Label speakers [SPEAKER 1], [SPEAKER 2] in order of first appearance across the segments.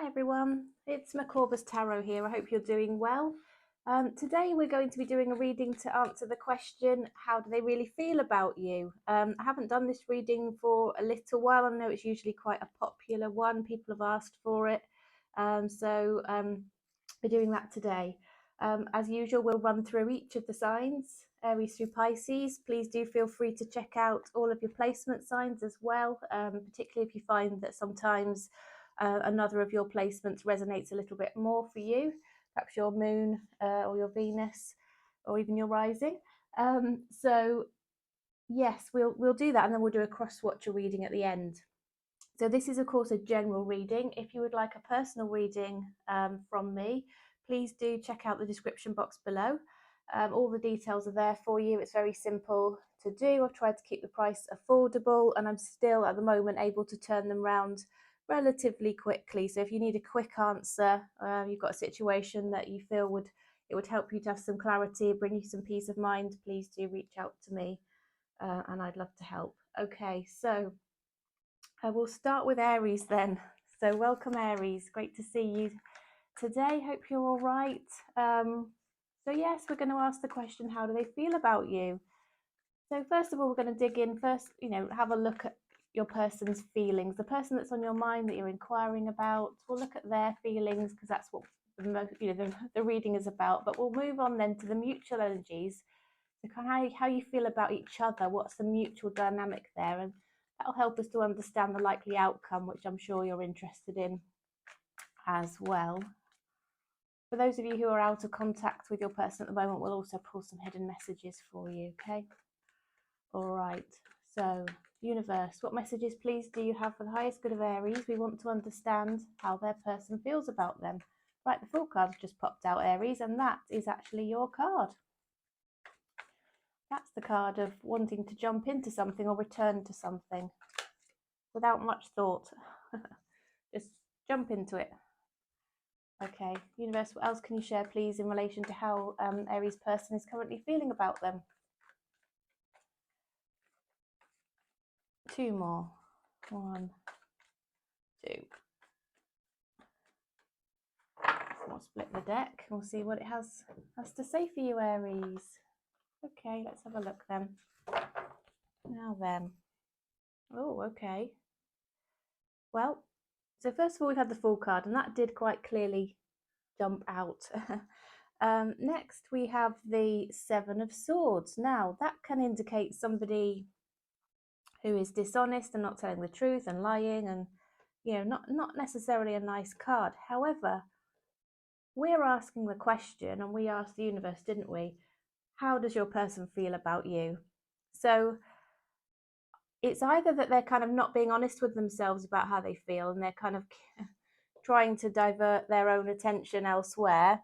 [SPEAKER 1] Hi everyone, it's Maccorba's Tarot here. I hope you're doing well. Today we're going to be doing a reading to answer the question, how do they really feel about you? I haven't done this reading for a little while. I know it's usually quite a popular one. People have asked for it. So we're doing that today. As usual, we'll run through each of the signs, Aries through Pisces. Please do feel free to check out all of your placement signs as well, particularly if you find that sometimes another of your placements resonates a little bit more for you, perhaps your moon or your Venus or even your rising. So yes, we'll do that, and then we'll do a cross-watcher reading at the end. So this is of course a general reading. If you would like a personal reading from me, please do check out the description box below. All the details are there for you. It's very simple to do. I've tried to keep the price affordable, and I'm still at the moment able to turn them around relatively quickly. So if you need a quick answer, you've got a situation that you feel it would help you to have some clarity, bring you some peace of mind, please do reach out to me, and I'd love to help. Okay, so I will start with Aries then. So welcome Aries, great to see you today. Hope you're all right. So yes, we're going to ask the question, how do they feel about you? So first of all, we're going to dig in first, have a look at your person's feelings, the person that's on your mind that you're inquiring about. We'll look at their feelings because that's what the reading is about. But we'll move on then to the mutual energies, so how you feel about each other, what's the mutual dynamic there, and that'll help us to understand the likely outcome, which I'm sure you're interested in as well. For those of you who are out of contact with your person at the moment, we'll also pull some hidden messages for you, okay? All right, so universe, what messages please do you have for the highest good of Aries? We want to understand how their person feels about them. Right, the Fool card's just popped out, Aries, and that is actually your card. That's the card of wanting to jump into something or return to something without much thought. Just jump into it. Okay, universe, what else can you share please in relation to how Aries person is currently feeling about them? Two more. 1, 2. We'll split the deck. We'll see what it has to say for you, Aries. Okay, let's have a look then. Now then. Oh, okay. Well, so first of all, we've had the Fool card, and that did quite clearly jump out. Next, we have the 7 of Swords. Now, that can indicate somebody who is dishonest and not telling the truth and lying, and not necessarily a nice card. However, we're asking the question, and we asked the universe, didn't we? How does your person feel about you? So it's either that they're kind of not being honest with themselves about how they feel, and they're kind of trying to divert their own attention elsewhere,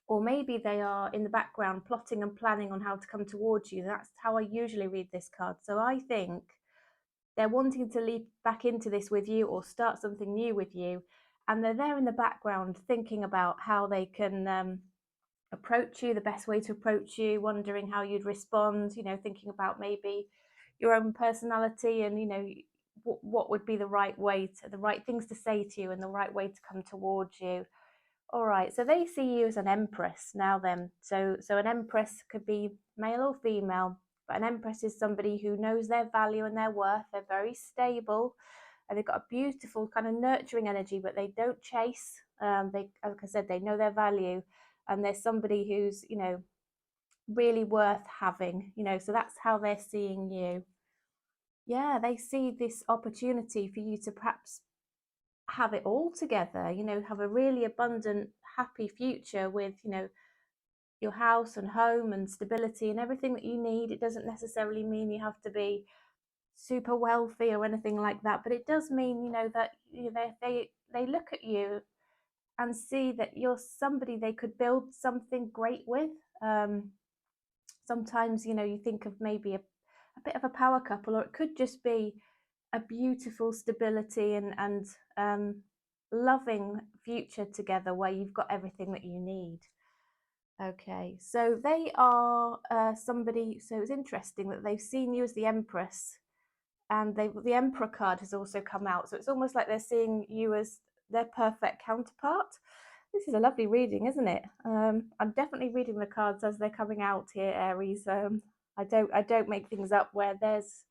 [SPEAKER 1] or maybe they are in the background plotting and planning on how to come towards you. That's how I usually read this card. So I think they're wanting to leap back into this with you or start something new with you, and they're there in the background thinking about how they can approach you, the best way to approach you, wondering how you'd respond, thinking about maybe your own personality and what would be the right things to say to you and the right way to come towards you. All right, so they see you as an empress now then. So an empress could be male or female, but an empress is somebody who knows their value and their worth. They're very stable, and they've got a beautiful kind of nurturing energy, but they don't chase. They, like I said, they know their value, and they're somebody who's, really worth having, so that's how they're seeing you. Yeah, they see this opportunity for you to perhaps have it all together, have a really abundant, happy future with, your house and home and stability and everything that you need. It doesn't necessarily mean you have to be super wealthy or anything like that, but it does mean, that they look at you and see that you're somebody they could build something great with. Sometimes, you think of maybe a bit of a power couple, or it could just be a beautiful stability and loving future together where you've got everything that you need. Okay, so they are somebody, so it's interesting that they've seen you as the Empress, and the Emperor card has also come out, so it's almost like they're seeing you as their perfect counterpart. This is a lovely reading, isn't it? I'm definitely reading the cards as they're coming out here, Aries. I don't make things up. Where there's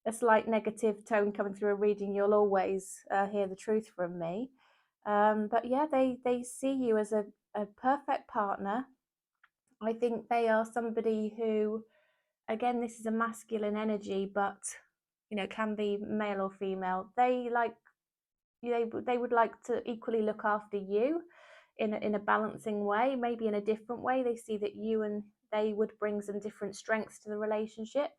[SPEAKER 1] a slight negative tone coming through a reading, you'll always hear the truth from me. But yeah, they see you as a perfect partner. I think they are somebody who, again, this is a masculine energy, but can be male or female. They would like to equally look after you in a balancing way, maybe in a different way. They see that you and they would bring some different strengths to the relationship.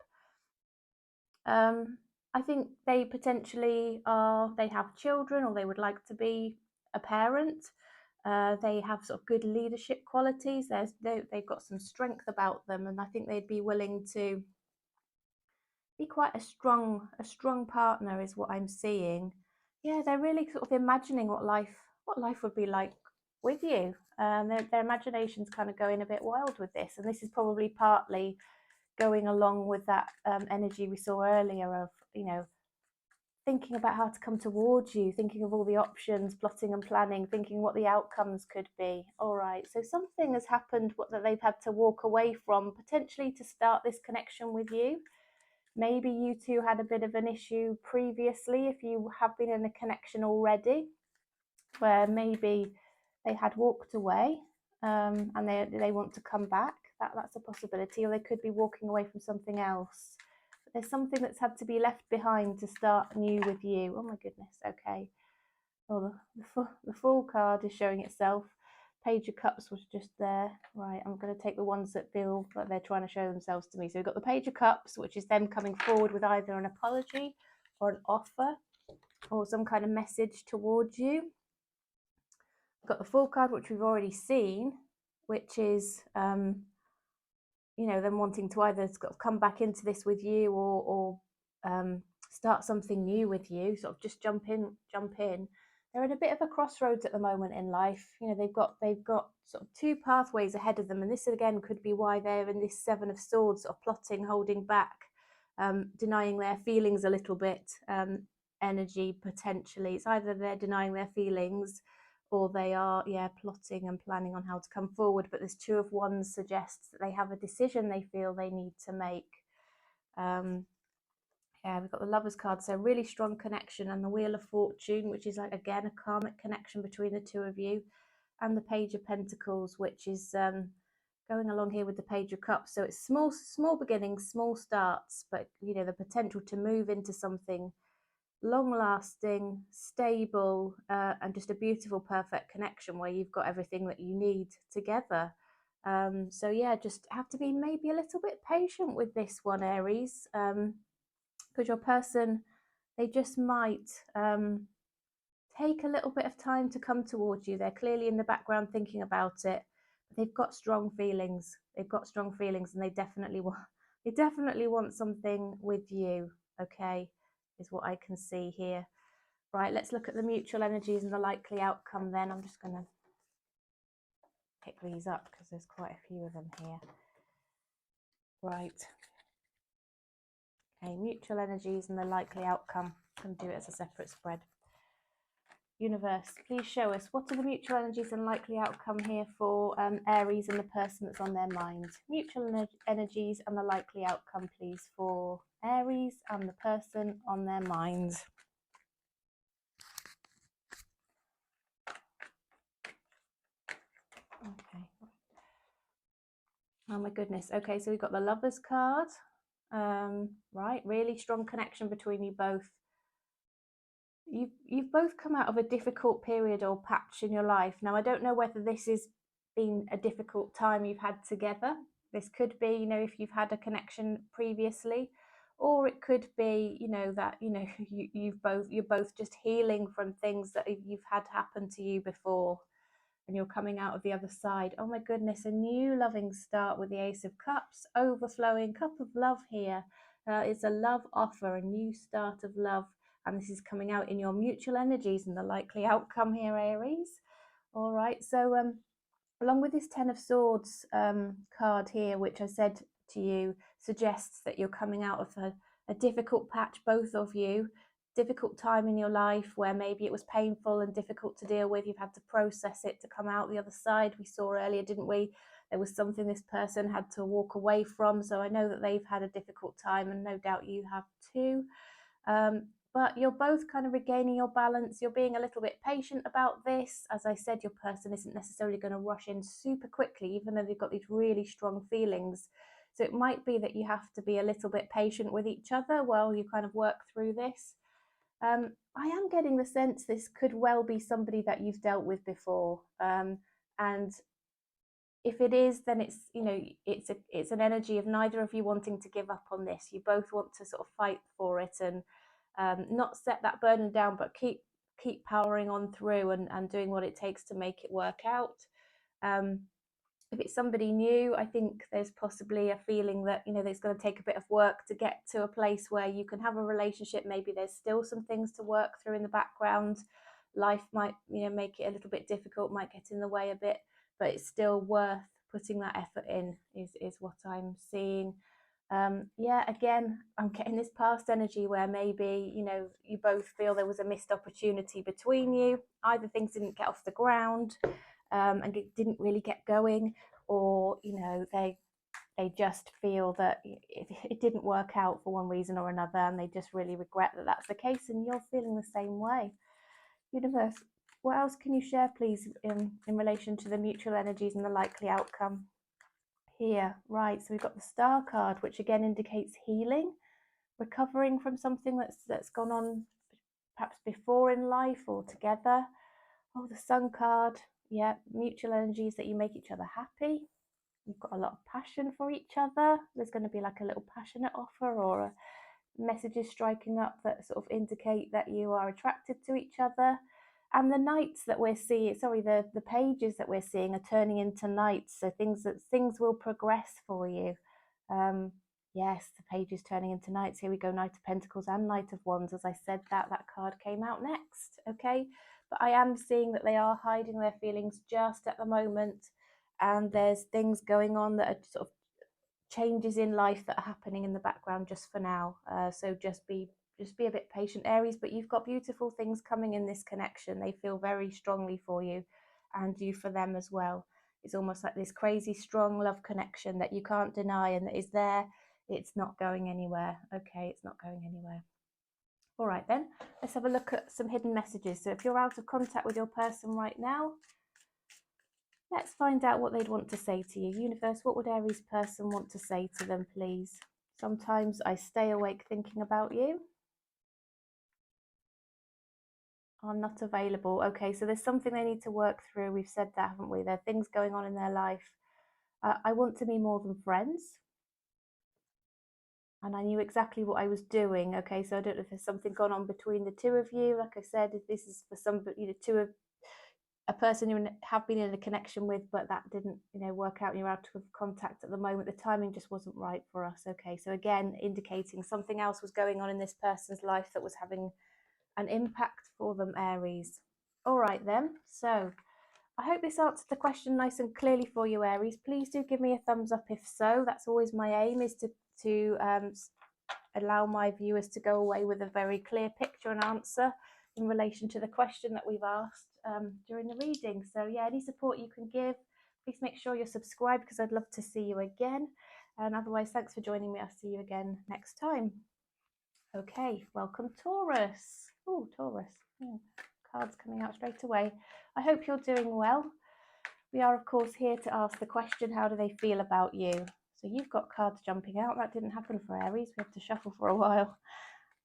[SPEAKER 1] I think they potentially they have children, or they would like to be a parent. They have sort of good leadership qualities. They've got some strength about them, and I think they'd be willing to be quite a strong partner, is what I'm seeing. Yeah, they're really sort of imagining what life would be like with you. Their imagination's kind of going a bit wild with this, and this is probably partly going along with that energy we saw earlier of thinking about how to come towards you, thinking of all the options, plotting and planning, thinking what the outcomes could be. All right, so something has happened that they've had to walk away from, potentially to start this connection with you. Maybe you two had a bit of an issue previously, if you have been in a connection already, where maybe they had walked away and they want to come back. That's a possibility. Or they could be walking away from something else. But there's something that's had to be left behind to start new with you. Oh my goodness. Okay. Oh, the Fool card is showing itself. Page of Cups was just there. Right, I'm going to take the ones that feel like they're trying to show themselves to me. So we've got the Page of Cups, which is them coming forward with either an apology or an offer or some kind of message towards you. We've got the Fool card, which we've already seen, which is them wanting to either sort of come back into this with you or start something new with you, sort of just jump in. They're at a bit of a crossroads at the moment in life. They've got sort of two pathways ahead of them, and this again could be why they're in this Seven of Swords, sort of plotting, holding back, denying their feelings a little bit, energy potentially. It's either they're denying their feelings or they are plotting and planning on how to come forward. But this Two of Wands suggests that they have a decision they feel they need to make. We've got the Lovers card, so really strong connection, and the Wheel of Fortune, which is like, again, a karmic connection between the two of you, and the Page of Pentacles, which is going along here with the Page of Cups. So it's small beginnings, small starts, but the potential to move into something long-lasting, stable, and just a beautiful, perfect connection where you've got everything that you need together. So yeah, just have to be maybe a little bit patient with this one, Aries, because your person, they just might take a little bit of time to come towards you. They're clearly in the background thinking about it, but they've got strong feelings. And they definitely want something with you. Okay, is what I can see here. Right, let's look at the mutual energies and the likely outcome then. I'm just going to pick these up because there's quite a few of them here. Right. Okay, mutual energies and the likely outcome. I'm going to do it as a separate spread. Universe, please show us, what are the mutual energies and likely outcome here for Aries and the person that's on their mind? Mutual energies and the likely outcome, please, for Aries and the person on their mind. Okay. Oh my goodness. Okay, so we've got the Lovers card. Right, really strong connection between you both. You've both come out of a difficult period or patch in your life. Now, I don't know whether this has been a difficult time you've had together. This could be, if you've had a connection previously, or it could be, that you're both just healing from things that you've had happen to you before, and you're coming out of the other side. Oh my goodness, a new loving start with the Ace of Cups, overflowing cup of love here. It's a love offer, a new start of love. And this is coming out in your mutual energies and the likely outcome here, Aries. All right, so along with this Ten of Swords card here, which I said to you, suggests that you're coming out of a difficult patch, both of you. difficult time in your life where maybe it was painful and difficult to deal with. You've had to process it to come out the other side. We saw earlier, didn't we? There was something this person had to walk away from. So I know that they've had a difficult time, and no doubt you have too. But you're both kind of regaining your balance. You're being a little bit patient about this. As I said, your person isn't necessarily going to rush in super quickly, even though they've got these really strong feelings. So it might be that you have to be a little bit patient with each other while you kind of work through this. I am getting the sense this could well be somebody that you've dealt with before. And if it is, then it's an energy of neither of you wanting to give up on this. You both want to sort of fight for it and not set that burden down, but keep powering on through and doing what it takes to make it work out. If it's somebody new, I think there's possibly a feeling that, there's going to take a bit of work to get to a place where you can have a relationship. Maybe there's still some things to work through in the background. Life might, make it a little bit difficult, might get in the way a bit, but it's still worth putting that effort in, is what I'm seeing. Again, I'm getting this past energy where maybe, you both feel there was a missed opportunity between you. Either things didn't get off the ground, and it didn't really get going, or they just feel that it didn't work out for one reason or another, and they just really regret that that's the case, and you're feeling the same way. Universe, what else can you share, please, in relation to the mutual energies and the likely outcome here? Right, so we've got the Star card, which again indicates healing, recovering from something that's gone on perhaps before in life or together. Oh, the Sun card. Yeah, mutual energies that you make each other happy. You've got a lot of passion for each other. There's going to be like a little passionate offer or messages striking up that sort of indicate that you are attracted to each other. And the knights that we're seeing, the pages that we're seeing are turning into knights. So things will progress for you. Yes, the pages turning into knights. Here we go, Knight of Pentacles and Knight of Wands. As I said, that card came out next. Okay. But I am seeing that they are hiding their feelings just at the moment, and there's things going on that are sort of changes in life that are happening in the background just for now. So just be a bit patient, Aries, but you've got beautiful things coming in this connection. They feel very strongly for you, and you for them as well. It's almost like this crazy strong love connection that you can't deny and that is there. It's not going anywhere. Okay, it's not going anywhere. All right, then, let's have a look at some hidden messages. So if you're out of contact with your person right now, let's find out what they'd want to say to you. Universe, what would Aries person want to say to them, please? Sometimes I stay awake thinking about you. I'm not available. Okay, so there's something they need to work through. We've said that, haven't we? There are things going on in their life. I want to be more than friends. And I knew exactly what I was doing. Okay, so I don't know if there's something gone on between the two of you. Like I said, if this is for somebody, a person you have been in a connection with, but that didn't, work out and you're out of contact at the moment. The timing just wasn't right for us. Okay, so again, indicating something else was going on in this person's life that was having an impact for them, Aries. All right then, so I hope this answered the question nice and clearly for you, Aries. Please do give me a thumbs up if so. That's always my aim, is to allow my viewers to go away with a very clear picture and answer in relation to the question that we've asked during the reading. So yeah, any support you can give, please make sure you're subscribed, because I'd love to see you again. And otherwise, thanks for joining me. I'll see you again next time. Okay, welcome Taurus. Oh, Taurus. Cards coming out straight away. I hope you're doing well. We are, of course, here to ask the question, how do they feel about you? So you've got cards jumping out. That didn't happen for Aries. We have to shuffle for a while.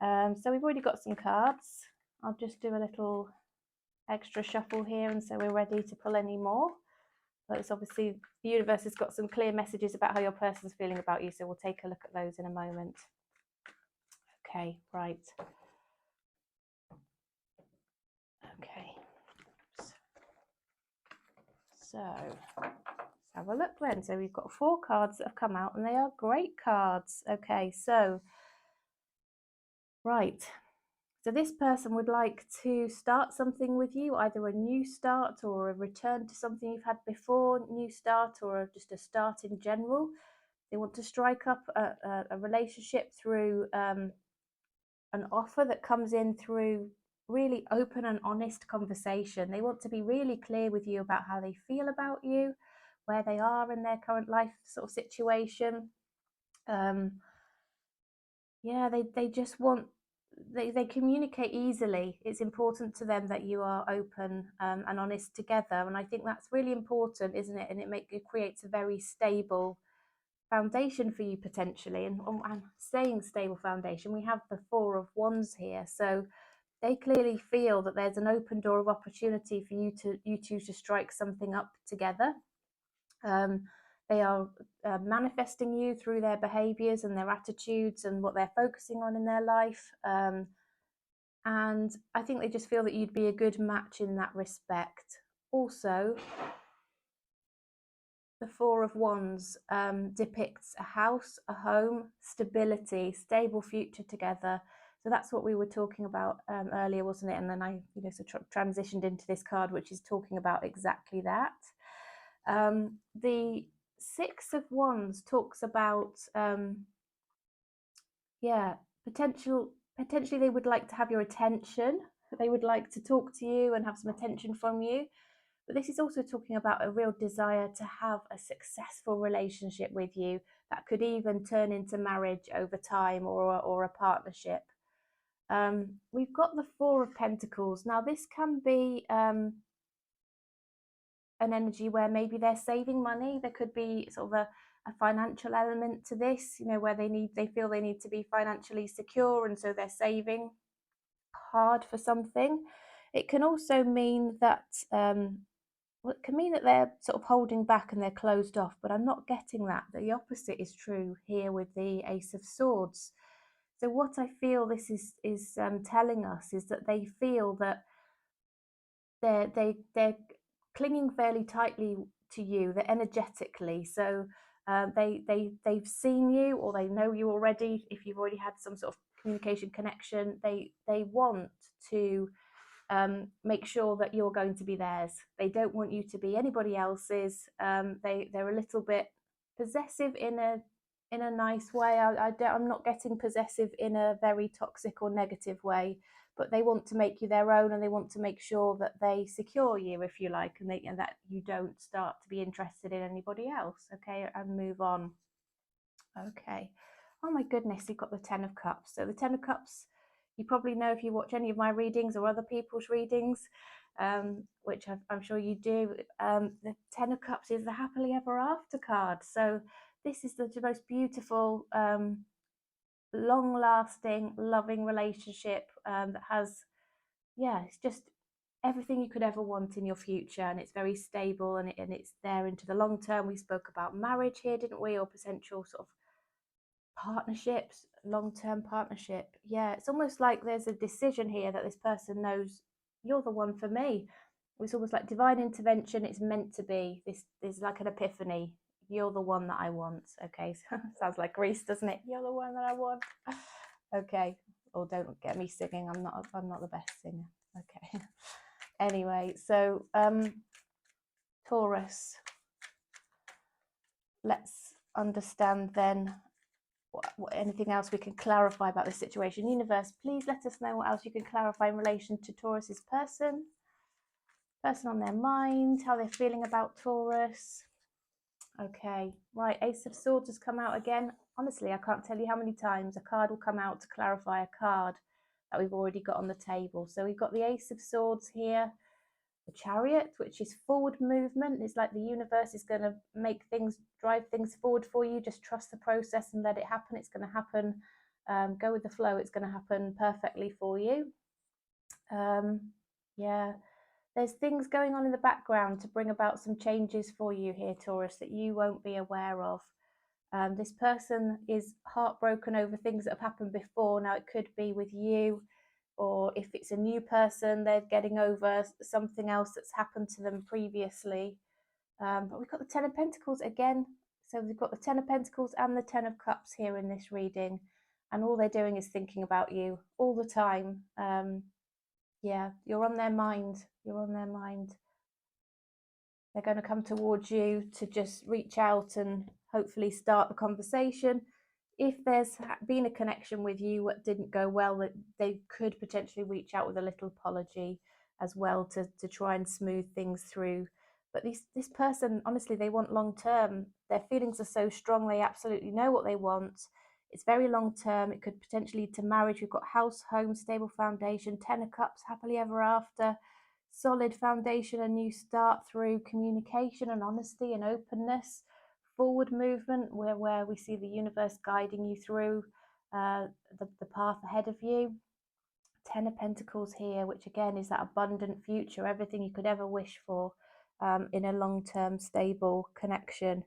[SPEAKER 1] So we've already got some cards. I'll just do a little extra shuffle here, and so we're ready to pull any more. But it's obviously the universe has got some clear messages about how your person's feeling about you, so we'll take a look at those in a moment. Okay, right. Okay. So let's have a look then. So we've got 4 cards that have come out, and they are great cards. Okay, so right. So this person would like to start something with you, either a new start or a return to something you've had before, new start, or just a start in general. They want to strike up a relationship through an offer that comes in through really open and honest conversation. They want to be really clear with you about how they feel about you, where they are in their current life sort of situation. Yeah, they just want, they communicate easily. It's important to them that you are open and honest together, and I think that's really important, isn't it? And it creates a very stable foundation for you potentially, and staying stable foundation. We have the Four of Wands here, so they clearly feel that there's an open door of opportunity for you two to strike something up together. They are manifesting you through their behaviors and their attitudes and what they're focusing on in their life. And I think they just feel that you'd be a good match in that respect. Also, the Four of Wands depicts a house, a home, stability, stable future together. So that's what we were talking about earlier, wasn't it? And then I, transitioned into this card, which is talking about exactly that. The Six of Wands talks about, potentially they would like to have your attention. They would like to talk to you and have some attention from you. But this is also talking about a real desire to have a successful relationship with you that could even turn into marriage over time, or a partnership. We've got the Four of Pentacles. Now, this can be an energy where maybe they're saving money. There could be sort of a financial element to this, where they feel they need to be financially secure, and so they're saving hard for something. It can also mean that it can mean that they're sort of holding back and they're closed off, but I'm not getting that. The opposite is true here with the Ace of Swords. So what I feel this is telling us is that they feel that they're clinging fairly tightly to you. They're energetically, so they've seen you, or they know you already. If you've already had some sort of communication connection, they want to make sure that you're going to be theirs. They don't want you to be anybody else's. They're a little bit possessive in a nice way. I'm not getting possessive in a very toxic or negative way, but they want to make you their own, and they want to make sure that they secure you, if you like, and that you don't start to be interested in anybody else. Okay, and move on. Okay. Oh my goodness, you've got the Ten of Cups. So the Ten of Cups, you probably know if you watch any of my readings or other people's readings, which I'm sure you do. The Ten of Cups is the happily ever after card. So this is the most beautiful, long-lasting, loving relationship that has, it's just everything you could ever want in your future, and it's very stable, and it's there into the long term. We spoke about marriage here, didn't we, or potential sort of partnerships, long-term partnership. Yeah, it's almost like there's a decision here that this person knows you're the one for me. It's almost like divine intervention. It's meant to be. This is like an epiphany. You're the one that I want. Okay, so sounds like Greece, doesn't it? You're the one that I want. Okay, or don't get me singing. I'm not the best singer. Okay. Anyway, so Taurus. Let's understand then anything else we can clarify about this situation. Universe, please let us know what else you can clarify in relation to Taurus's person on their mind, how they're feeling about Taurus. Okay, right, Ace of Swords has come out again. Honestly, I can't tell you how many times a card will come out to clarify a card that we've already got on the table. So we've got the Ace of Swords here, the Chariot, which is forward movement. It's like the universe is going to drive things forward for you. Just trust the process and let it happen. It's going to happen. Go with the flow. It's going to happen perfectly for you. Yeah, there's things going on in the background to bring about some changes for you here, Taurus, that you won't be aware of. This person is heartbroken over things that have happened before. Now, it could be with you, or if it's a new person, they're getting over something else that's happened to them previously. But we've got the Ten of Pentacles again. So we've got the Ten of Pentacles and the Ten of Cups here in this reading. And all they're doing is thinking about you all the time. Yeah, you're on their mind. You're on their mind. They're going to come towards you to just reach out and hopefully start the conversation. if there's been a connection with you that didn't go well, that they could potentially reach out with a little apology as well to try and smooth things through. But this person, honestly, they want long term. Their feelings are so strong, they absolutely know what they want. It's very long term. It could potentially lead to marriage. We've got house, home, stable foundation, 10 of cups, happily ever after, solid foundation, a new start through communication and honesty and openness, forward movement where we see the universe guiding you through the path ahead of you. 10 of Pentacles here, which again is that abundant future, everything you could ever wish for in a long-term stable connection.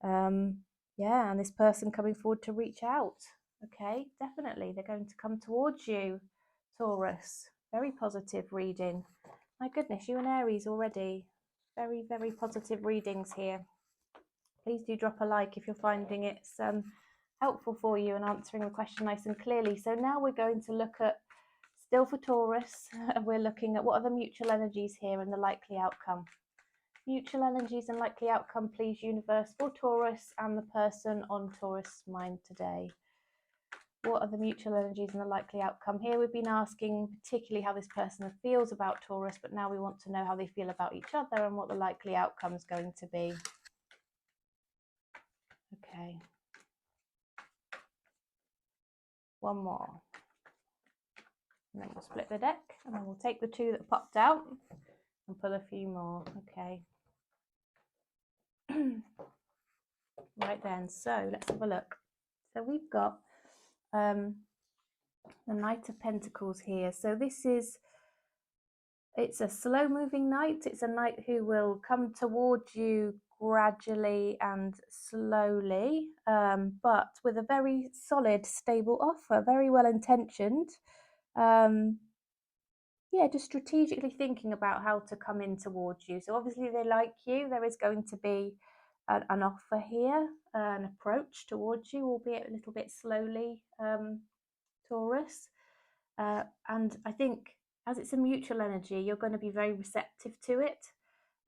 [SPEAKER 1] Yeah, and this person coming forward to reach out. Okay, definitely they're going to come towards you, Taurus. Very positive reading. My goodness, you and Aries already. Very, very positive readings here. Please do drop a like if you're finding it's helpful for you and answering the question nice and clearly. So now we're going to look at, still for Taurus, we're looking at what are the mutual energies here and the likely outcome. Mutual energies and likely outcome, please, universe, for Taurus and the person on Taurus' mind today. What are the mutual energies and the likely outcome? Here we've been asking particularly how this person feels about Taurus, but now we want to know how they feel about each other and what the likely outcome is going to be. Okay. One more. And then we'll split the deck and then we'll take the two that popped out and pull a few more. Okay. Right then, so let's have a look. So we've got the Knight of Pentacles here. So this is, it's a slow moving knight. It's a knight who will come towards you gradually and slowly, but with a very solid, stable offer, very well intentioned. Yeah, just strategically thinking about how to come in towards you. So obviously they like you. There is going to be an offer here, an approach towards you, albeit a little bit slowly, Taurus. And I think as it's a mutual energy, you're going to be very receptive to it.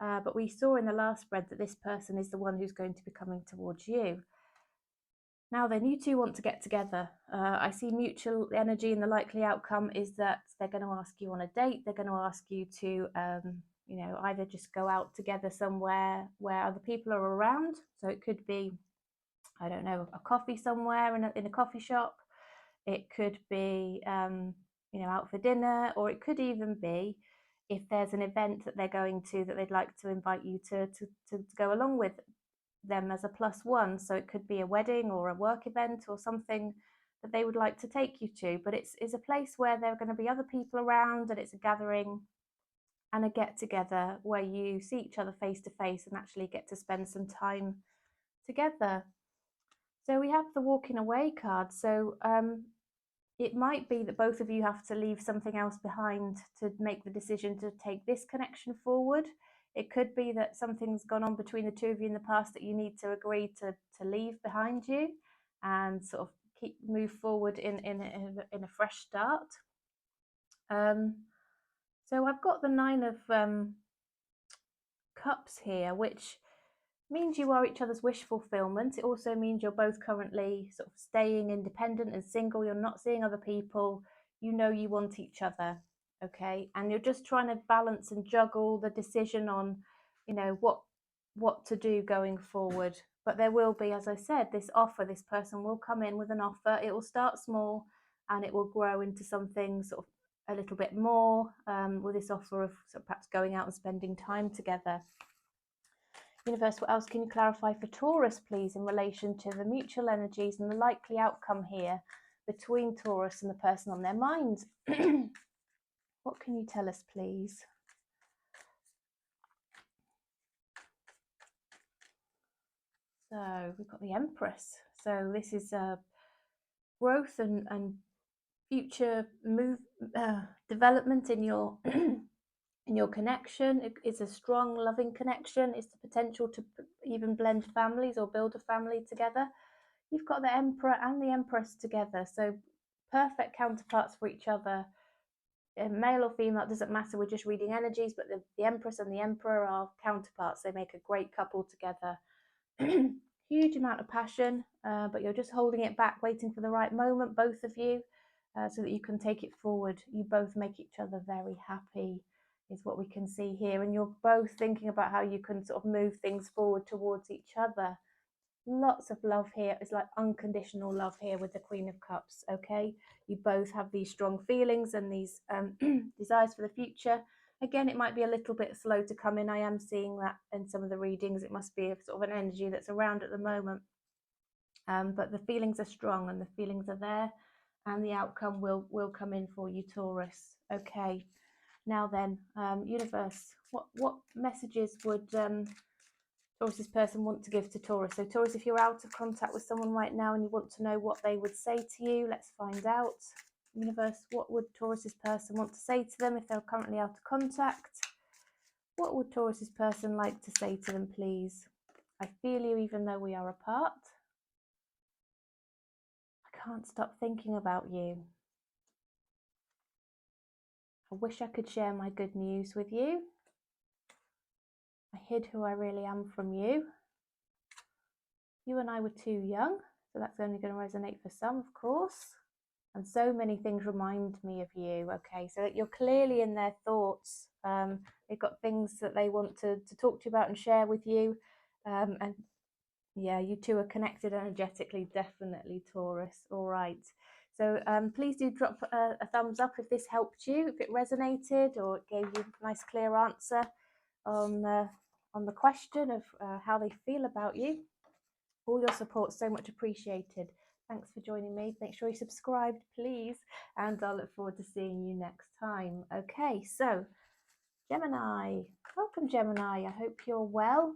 [SPEAKER 1] But we saw in the last spread that this person is the one who's going to be coming towards you. Now then, you two want to get together. I see mutual energy, and the likely outcome is that they're going to ask you on a date. They're going to ask you to, either just go out together somewhere where other people are around. So it could be, I don't know, a coffee somewhere in a coffee shop. It could be, out for dinner, or it could even be if there's an event that they're going to that they'd like to invite you to go along with them as a +1. So it could be a wedding or a work event or something that they would like to take you to, but it's a place where there are going to be other people around, and it's a gathering and a get together where you see each other face to face and actually get to spend some time together. So we have the walking away card. So it might be that both of you have to leave something else behind to make the decision to take this connection forward. It could be that something's gone on between the two of you in the past that you need to agree to leave behind you and sort of move forward in a fresh start. So I've got the 9 of Cups here, which means you are each other's wish fulfillment. It also means you're both currently sort of staying independent and single. You're not seeing other people. You know you want each other, okay? And you're just trying to balance and juggle the decision on, what to do going forward. But there will be, as I said, this offer. This person will come in with an offer. It will start small and it will grow into something sort of a little bit more, with this offer of sort of perhaps going out and spending time together. Universe, what else can you clarify for Taurus, please, in relation to the mutual energies and the likely outcome here between Taurus and the person on their mind? What can you tell us, please? So we've got the Empress. So this is growth and future development in your in your connection. It's a strong, loving connection. It's the potential to even blend families or build a family together. You've got the Emperor and the Empress together, so perfect counterparts for each other. Male or female, it doesn't matter. We're just reading energies, but the Empress and the Emperor are counterparts. They make a great couple together. huge amount of passion, but you're just holding it back, waiting for the right moment, both of you, so that you can take it forward. You both make each other very happy, is what we can see here. And you're both thinking about how you can sort of move things forward towards each other. Lots of love here. It's like unconditional love here with the Queen of Cups, okay? You both have these strong feelings and these desires for the future. Again, it might be a little bit slow to come in. I am seeing that in some of the readings. It must be a sort of an energy that's around at the moment. But the feelings are strong and the feelings are there, and the outcome will come in for you, Taurus. Okay. Now then, universe, what messages would Taurus's person want to give to Taurus? So Taurus, if you're out of contact with someone right now and you want to know what they would say to you, let's find out. Universe, what would Taurus's person want to say to them if they're currently out of contact? What would Taurus's person like to say to them, please? I feel you even though we are apart. I can't stop thinking about you. I wish I could share my good news with you. I hid who I really am from you. You and I were too young, so that's only going to resonate for some, of course. And so many things remind me of you. Okay, so that you're clearly in their thoughts. They've got things that they want to talk to you about and share with you. And yeah, you two are connected energetically, definitely, Taurus. All right. So please do drop a thumbs up if this helped you, if it resonated or it gave you a nice clear answer on the question of how they feel about you. All your support, so much appreciated. Thanks for joining me. Make sure you subscribed, please, and I'll look forward to seeing you next time. Okay, so Gemini, welcome Gemini. I hope you're well.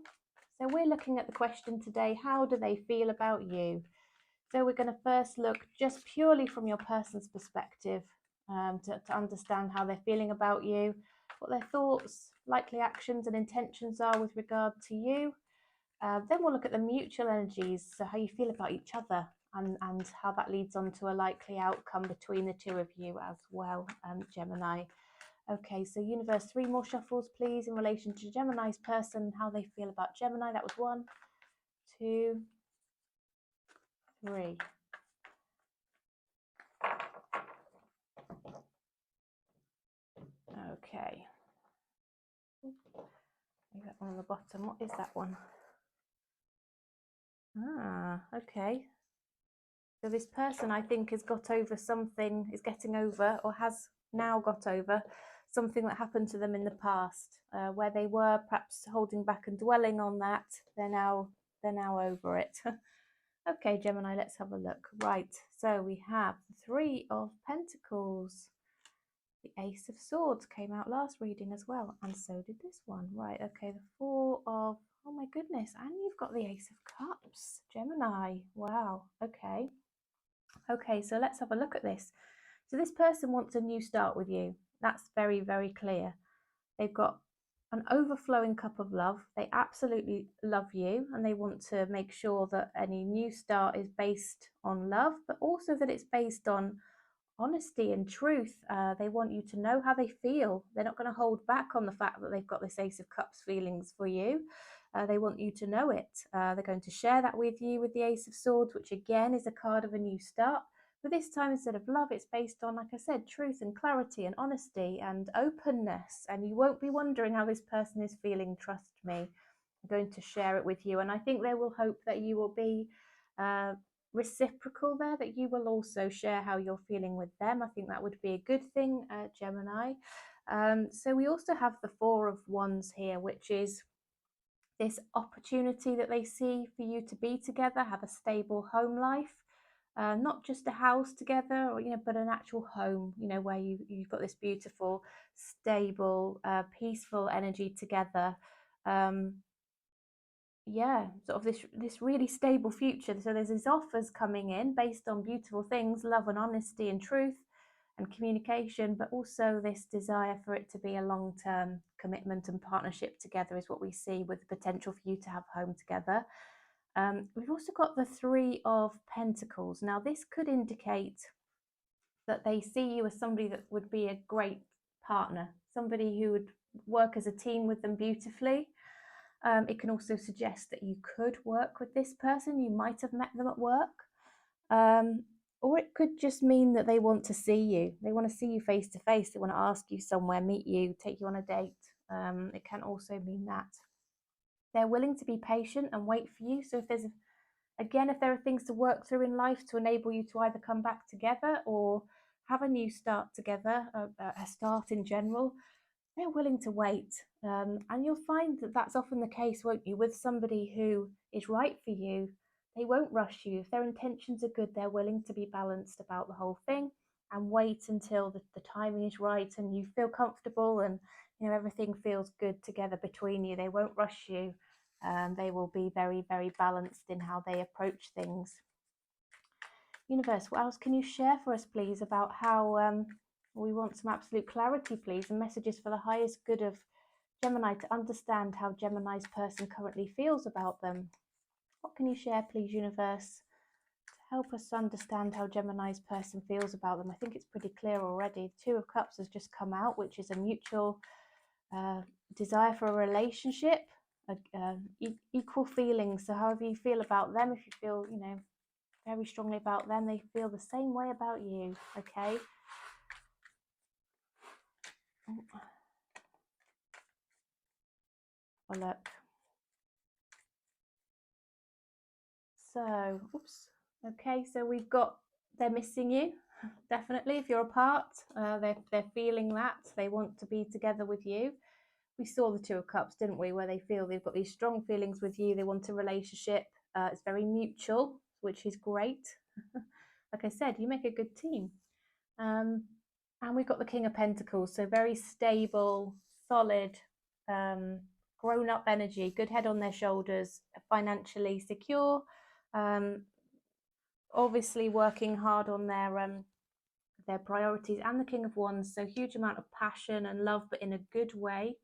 [SPEAKER 1] So we're looking at the question today, how do they feel about you? So we're going to first look just purely from your person's perspective to understand how they're feeling about you, what their thoughts, likely actions and intentions are with regard to you. Then we'll look at the mutual energies, so how you feel about each other and how that leads on to a likely outcome between the two of you as well, Gemini. Okay, so universe, 3 more shuffles, please, in relation to Gemini's person, how they feel about Gemini. That was 1, 2, 3. Okay. That one on the bottom. What is that one? Ah, okay. So this person, I think, has got over something, is getting over, or has now got over something that happened to them in the past, where they were perhaps holding back and dwelling on that. They're now over it. Okay, Gemini, let's have a look. Right, so we have the 3 of Pentacles. The Ace of Swords came out last reading as well, and so did this one. Right, okay, the 4 of, oh my goodness, and you've got the Ace of Cups, Gemini. Wow, okay. Okay, so let's have a look at this. So this person wants a new start with you. That's very, very clear. They've got an overflowing cup of love. They absolutely love you, and they want to make sure that any new start is based on love, but also that it's based on honesty and truth. They want you to know how they feel. They're not going to hold back on the fact that they've got this Ace of Cups feelings for you. They want you to know it. They're going to share that with you with the Ace of Swords, which again is a card of a new start. But this time, instead of love, it's based on, like I said, truth and clarity and honesty and openness. And you won't be wondering how this person is feeling. Trust me. I'm going to share it with you. And I think they will hope that you will be reciprocal there, that you will also share how you're feeling with them. I think that would be a good thing, Gemini. So we also have the 4 of Wands here, which is this opportunity that they see for you to be together, have a stable home life, not just a house together, or but an actual home, where you've got this beautiful, stable, peaceful energy together. Yeah, sort of this really stable future. So there's these offers coming in based on beautiful things, love and honesty and truth and communication, but also this desire for it to be a long-term commitment and partnership together is what we see, with the potential for you to have home together. We've also got the 3 of Pentacles. Now this could indicate that they see you as somebody that would be a great partner, somebody who would work as a team with them beautifully. It can also suggest that you could work with this person. You might have met them at work. Or it could just mean that they want to see you. They want to see you face to face. They want to ask you somewhere, meet you, take you on a date. It can also mean that they're willing to be patient and wait for you. So if there's, again, if there are things to work through in life to enable you to either come back together or have a new start together, a start in general, they're willing to wait. And you'll find that that's often the case, won't you, with somebody who is right for you. They won't rush you. If their intentions are good, they're willing to be balanced about the whole thing and wait until the timing is right and you feel comfortable and everything feels good together between you. They won't rush you. They will be very, very balanced in how they approach things. Universe, what else can you share for us, please, about how we want some absolute clarity, please, and messages for the highest good of Gemini to understand how Gemini's person currently feels about them. What can you share, please, Universe, to help us understand how Gemini's person feels about them? I think it's pretty clear already. The Two of Cups has just come out, which is a mutual desire for a relationship, equal feelings. So however you feel about them, if you feel, very strongly about them, they feel the same way about you, okay? Oh, look. So, oops. Okay, so we've got, they're missing you, definitely. If you're apart, they're feeling that. They want to be together with you. We saw the Two of Cups, didn't we, where they feel they've got these strong feelings with you. They want a relationship. It's very mutual, which is great. Like I said, you make a good team. And we've got the King of Pentacles, so very stable, solid, grown-up energy, good head on their shoulders, financially secure, obviously working hard on their priorities, and the King of Wands, so huge amount of passion and love, but in a good way,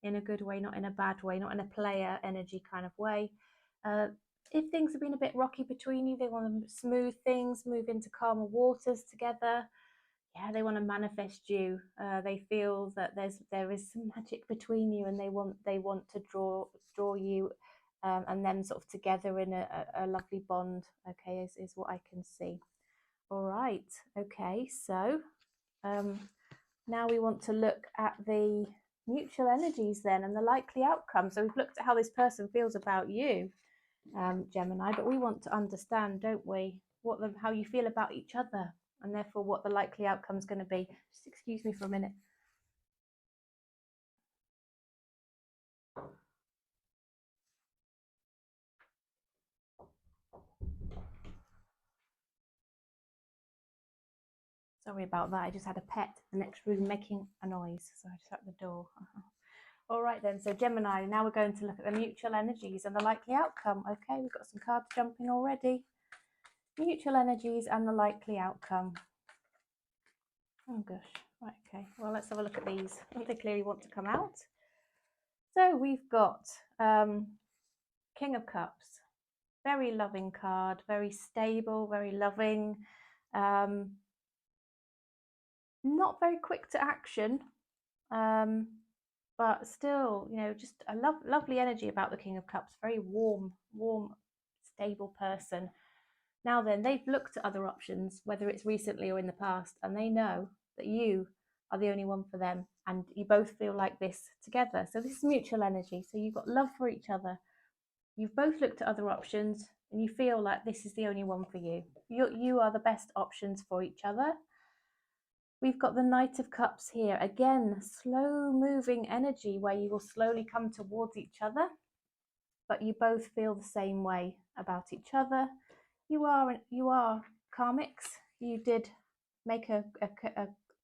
[SPEAKER 1] not in a bad way, not in a player energy kind of way. If things have been a bit rocky between you, they want to smooth things, move into calmer waters together. Yeah, they want to manifest you. They feel that there is some magic between you, and they want to draw you and them sort of together in a lovely bond. Okay, is what I can see. All right. Okay, so now we want to look at the mutual energies then and the likely outcome. So we've looked at how this person feels about you, Gemini, but we want to understand, don't we, how you feel about each other, and therefore what the likely outcome is going to be. Just excuse me for a minute. Sorry about that. I just had a pet in the next room making a noise, so I just shut the door. All right then, so Gemini, now we're going to look at the mutual energies and the likely outcome. Okay, we've got some cards jumping already. Mutual energies and the likely outcome. Oh gosh, right, okay. Well, let's have a look at these. They clearly want to come out. So we've got King of Cups. Very loving card, very stable, very loving. Not very quick to action, but still, just a lovely energy about the King of Cups. Very warm, stable person. Now then, they've looked at other options, whether it's recently or in the past, and they know that you are the only one for them, and you both feel like this together. So this is mutual energy. So you've got love for each other. You've both looked at other options, and you feel like this is the only one for you. You are the best options for each other. We've got the Knight of Cups here. Again, slow moving energy where you will slowly come towards each other, but you both feel the same way about each other. You are karmics. You did make a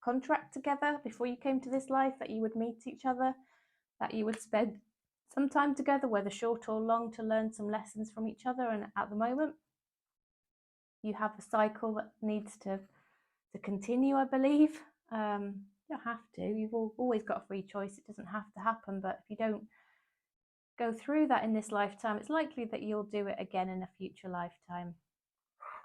[SPEAKER 1] contract together before you came to this life that you would meet each other, that you would spend some time together, whether short or long, to learn some lessons from each other. And at the moment, you have a cycle that needs to continue, I believe. You don't have to. You've always got a free choice. It doesn't have to happen. But if you don't go through that in this lifetime, it's likely that you'll do it again in a future lifetime.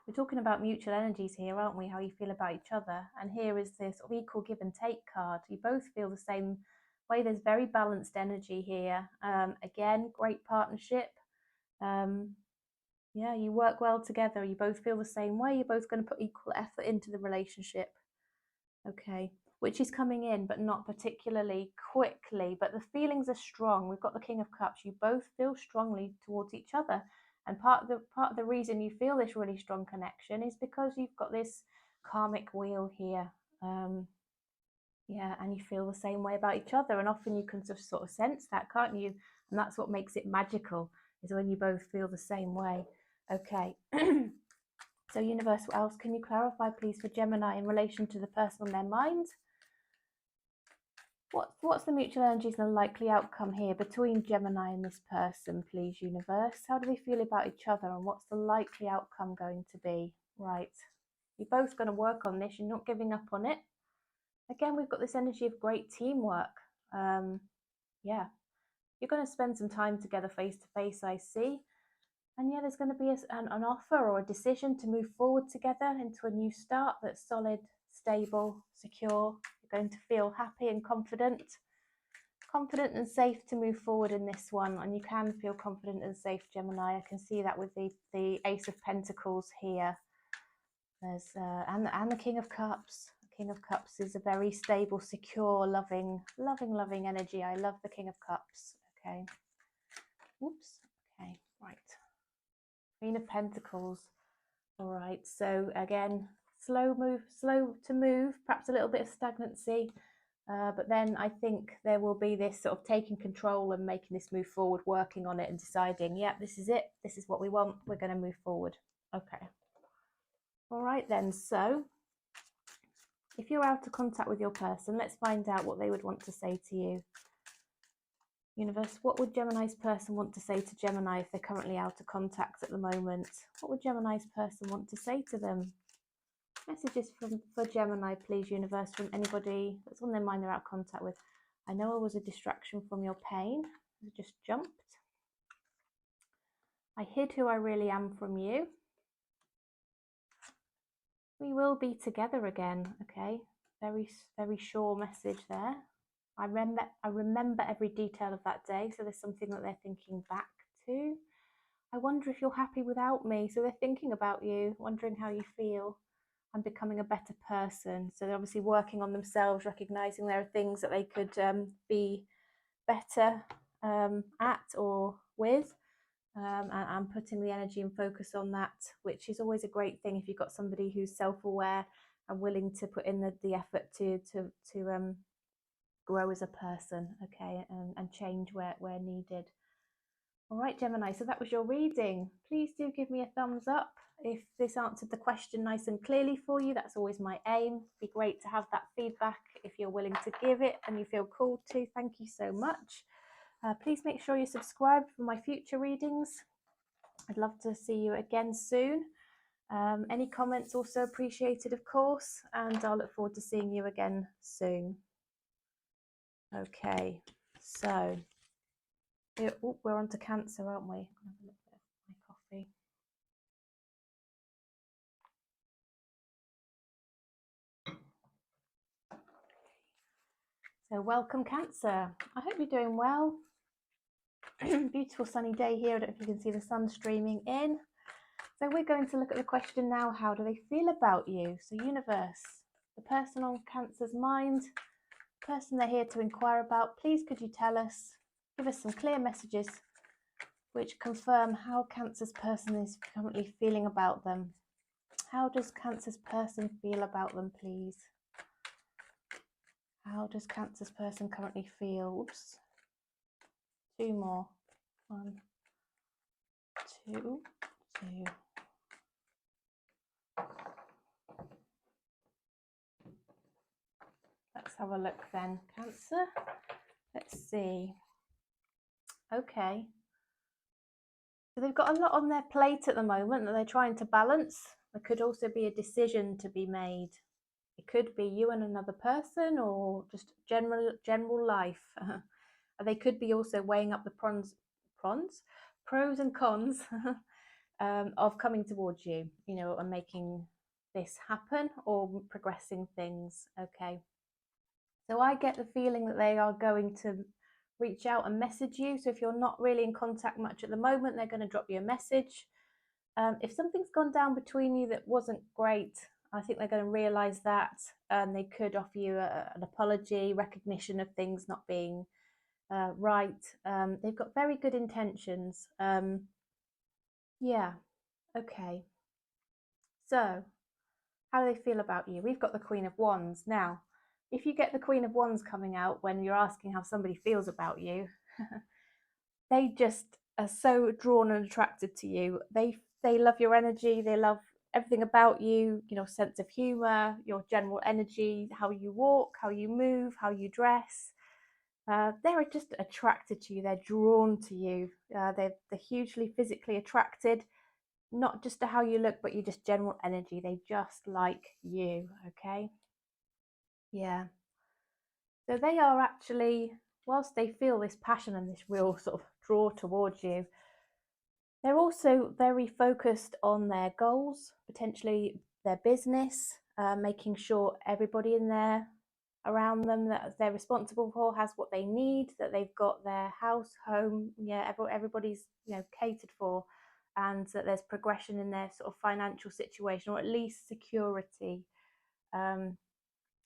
[SPEAKER 1] We're talking about mutual energies here, aren't we? How you feel about each other. And here is this sort of equal give and take card. You both feel the same way there's very balanced energy here. Again, great partnership. Yeah, you work well together. You both feel the same way. You're both going to put equal effort into the relationship. Okay, which is coming in, but not particularly quickly. But the feelings are strong. We've got the King of Cups. You both feel strongly towards each other. And part of the reason you feel this really strong connection is because you've got this karmic wheel here. Yeah, and you feel the same way about each other, and often you can just sort of sense that, can't you? And that's what makes it magical, is when you both feel the same way. Okay. So universe, what else can you clarify, please, for Gemini in relation to the person on their mind? What's the mutual energies and the likely outcome here between Gemini and this person, please, universe? How do they feel about each other, and what's the likely outcome going to be? Right. You're both going to work on this. You're not giving up on it. Again, we've got this energy of great teamwork. Yeah, you're going to spend some time together face to face, I see. And yeah, there's going to be an offer or a decision to move forward together into a new start that's solid, stable, secure. You're going to feel happy and confident and safe to move forward in this one. And you can feel confident and safe, Gemini. I can see that with the Ace of Pentacles here. There's and the King of Cups. The King of Cups is a very stable, secure, loving energy. I love the King of Cups. Okay. Oops. Okay. Right. Queen of Pentacles. All right. So again, slow to move. Perhaps a little bit of stagnancy. But then I think there will be this sort of taking control and making this move forward, working on it and deciding, yeah, this is it. This is what we want. We're going to move forward. Okay. All right then. So if you're out of contact with your person, let's find out what they would want to say to you. Universe, what would Gemini's person want to say to Gemini if they're currently out of contact at the moment? What would Gemini's person want to say to them? Messages for Gemini, please, universe, from anybody that's on their mind they're out of contact with. I know I was a distraction from your pain. I just jumped. I hid who I really am from you. We will be together again. Okay, very sure message there. I remember every detail of that day, so there's something that they're thinking back to. I wonder if you're happy without me, so they're thinking about you, wondering how you feel. I'm becoming a better person, so they're obviously working on themselves, recognizing there are things that they could be better at or with, and putting the energy and focus on that, which is always a great thing if you've got somebody who's self-aware and willing to put in the effort to grow as a person, okay, and change where needed. All right, Gemini, so that was your reading. Please do give me a thumbs up if this answered the question nice and clearly for you. That's always my aim. It'd be great to have that feedback if you're willing to give it and you feel called to. Thank you so much. Please make sure you're subscribed for my future readings. I'd love to see you again soon. Any comments also appreciated, of course, and I'll look forward to seeing you again soon. Okay, so we're on to Cancer, aren't we? I'm gonna have a little bit of my coffee. So welcome, Cancer. I hope you're doing well. Beautiful sunny day here. I don't know if you can see the sun streaming in. So we're going to look at the question now, how do they feel about you? So universe, the person on Cancer's mind, the person they're here to inquire about, please could you tell us, give us some clear messages which confirm how Cancer's person is currently feeling about them. How does Cancer's person feel about them, please? How does Cancer's person currently feel? Oops. Two more. 1, 2, 2. Let's have a look then, Cancer. Let's see. Okay. So they've got a lot on their plate at the moment that they're trying to balance. There could also be a decision to be made. It could be you and another person, or just general life. They could be also weighing up the pros and cons of coming towards you, you know, and making this happen or progressing things. Okay. So I get the feeling that they are going to reach out and message you. So if you're not really in contact much at the moment, they're going to drop you a message. If something's gone down between you that wasn't great, I think they're going to realise that, and they could offer you an apology, recognition of things not being right. They've got very good intentions. Yeah, okay. So, how do they feel about you? We've got the Queen of Wands. Now, if you get the Queen of Wands coming out when you're asking how somebody feels about you, they just are so drawn and attracted to you. They love your energy, they love everything about you, you know, sense of humor, your general energy, how you walk, how you move, how you dress. They're just attracted to you. They're drawn to you. They're hugely physically attracted, not just to how you look, but your just general energy. They just like you. Okay. Yeah. So they are actually, whilst they feel this passion and this real sort of draw towards you, they're also very focused on their goals, potentially their business, making sure everybody in there around them that they're responsible for has what they need, that they've got their house, home, yeah, everybody's, you know, catered for, and that there's progression in their sort of financial situation, or at least security, and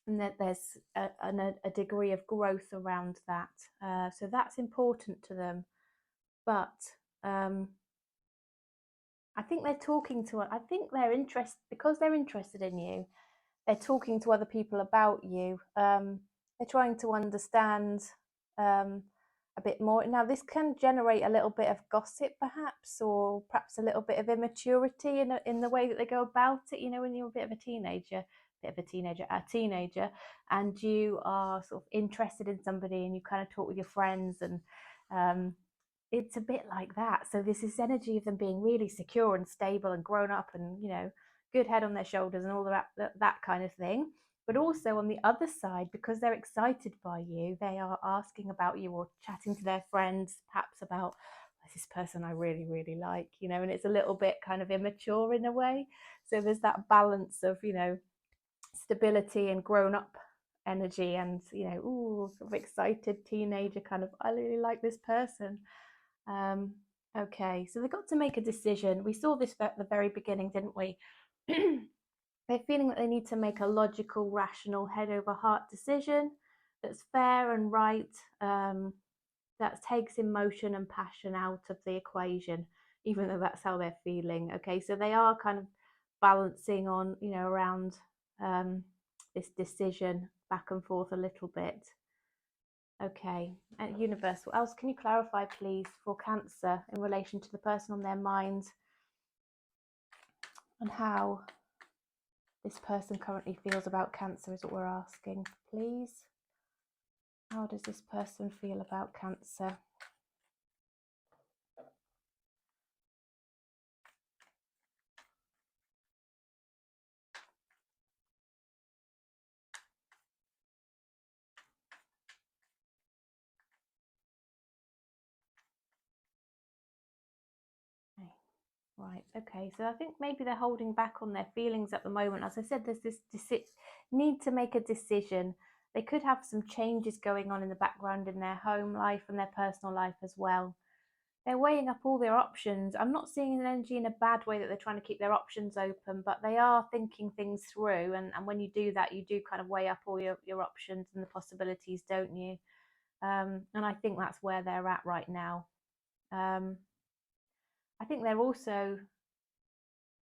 [SPEAKER 1] that there's a degree of growth around that. So that's important to them. But I think they're talking to, I think they're interested, because they're interested in you, they're talking to other people about you. They're trying to understand um, a bit more. Now, this can generate a little bit of gossip, perhaps, or perhaps a little bit of immaturity in the way that they go about it. You know, when you're a bit of a teenager, and you are sort of interested in somebody, and you kind of talk with your friends, and it's a bit like that. So there's this energy of them being really secure and stable and grown up, and, you know, good head on their shoulders and all that kind of thing. But also on the other side, because they're excited by you, they are asking about you or chatting to their friends, perhaps about, this person I really, really like, you know, and it's a little bit kind of immature in a way. So there's that balance of, you know, stability and grown up energy, and, you know, ooh, sort of excited teenager kind of, I really like this person. Okay, so they got to make a decision. We saw this at the very beginning, didn't we? They're feeling that they need to make a logical, rational, head over heart decision that's fair and right, that takes emotion and passion out of the equation, even though that's how they're feeling. Okay, so they are kind of balancing on, you know, around this decision back and forth a little bit. Okay, universe, what else can you clarify, please, for Cancer in relation to the person on their mind, and how this person currently feels about Cancer is what we're asking, please. How does this person feel about Cancer? Okay. Right, okay, so I think maybe they're holding back on their feelings at the moment. As I said, there's this need to make a decision. They could have some changes going on in the background in their home life and their personal life as well. They're weighing up all their options. I'm not seeing an energy in a bad way that they're trying to keep their options open, but they are thinking things through. And when you do that, you do kind of weigh up all your options and the possibilities, don't you? And I think that's where they're at right now. I think they're also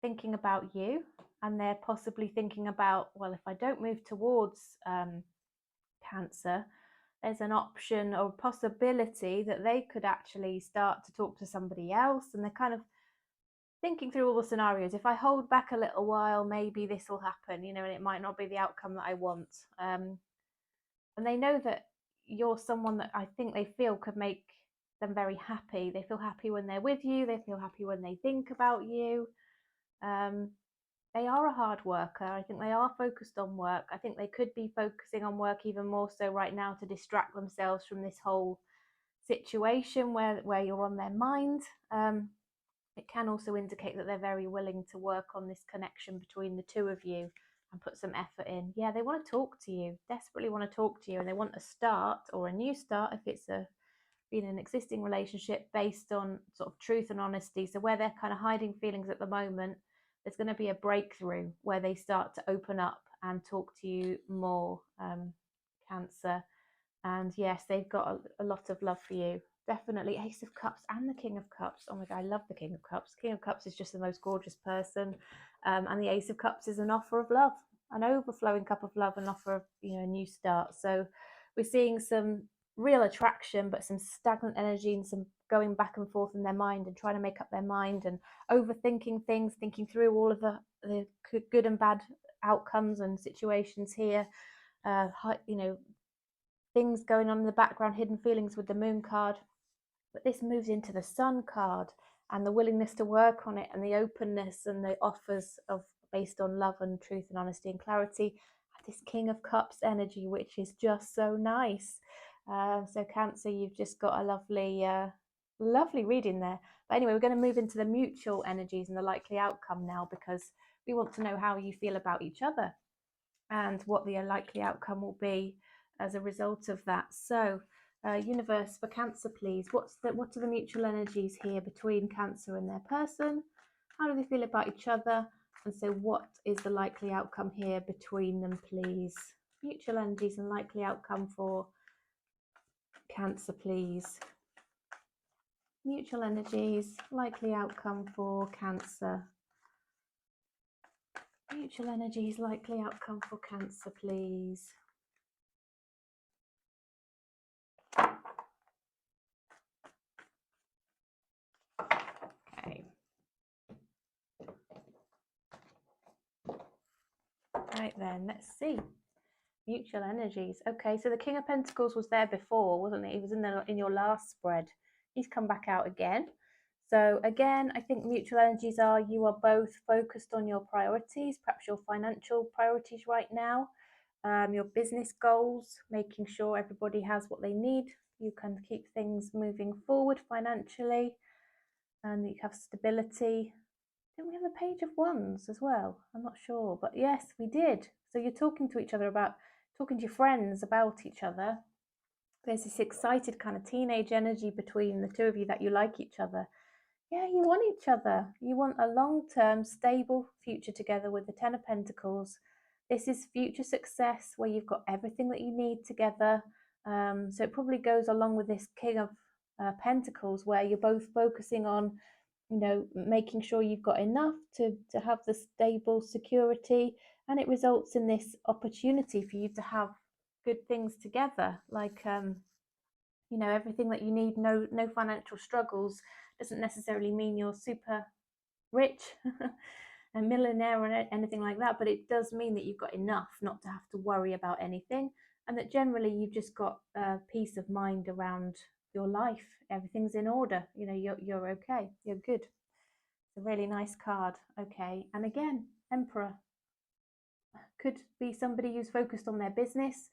[SPEAKER 1] thinking about you, and they're possibly thinking about, well, if I don't move towards Cancer, there's an option or possibility that they could actually start to talk to somebody else, and they're kind of thinking through all the scenarios. If I hold back a little while, maybe this will happen, you know, and it might not be the outcome that I want. And they know that you're someone that I think they feel could make them very happy. They feel happy when they're with you. They feel happy when they think about you. They are a hard worker. I think they are focused on work. I think they could be focusing on work even more so right now to distract themselves from this whole situation where you're on their mind. It can also indicate that they're very willing to work on this connection between the two of you and put some effort in. Yeah, they want to talk to you, desperately want to talk to you, and they want a start or a new start if it's been an existing relationship based on sort of truth and honesty. So where they're kind of hiding feelings at the moment, there's going to be a breakthrough where they start to open up and talk to you more, Cancer. And yes, they've got a lot of love for you. Definitely Ace of Cups and the King of Cups. Oh my God, I love the King of Cups. King of Cups is just the most gorgeous person. And the Ace of Cups is an offer of love, an overflowing cup of love, an offer of, a new start. So we're seeing some real attraction, but some stagnant energy and some going back and forth in their mind and trying to make up their mind and overthinking things, thinking through all of the good and bad outcomes and situations here. Things going on in the background, hidden feelings with the Moon card. But this moves into the Sun card and the willingness to work on it and the openness and the offers of based on love and truth and honesty and clarity. And this King of Cups energy, which is just so nice. So Cancer, you've just got a lovely reading there. But anyway, we're going to move into the mutual energies and the likely outcome now, because we want to know how you feel about each other and what the likely outcome will be as a result of that. So universe, for Cancer, please, what are the mutual energies here between Cancer and their person? How do they feel about each other? And so what is the likely outcome here between them, please? Mutual energies and likely outcome for Cancer, please. Mutual energies, likely outcome for Cancer. Mutual energies, likely outcome for Cancer, please. Okay. Right then, let's see. Mutual energies. Okay, so the King of Pentacles was there before, wasn't he? He was in your last spread. He's come back out again. So again, I think mutual energies are you are both focused on your priorities, perhaps your financial priorities right now, your business goals, making sure everybody has what they need. You can keep things moving forward financially, and you have stability. Didn't we have a Page of Wands as well? I'm not sure, but yes, we did. So you're talking to each other about, talking to your friends about each other. There's this excited kind of teenage energy between the two of you that you like each other. Yeah, you want each other. You want a long-term, stable future together with the Ten of Pentacles. This is future success where you've got everything that you need together. So it probably goes along with this King of Pentacles, where you're both focusing on making sure you've got enough to have the stable security, and it results in this opportunity for you to have good things together, like everything that you need. No financial struggles doesn't necessarily mean you're super rich a millionaire or anything like that, but it does mean that you've got enough not to have to worry about anything, and that generally you've just got peace of mind around your life. Everything's in order. You're okay, you're good. It's a really nice card. Okay, and again, Emperor could be somebody who's focused on their business,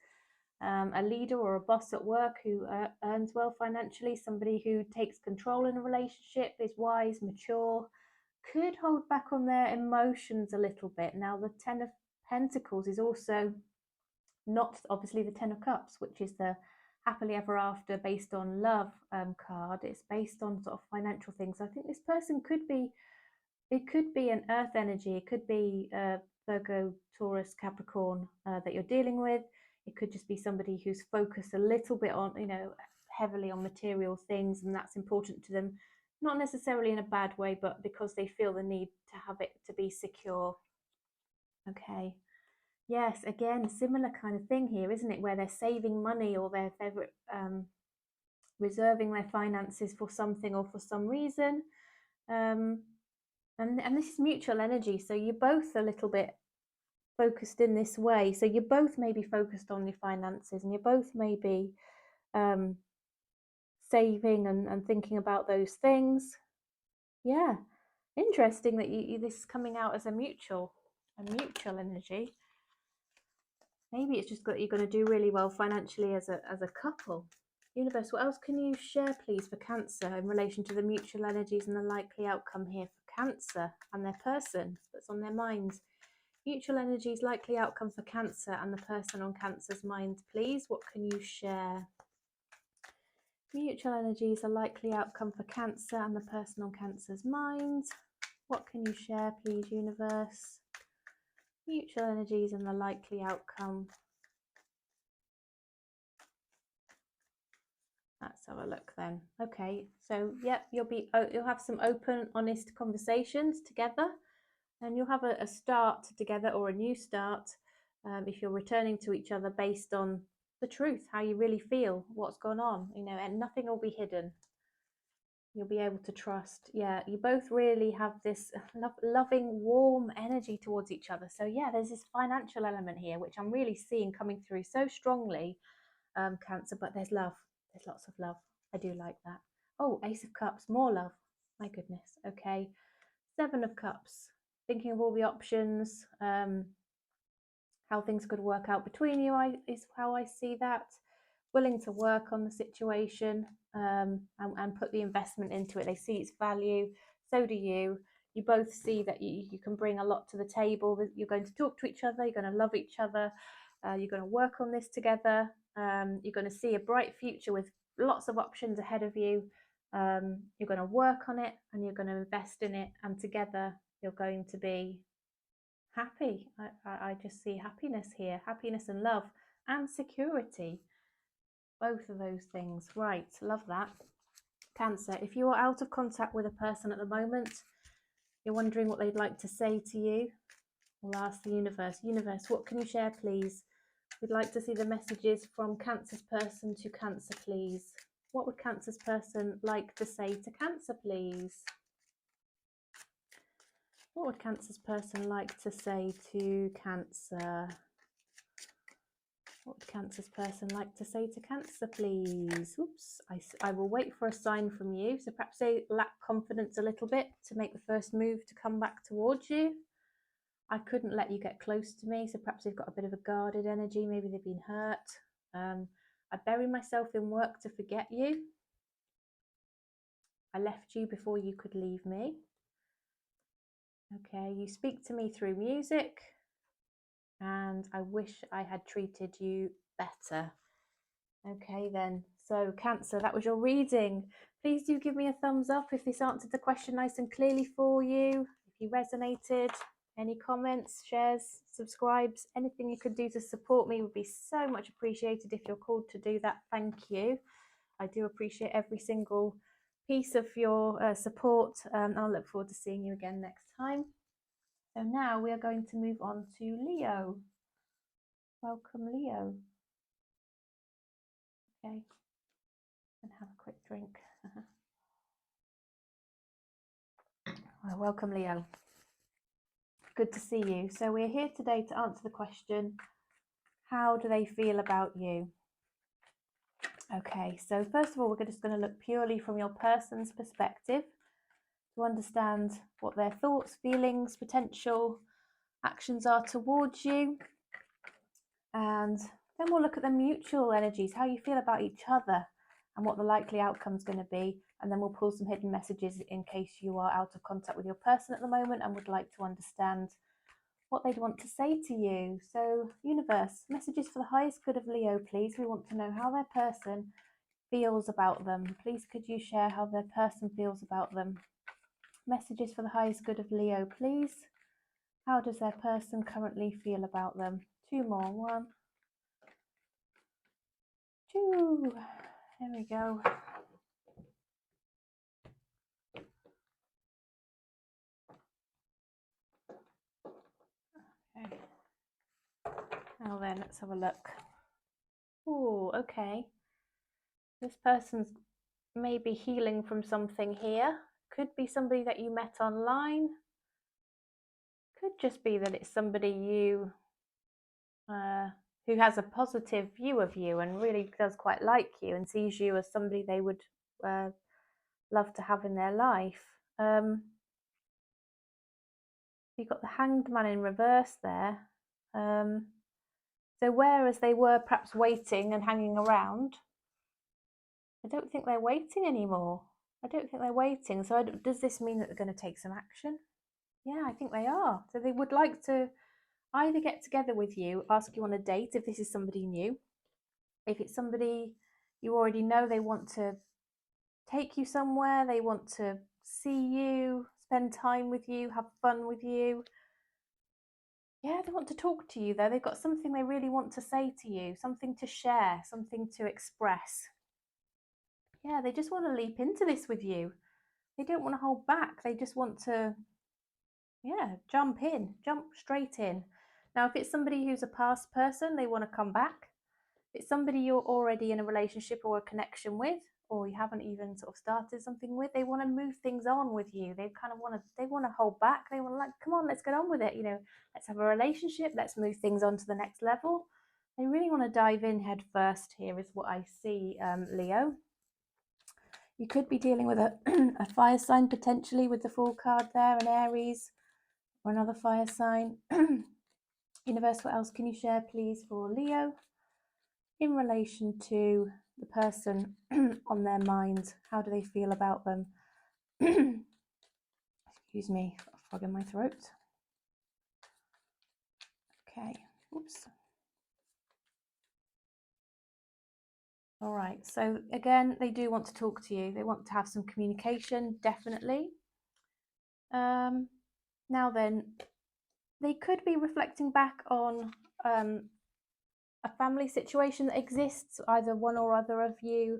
[SPEAKER 1] a leader or a boss at work who earns well financially, somebody who takes control in a relationship, is wise, mature, could hold back on their emotions a little bit. Now, the Ten of Pentacles is also not obviously the Ten of Cups, which is the happily ever after based on love card. It's based on sort of financial things. I think this person could be an earth energy. It could be Virgo, Taurus, Capricorn that you're dealing with. It could just be somebody who's focused a little bit on, heavily on material things, and that's important to them. Not necessarily in a bad way, but because they feel the need to have it to be secure. Okay. Yes, again, similar kind of thing here, isn't it? Where they're saving money, or they're reserving their finances for something or for some reason. And this is mutual energy, so you're both a little bit focused in this way. So you're both maybe focused on your finances, and you're both maybe saving and thinking about those things. Yeah, interesting that this is coming out as a mutual energy. Maybe it's just that you're going to do really well financially as a couple. Universe, what else can you share, please, for Cancer in relation to the mutual energies and the likely outcome here for Cancer and their person that's on their minds? Mutual energies, likely outcome for Cancer and the person on Cancer's mind, please. What can you share? Mutual energies, a likely outcome for Cancer and the person on Cancer's mind. What can you share, please, universe? Mutual energies and the likely outcome. Let's have a look then. Okay, so yep, you'll have some open, honest conversations together, and you'll have a start together, or a new start, if you're returning to each other based on the truth, how you really feel, what's gone on, you know, and nothing will be hidden. You'll be able to trust. Yeah, you both really have this loving, warm energy towards each other. So yeah, there's this financial element here, which I'm really seeing coming through so strongly, Cancer, but there's love. There's lots of love. I do like that. Oh, Ace of Cups, more love. My goodness. Okay. Seven of Cups, thinking of all the options, how things could work out between you, is how I see that. Willing to work on the situation, and put the investment into it. They see its value, so do you. You both see that you can bring a lot to the table, that you're going to talk to each other, you're going to love each other, you're going to work on this together, you're going to see a bright future with lots of options ahead of you. You're going to work on it and you're going to invest in it, and together you're going to be happy. I just see happiness here, happiness and love and security. Both of those things. Right, love that. Cancer, if you are out of contact with a person at the moment, you're wondering what they'd like to say to you, we'll ask the universe. Universe, what can you share, please? We'd like to see the messages from Cancer's person to Cancer, please. What would Cancer's person like to say to Cancer, please? What would Cancer's person like to say to Cancer? What would Cancer's person like to say to Cancer, please? Oops, I will wait for a sign from you. So perhaps they lack confidence a little bit to make the first move to come back towards you. I couldn't let you get close to me, so perhaps they've got a bit of a guarded energy. Maybe they've been hurt. I bury myself in work to forget you. I left you before you could leave me. Okay, you speak to me through music. And I wish I had treated you better. Okay then, so Cancer, that was your reading. Please do give me a thumbs up if this answered the question nice and clearly for you. If you resonated, any comments, shares, subscribes, anything you could do to support me would be so much appreciated. If you're called to do that, thank you. I do appreciate every single piece of your support. I'll look forward to seeing you again next time. So now we are going to move on to Leo. Welcome, Leo. Okay, and have a quick drink. Well, welcome, Leo. Good to see you. So we're here today to answer the question, how do they feel about you? Okay, so first of all, we're just going to look purely from your person's perspective to understand what their thoughts, feelings, potential actions are towards you. And then we'll look at the mutual energies, how you feel about each other and what the likely outcome is going to be. And then we'll pull some hidden messages in case you are out of contact with your person at the moment and would like to understand what they'd want to say to you. So, universe, messages for the highest good of Leo, please. We want to know how their person feels about them. Please, could you share how their person feels about them? Messages for the highest good of Leo, please. How does their person currently feel about them? Two more. One, two. There we go. Okay. Now then, let's have a look. Oh, okay. This person's maybe healing from something here. Could be somebody that you met online. Could just be that it's somebody you who has a positive view of you and really does quite like you and sees you as somebody they would love to have in their life. You've got the Hanged Man in reverse there. So whereas they were perhaps waiting and hanging around, I don't think they're waiting anymore. I don't think they're waiting. So does this mean that they're going to take some action? Yeah, I think they are. So they would like to either get together with you, ask you on a date if this is somebody new. If it's somebody you already know, they want to take you somewhere, they want to see you, spend time with you, have fun with you. Yeah, they want to talk to you though. They've got something they really want to say to you, something to share, something to express. Yeah, they just want to leap into this with you. They don't want to hold back. They just want to, yeah, jump in, jump straight in. Now, if it's somebody who's a past person, they want to come back. If it's somebody you're already in a relationship or a connection with, or you haven't even sort of started something with, they want to move things on with you. They kind of want to hold back. They want to, like, come on, let's get on with it. You know, let's have a relationship. Let's move things on to the next level. They really want to dive in head first here, is what I see, Leo. You could be dealing with a, a fire sign potentially with the Fool card there, an Aries or another fire sign. Universe, what else can you share, please, for Leo in relation to the person on their mind? How do they feel about them? Excuse me, a frog in my throat. Okay, oops. All right, so again, they do want to talk to you. They want to have some communication, definitely. Now then, they could be reflecting back on a family situation that exists. Either one or other of you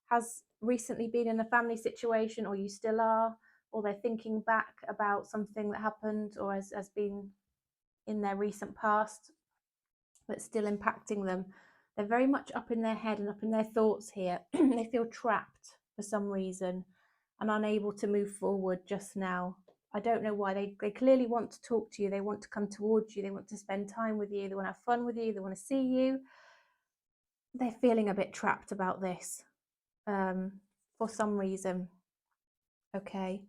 [SPEAKER 1] has recently been in a family situation, or you still are, or they're thinking back about something that happened or has been in their recent past that's still impacting them. They're very much up in their head and up in their thoughts here. They feel trapped for some reason and unable to move forward just now. I don't know why. They clearly want to talk to you. They want to come towards you. They want to spend time with you. They want to have fun with you. They want to see you. They're feeling a bit trapped about this for some reason. Okay.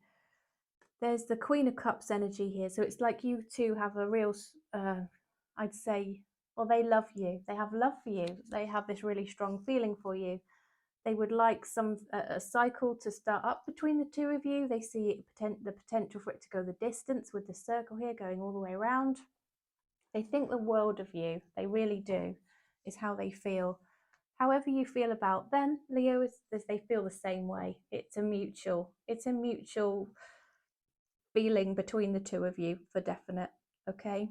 [SPEAKER 1] There's the Queen of Cups energy here. So it's like you two have a real, I'd say, well, they love you. They have love for you. They have this really strong feeling for you. They would like a cycle to start up between the two of you. They see the potential for it to go the distance with the circle here going all the way around. They think the world of you. They really do, is how they feel. However you feel about them, Leo, they feel the same way. It's a mutual feeling between the two of you, for definite. Okay.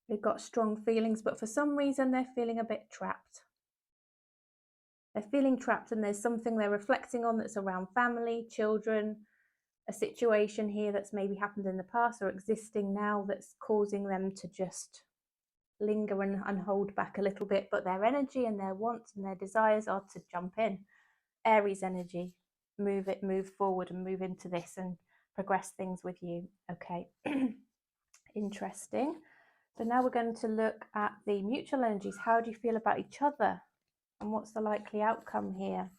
[SPEAKER 1] They've got strong feelings, but for some reason they're feeling a bit trapped. They're feeling trapped, and there's something they're reflecting on that's around family, children, a situation here that's maybe happened in the past or existing now that's causing them to just linger and hold back a little bit. But their energy and their wants and their desires are to jump in. Aries energy, move forward and move into this and progress things with you. Okay. Interesting. So now we're going to look at the mutual energies. How do you feel about each other? And what's the likely outcome here?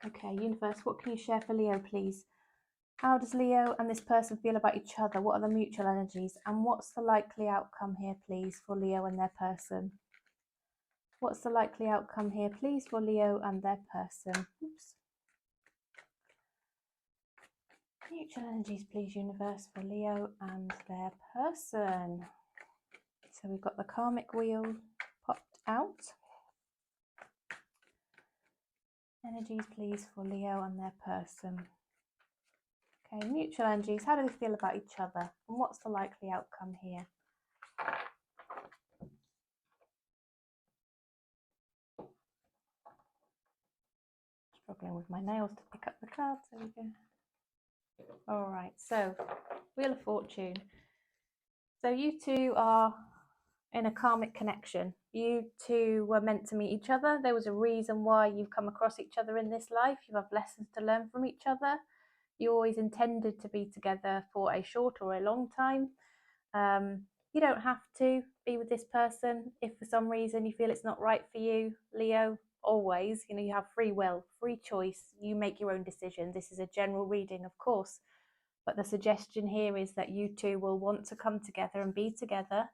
[SPEAKER 1] Okay, universe, what can you share for Leo, please? How does Leo and this person feel about each other? What are the mutual energies? And what's the likely outcome here, please, for Leo and their person? What's the likely outcome here, please, for Leo and their person? Oops. Mutual energies, please, universe, for Leo and their person. So we've got the karmic wheel popped out. Energies, please, for Leo and their person. Okay, mutual energies. How do they feel about each other? And what's the likely outcome here? Struggling with my nails to pick up the cards. There we go. All right, so Wheel of Fortune. So you two are in a karmic connection. You two were meant to meet each other. There was a reason why you've come across each other in this life. You have lessons to learn from each other. You always intended to be together for a short or a long time. You don't have to be with this person if for some reason you feel it's not right for you, Leo. Always, you have free will, free choice. You make your own decisions. This is a general reading, of course, but the suggestion here is that you two will want to come together and be together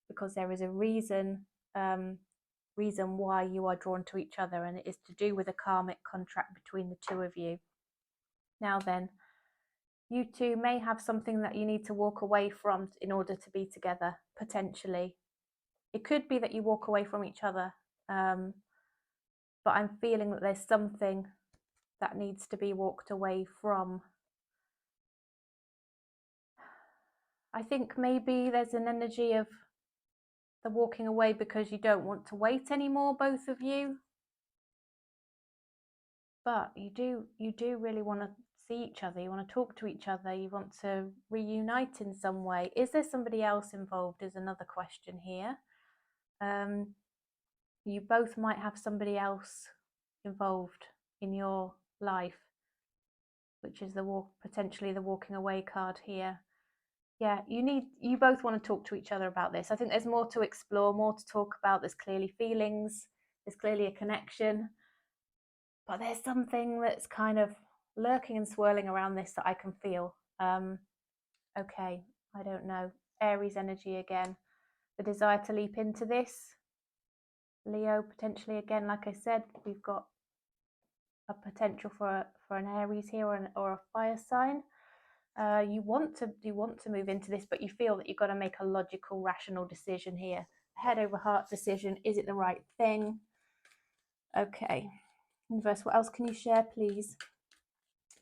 [SPEAKER 1] because there is a reason why you are drawn to each other, and it is to do with a karmic contract between the two of you. Now then, You two may have something that you need to walk away from in order to be together, potentially. It could be that you walk away from each other, but I'm feeling that there's something that needs to be walked away from. I think maybe there's an energy of the walking away because you don't want to wait anymore, both of you. But you do really want to see each other. You want to talk to each other. You want to reunite in some way. Is there somebody else involved is another question here. You both might have somebody else involved in your life, which is potentially the walking away card here. Yeah, you both want to talk to each other about this. I think there's more to explore, more to talk about. There's clearly feelings, there's clearly a connection, but there's something that's kind of lurking and swirling around this that I can feel. Okay, I don't know. Aries energy again. The desire to leap into this. Leo, potentially again, like I said, we've got a potential for an Aries here or a fire sign. You want to move into this, but you feel that you've got to make a logical, rational decision here. Head over heart decision. Is it the right thing? Okay. Universe, what else can you share, please,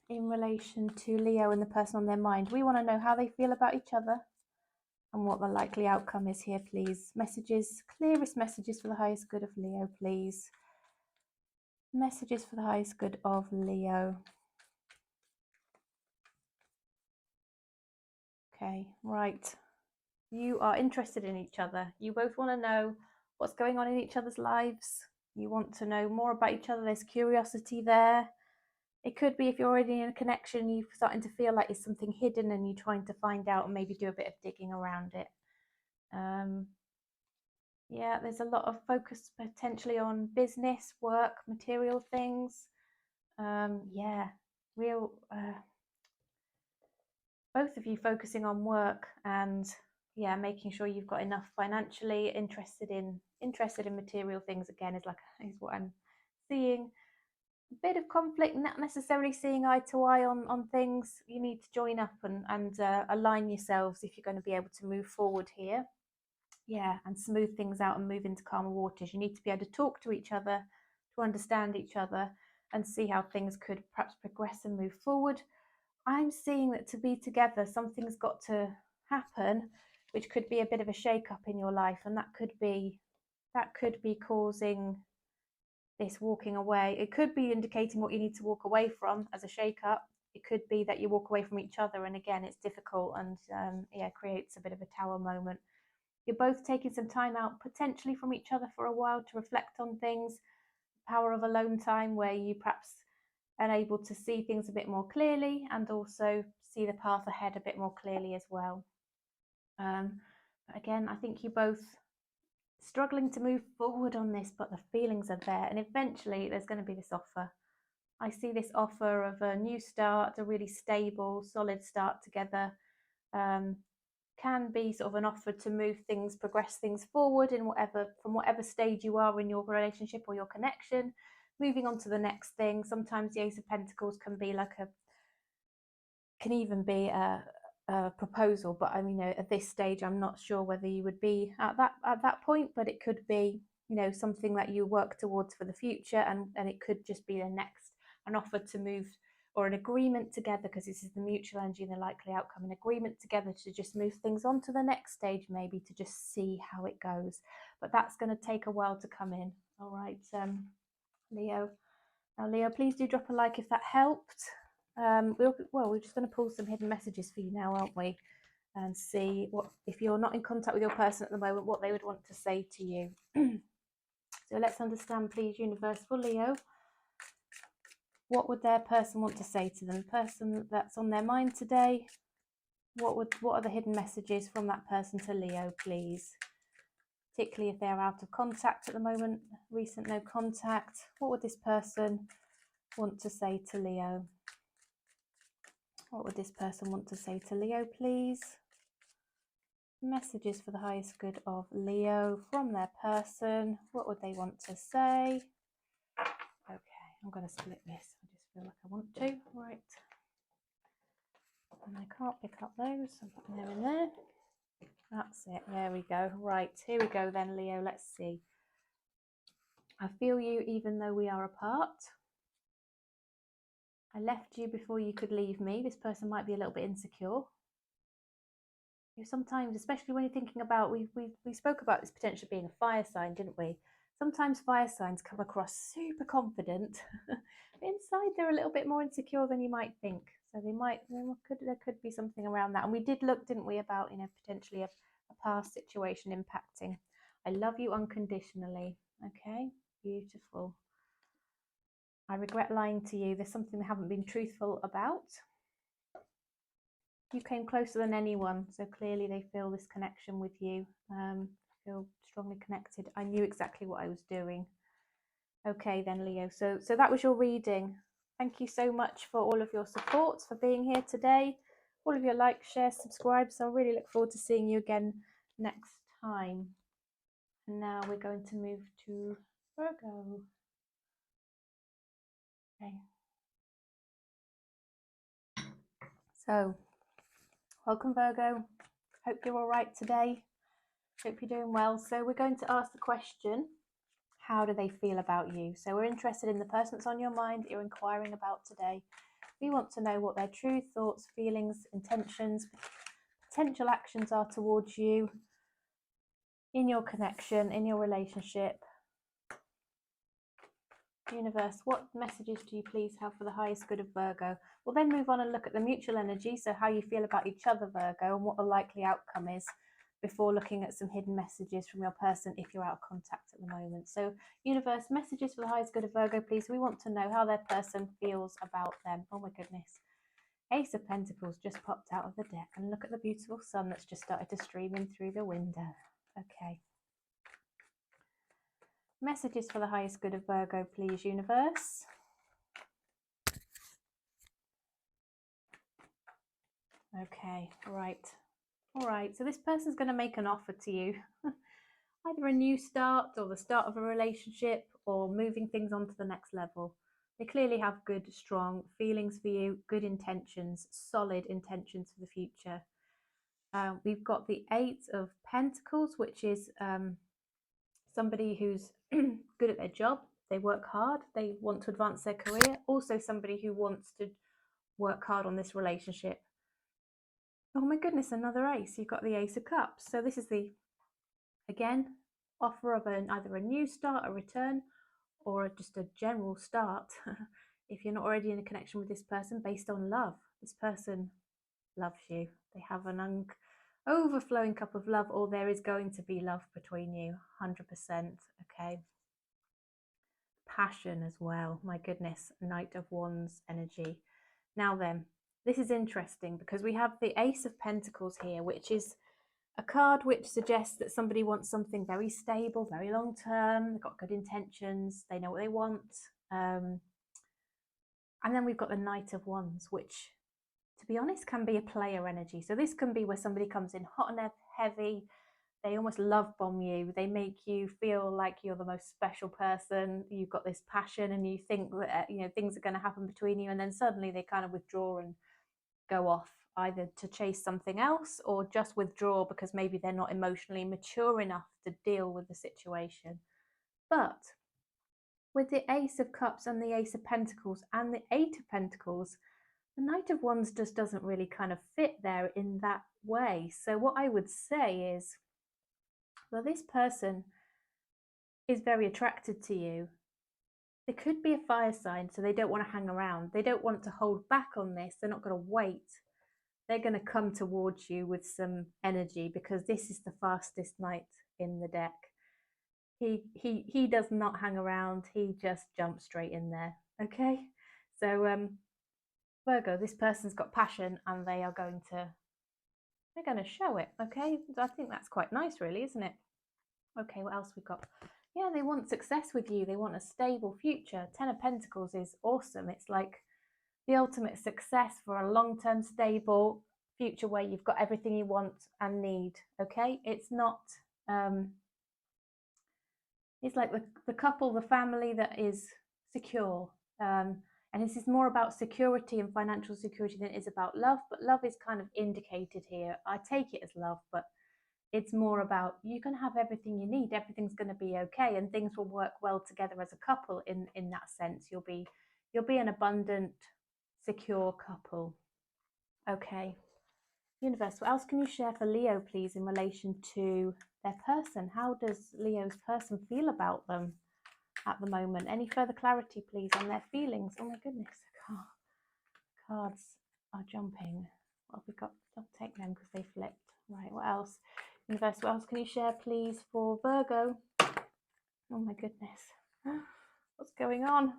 [SPEAKER 1] in relation to Leo and the person on their mind? We want to know how they feel about each other and what the likely outcome is here, please. Messages, clearest messages for the highest good of Leo, please. Messages for the highest good of Leo. Okay, right. You are interested in each other. You both want to know what's going on in each other's lives. You want to know more about each other. There's curiosity there. It could be if you're already in a connection, you're starting to feel like it's something hidden and you're trying to find out and maybe do a bit of digging around it. Yeah, there's a lot of focus potentially on business, work, material things. Yeah, real... both of you focusing on work and yeah, making sure you've got enough financially. Interested in material things again is what I'm seeing. A bit of conflict, not necessarily seeing eye to eye on things. You need to join up and align yourselves if you're going to be able to move forward here. Yeah, and smooth things out and move into calmer waters. You need to be able to talk to each other, to understand each other, and see how things could perhaps progress and move forward. I'm seeing that to be together, something's got to happen, which could be a bit of a shake-up in your life, and that could be causing this walking away. It could be indicating what you need to walk away from as a shake-up. It could be that you walk away from each other, and again, it's difficult and yeah, creates a bit of a tower moment. You're both taking some time out potentially from each other for a while to reflect on things. Power of alone time where you perhaps are able to see things a bit more clearly and also see the path ahead a bit more clearly as well. But again, I think you're both struggling to move forward on this, but the feelings are there, and eventually there's going to be this offer. I see this offer of a new start, a really stable, solid start together. Can be sort of an offer to move things, progress things forward from whatever stage you are in your relationship or your connection, moving on to the next thing. Sometimes the Ace of Pentacles can even be a proposal, but I mean, at this stage, I'm not sure whether you would be at that point, but it could be, something that you work towards for the future, and it could just be an offer to move, or an agreement together, because this is the mutual energy and the likely outcome, an agreement together to just move things on to the next stage, maybe to just see how it goes. But that's going to take a while to come in. All right, Leo. Now, Leo, please do drop a like if that helped. We're just going to pull some hidden messages for you now, aren't we? And see if you're not in contact with your person at the moment, what they would want to say to you. So let's understand, please, universe, for Leo. What would their person want to say to them? The person that's on their mind today. What are the hidden messages from that person to Leo, please? Particularly if they're out of contact at the moment, recent no contact. What would this person want to say to Leo? What would this person want to say to Leo, please? Messages for the highest good of Leo from their person. What would they want to say? Okay, I'm going to split this. I just feel like I want to. Right. And I can't pick up those. I'm putting them in there. That's it. There we go. Right, here we go then, Leo. Let's see. I feel you even though we are apart. I left you before you could leave me. This person might be a little bit insecure. Sometimes, especially when you're thinking about, we spoke about this potentially being a fire sign, didn't we? Sometimes fire signs come across super confident. Inside, they're a little bit more insecure than you might think. So there could be something around that. And we did look, didn't we, about, potentially a past situation impacting. I love you unconditionally. Okay, beautiful. I regret lying to you. There's something they haven't been truthful about. You came closer than anyone, so clearly they feel this connection with you. Feel strongly connected. I knew exactly what I was doing. Okay then, Leo. So that was your reading. Thank you so much for all of your support, for being here today. All of your likes, shares, subscribes. I really look forward to seeing you again next time. And now we're going to move to Virgo. Okay. So, welcome Virgo. Hope you're all right today. Hope you're doing well. So we're going to ask the question, how do they feel about you? So we're interested in the person that's on your mind that you're inquiring about today. We want to know what their true thoughts, feelings, intentions, potential actions are towards you in your connection, in your relationship. Universe, what messages do you please have for the highest good of Virgo? We'll then move on and look at the mutual energy, so how you feel about each other, Virgo, and what the likely outcome is before looking at some hidden messages from your person if you're out of contact at the moment. So, universe, messages for the highest good of Virgo, please. We want to know how their person feels about them. Oh my goodness. Ace of Pentacles just popped out of the deck, and look at the beautiful sun that's just started to stream in through the window. Okay. Messages for the highest good of Virgo, please, universe. Okay, right. All right, so this person's going to make an offer to you. Either a new start or the start of a relationship or moving things on to the next level. They clearly have good, strong feelings for you, good intentions, solid intentions for the future. We've got the Eight of Pentacles, which is somebody who's good at their job. They work hard. They want to advance their career. Also somebody who wants to work hard on this relationship. Oh my goodness, another ace. You've got the Ace of Cups. So this is the, again, offer of either a new start, a return, or just a general start. If you're not already in a connection with this person based on love. This person loves you. They have an overflowing cup of love, or there is going to be love between you, 100%. Okay. Passion as well. My goodness, Knight of Wands energy. Now then, this is interesting because we have the Ace of Pentacles here, which is a card which suggests that somebody wants something very stable, very long term. They've got good intentions. They know what they want. And then we've got the Knight of Wands, which, to be honest, can be a player energy. So this can be where somebody comes in hot and heavy. They almost love bomb you. They make you feel like you're the most special person. You've got this passion and you think that things are going to happen between you, and then suddenly they kind of withdraw and go off, either to chase something else or just withdraw because maybe they're not emotionally mature enough to deal with the situation. But with the Ace of Cups and the Ace of Pentacles and the Eight of Pentacles, the Knight of Wands just doesn't really kind of fit there in that way. So what I would say is, well, this person is very attracted to you. They could be a fire sign, so they don't want to hang around. They don't want to hold back on this. They're not going to wait. They're going to come towards you with some energy because this is the fastest knight in the deck. He does not hang around. He just jumps straight in there. Okay, so Virgo, this person's got passion and they're going to show it. Okay, I think that's quite nice, really, isn't it? Okay, what else we got? Yeah, they want success with you. They want a stable future. Ten of Pentacles is awesome. It's like the ultimate success for a long-term stable future where you've got everything you want and need. Okay, it's not it's like the couple, the family that is secure. And this is more about security and financial security than it is about love, but love is kind of indicated here. I take it as love, but it's more about you're going to have everything you need. Everything's going to be okay, and things will work well together as a couple. In that sense, you'll be an abundant, secure couple. Okay, universe, what else can you share for Leo, please, in relation to their person? How does Leo's person feel about them at the moment? Any further clarity, please, on their feelings? Oh my goodness, cards are jumping. What have we got? Don't take them because they flipped. Right, what else? Universe, what else can you share, please, for Virgo? Oh my goodness. What's going on?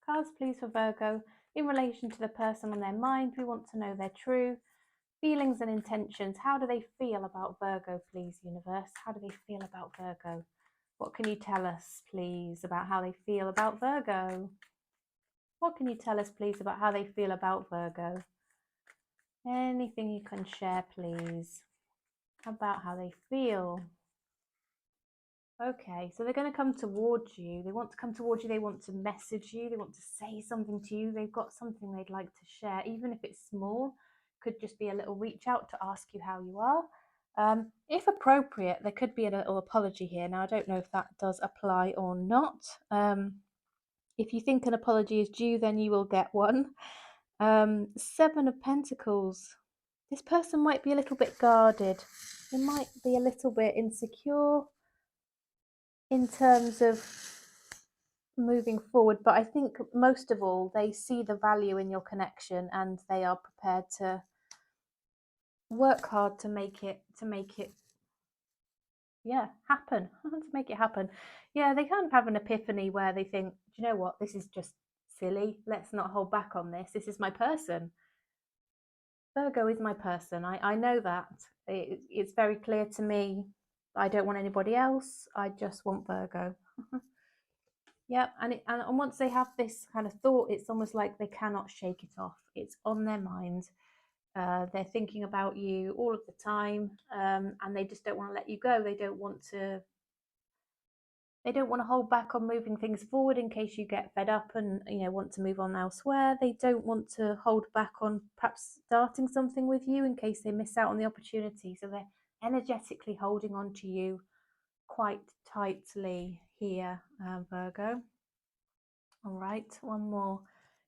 [SPEAKER 1] Cards, please, for Virgo. In relation to the person on their mind, we want to know their true feelings and intentions. How do they feel about Virgo, please, universe? How do they feel about Virgo? What can you tell us, please, about how they feel about Virgo? What can you tell us, please, about how they feel about Virgo? Anything you can share, please, about how they feel. Okay, so they're going to come towards you. They want to come towards you. They want to message you. They want to say something to you. They've got something they'd like to share, even if it's small. Could just be a little reach out to ask you how you are. If appropriate, there could be a little apology here. Now, I don't know if that does apply or not. If you think an apology is due, then you will get one. Seven of Pentacles. This person might be a little bit guarded. They might be a little bit insecure in terms of moving forward, but I think most of all they see the value in your connection and they are prepared to work hard to make it happen. To make it happen. Yeah, they kind of have an epiphany where they think, do you know what, this is just silly, let's not hold back on this. This is my person. Virgo is my person. I know that. It's very clear to me. I don't want anybody else. I just want Virgo. Yeah, and once they have this kind of thought, it's almost like they cannot shake it off. It's on their mind. They're thinking about you all of the time, and they just don't want to let you go. They don't want to hold back on moving things forward in case you get fed up and want to move on elsewhere. They don't want to hold back on perhaps starting something with you in case they miss out on the opportunity. So they're energetically holding on to you quite tightly here, Virgo. All right, one more.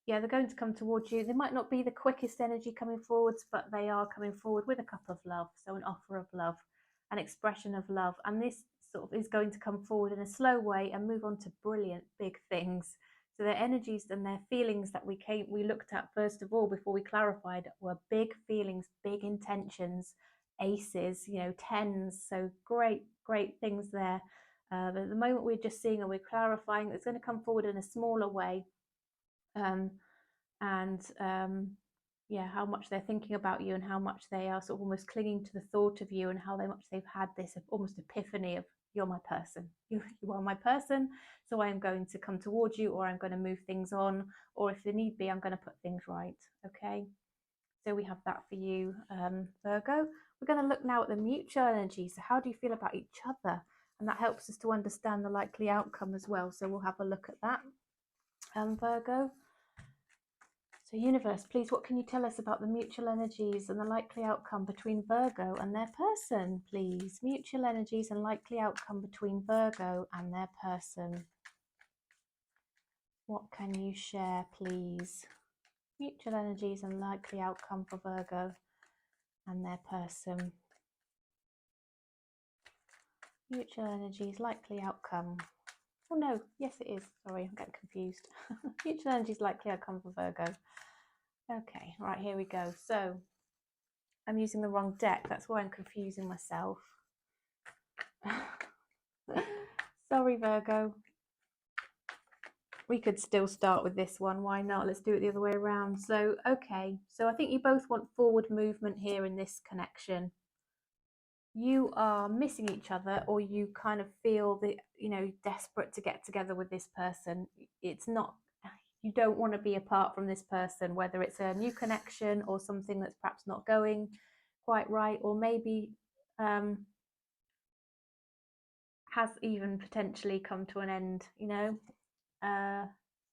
[SPEAKER 1] Yeah, they're going to come towards you. They might not be the quickest energy coming forwards, but they are coming forward with a cup of love. So an offer of love, an expression of love. And this sort of is going to come forward in a slow way and move on to brilliant big things. So their energies and their feelings that we looked at first of all before we clarified were big feelings, big intentions, aces, tens. So great things there. But at the moment we're just seeing and we're clarifying, it's going to come forward in a smaller way. Yeah, how much they're thinking about you and how much they are sort of almost clinging to the thought of you and how much they've had this almost epiphany of, you're my person, you are my person, so I am going to come towards you, or I'm going to move things on, or if there need be, I'm going to put things right. Okay, so we have that for you, Virgo. We're going to look now at the mutual energy. So how do you feel about each other? And that helps us to understand the likely outcome as well. So we'll have a look at that, Virgo. So universe, please, what can you tell us about the mutual energies and the likely outcome between Virgo and their person, please? Mutual energies and likely outcome between Virgo and their person. What can you share, please? Mutual energies and likely outcome for Virgo and their person. Mutual energies, likely outcome. Oh no, yes it is. Sorry, I'm getting confused. Mutual energies, likely outcome for Virgo. Okay, right, here we go. So I'm using the wrong deck. That's why I'm confusing myself. Sorry, Virgo. We could still start with this one. Why not? Let's do it the other way around. So, okay. So I think you both want forward movement here in this connection. You are missing each other, or you kind of feel that, desperate to get together with this person. It's not, you don't want to be apart from this person, whether it's a new connection or something that's perhaps not going quite right, or maybe has even potentially come to an end,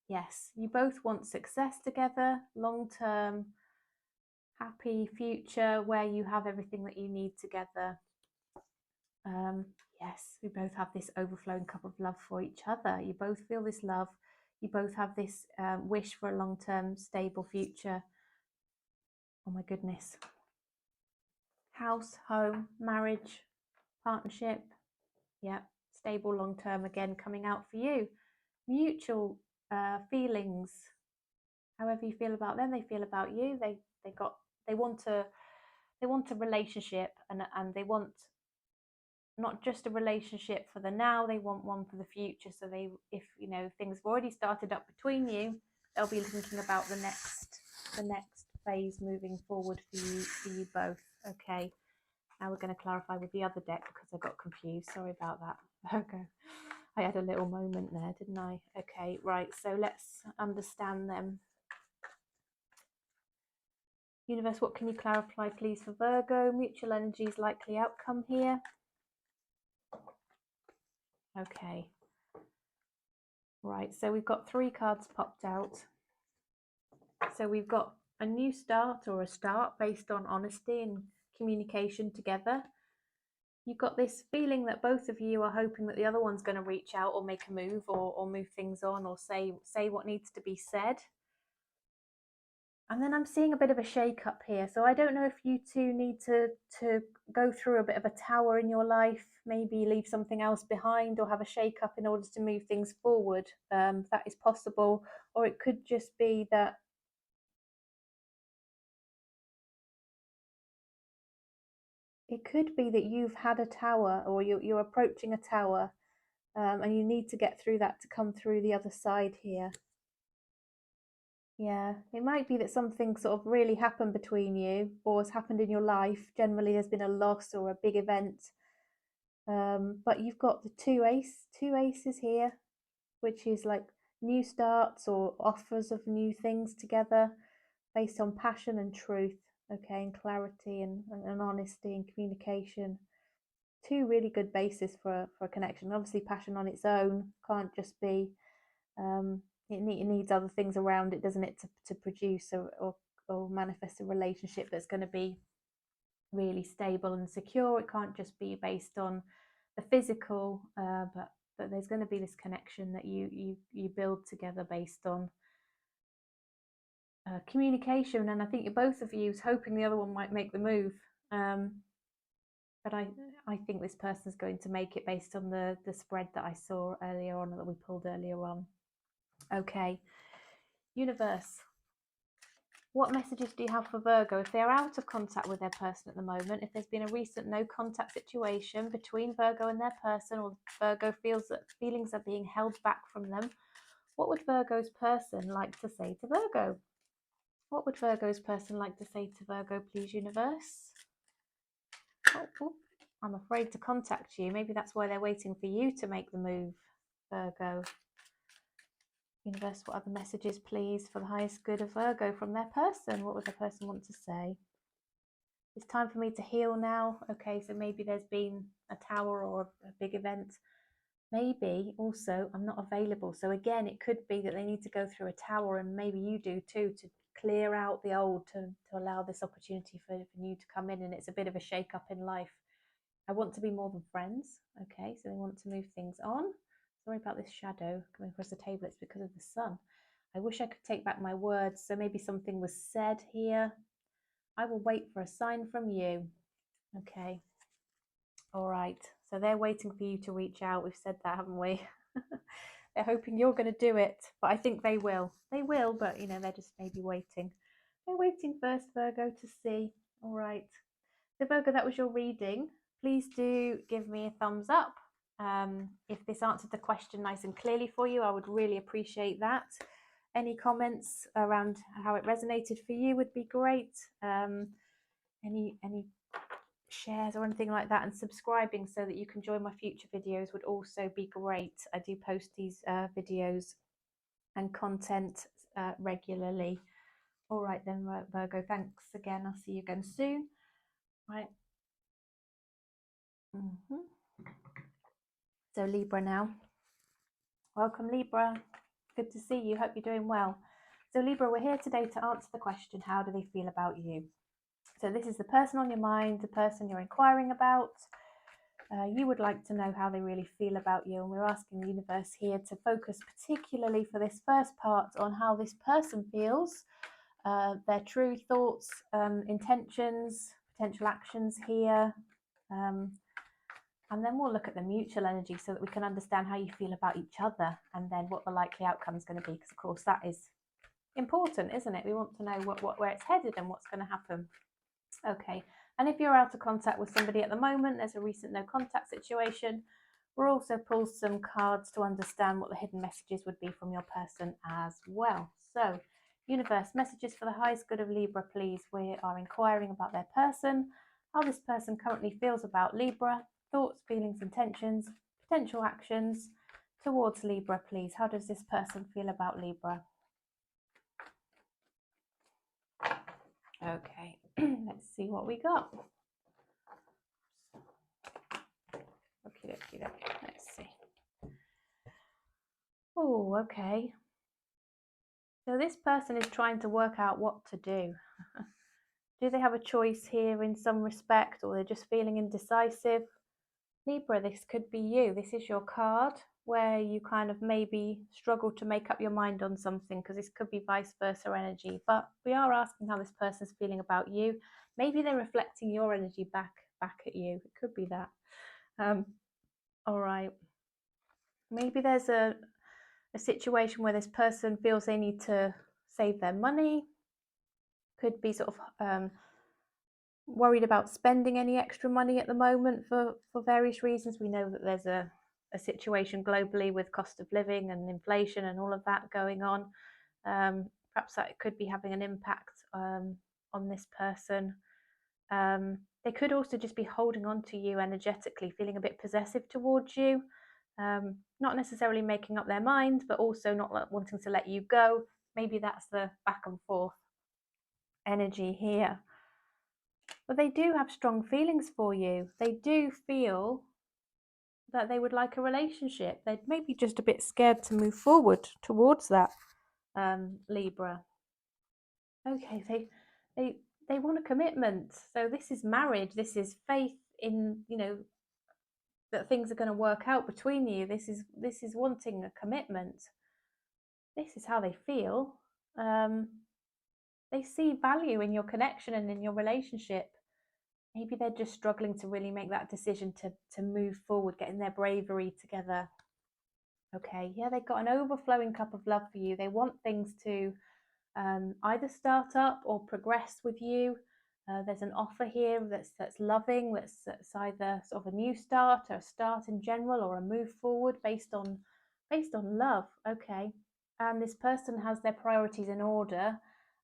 [SPEAKER 1] Yes, you both want success together, long-term, happy future where you have everything that you need together. Yes, we both have this overflowing cup of love for each other. You both feel this love. You both have this wish for a long-term, stable future. Oh my goodness. House, home, marriage, partnership. Yeah, stable, long-term again coming out for you. Mutual feelings. However you feel about them, they feel about you. They want a relationship, and they want not just a relationship for the now, they want one for the future. So if things have already started up between you, they'll be thinking about the next phase moving forward for you both. Okay, now we're going to clarify with the other deck because I got confused. Sorry about that. Okay, I had a little moment there, didn't I? Okay, right, so let's understand them. Universe, what can you clarify please for Virgo? Mutual energies, likely outcome here. Okay. Right, so we've got 3 cards popped out. So we've got a new start or a start based on honesty and communication together. You've got this feeling that both of you are hoping that the other one's going to reach out or make a move or move things on or say what needs to be said. And then I'm seeing a bit of a shake-up here. So I don't know if you two need to go through a bit of a tower in your life, maybe leave something else behind or have a shake-up in order to move things forward. That is possible. Or it could just be that you've had a tower or you're approaching a tower, and you need to get through that to come through the other side here. Yeah, it might be that something sort of really happened between you or has happened in your life. Generally, there's been a loss or a big event. But you've got the two aces here, which is like new starts or offers of new things together based on passion and truth, okay, and clarity and honesty and communication. 2 really good bases for a connection. Obviously, passion on its own can't just be it needs other things around it, doesn't it, to produce or manifest a relationship that's going to be really stable and secure. It can't just be based on the physical, but there's going to be this connection that you build together based on communication. And I think both of you is hoping the other one might make the move. But I think this person's going to make it based on the spread that I saw earlier on, that we pulled earlier on. Okay, universe, what messages do you have for Virgo? If they're out of contact with their person at the moment, if there's been a recent no contact situation between Virgo and their person, or Virgo feels that feelings are being held back from them, what would Virgo's person like to say to Virgo? What would Virgo's person like to say to Virgo, please, universe? Oh, I'm afraid to contact you. Maybe that's why they're waiting for you to make the move, Virgo. Universe, what other messages, please, for the highest good of Virgo from their person? What would their person want to say? It's time for me to heal now. Okay, so maybe there's been a tower or a big event. Maybe also I'm not available. So again, it could be that they need to go through a tower, and maybe you do too, to clear out the old, to allow this opportunity for new to come in. And it's a bit of a shake up in life. I want to be more than friends. Okay, so they want to move things on. Sorry about this shadow coming across the table. It's because of the sun. I wish I could take back my words. So maybe something was said here. I will wait for a sign from you. Okay. All right. So they're waiting for you to reach out. We've said that, haven't we? They're hoping you're going to do it, but I think they will. They will, but they're just maybe waiting. They're waiting first, Virgo, to see. All right. So Virgo, that was your reading. Please do give me a thumbs up. If this answered the question nice and clearly for you, I would really appreciate that. Any comments around how it resonated for you would be great. Any shares or anything like that, and subscribing so that you can join my future videos would also be great. I do post these videos and content regularly. All right then, Virgo, thanks again. I'll see you again soon. Right. So Libra now. Welcome, Libra. Good to see you. Hope you're doing well. So Libra, we're here today to answer the question, how do they feel about you? So this is the person on your mind, the person you're inquiring about. You would like to know how they really feel about you, and we're asking the universe here to focus particularly for this first part on how this person feels, their true thoughts, intentions, potential actions here. And then we'll look at the mutual energy so that we can understand how you feel about each other, and then what the likely outcome is going to be, because of course that is important, isn't it? We want to know where it's headed and what's going to happen. Okay, and if you're out of contact with somebody at the moment, there's a recent no contact situation. We'll also pull some cards to understand what the hidden messages would be from your person as well. So, universe, messages for the highest good of Libra, please. We are inquiring about their person, how this person currently feels about Libra, thoughts, feelings, intentions, potential actions towards Libra, please. How does this person feel about Libra? Okay, let's see what we got. Okay, let's see. Oh, okay. So this person is trying to work out what to do. Do they have a choice here in some respect, or they're just feeling indecisive? Libra, this could be you. This is your card where you kind of maybe struggle to make up your mind on something, because this could be vice versa energy. But we are asking how this person's feeling about you. Maybe they're reflecting your energy back at you. It could be that. All right. Maybe there's a situation where this person feels they need to save their money. Could be sort of worried about spending any extra money at the moment for various reasons. We know that there's a situation globally with cost of living and inflation and all of that going on. Perhaps that could be having an impact on this person. They could also just be holding on to you energetically, feeling a bit possessive towards you, not necessarily making up their mind, but also not wanting to let you go. Maybe that's the back and forth energy here. But they do have strong feelings for you. They do feel that they would like a relationship. They're maybe just a bit scared to move forward towards that, Libra. Okay, they want a commitment. So this is marriage. This is faith in, that things are going to work out between you. This is wanting a commitment. This is how they feel. They see value in your connection and in your relationship. Maybe they're just struggling to really make that decision to move forward, getting their bravery together. Okay, yeah, they've got an overflowing cup of love for you. They want things to either start up or progress with you. There's an offer here that's loving, that's either sort of a new start or a start in general, or a move forward based on love. Okay, and this person has their priorities in order,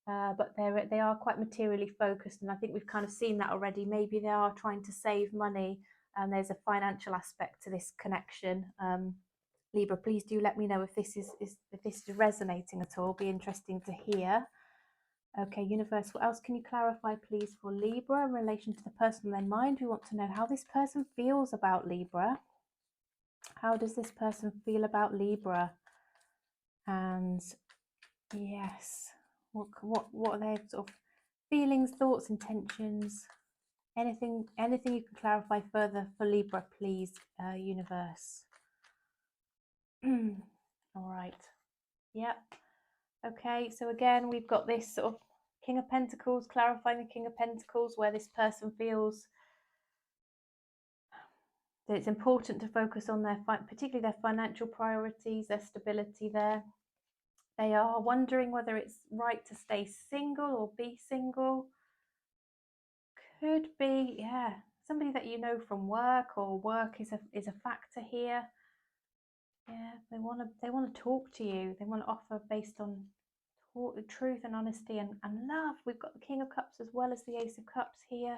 [SPEAKER 1] but they are quite materially focused, and I think we've kind of seen that already. Maybe they are trying to save money, and there's a financial aspect to this connection. Libra, please do let me know if this is resonating at all. Be interesting to hear. Okay, universe, what else can you clarify, please, for Libra in relation to the person in their mind? We want to know how this person feels about Libra. How does this person feel about Libra? And yes, what are their sort of feelings, thoughts, intentions? Anything you can clarify further for Libra, please, universe. All right. Yep. Okay, so again, we've got this sort of King of Pentacles, clarifying the King of Pentacles, where this person feels that it's important to focus on particularly their financial priorities, their stability there. They are wondering whether it's right to stay single or be single. Could be, yeah, somebody that you know from work, or work is a factor here. Yeah, they want to talk to you. They want to offer based on truth and honesty and love. We've got the King of Cups as well as the Ace of Cups here.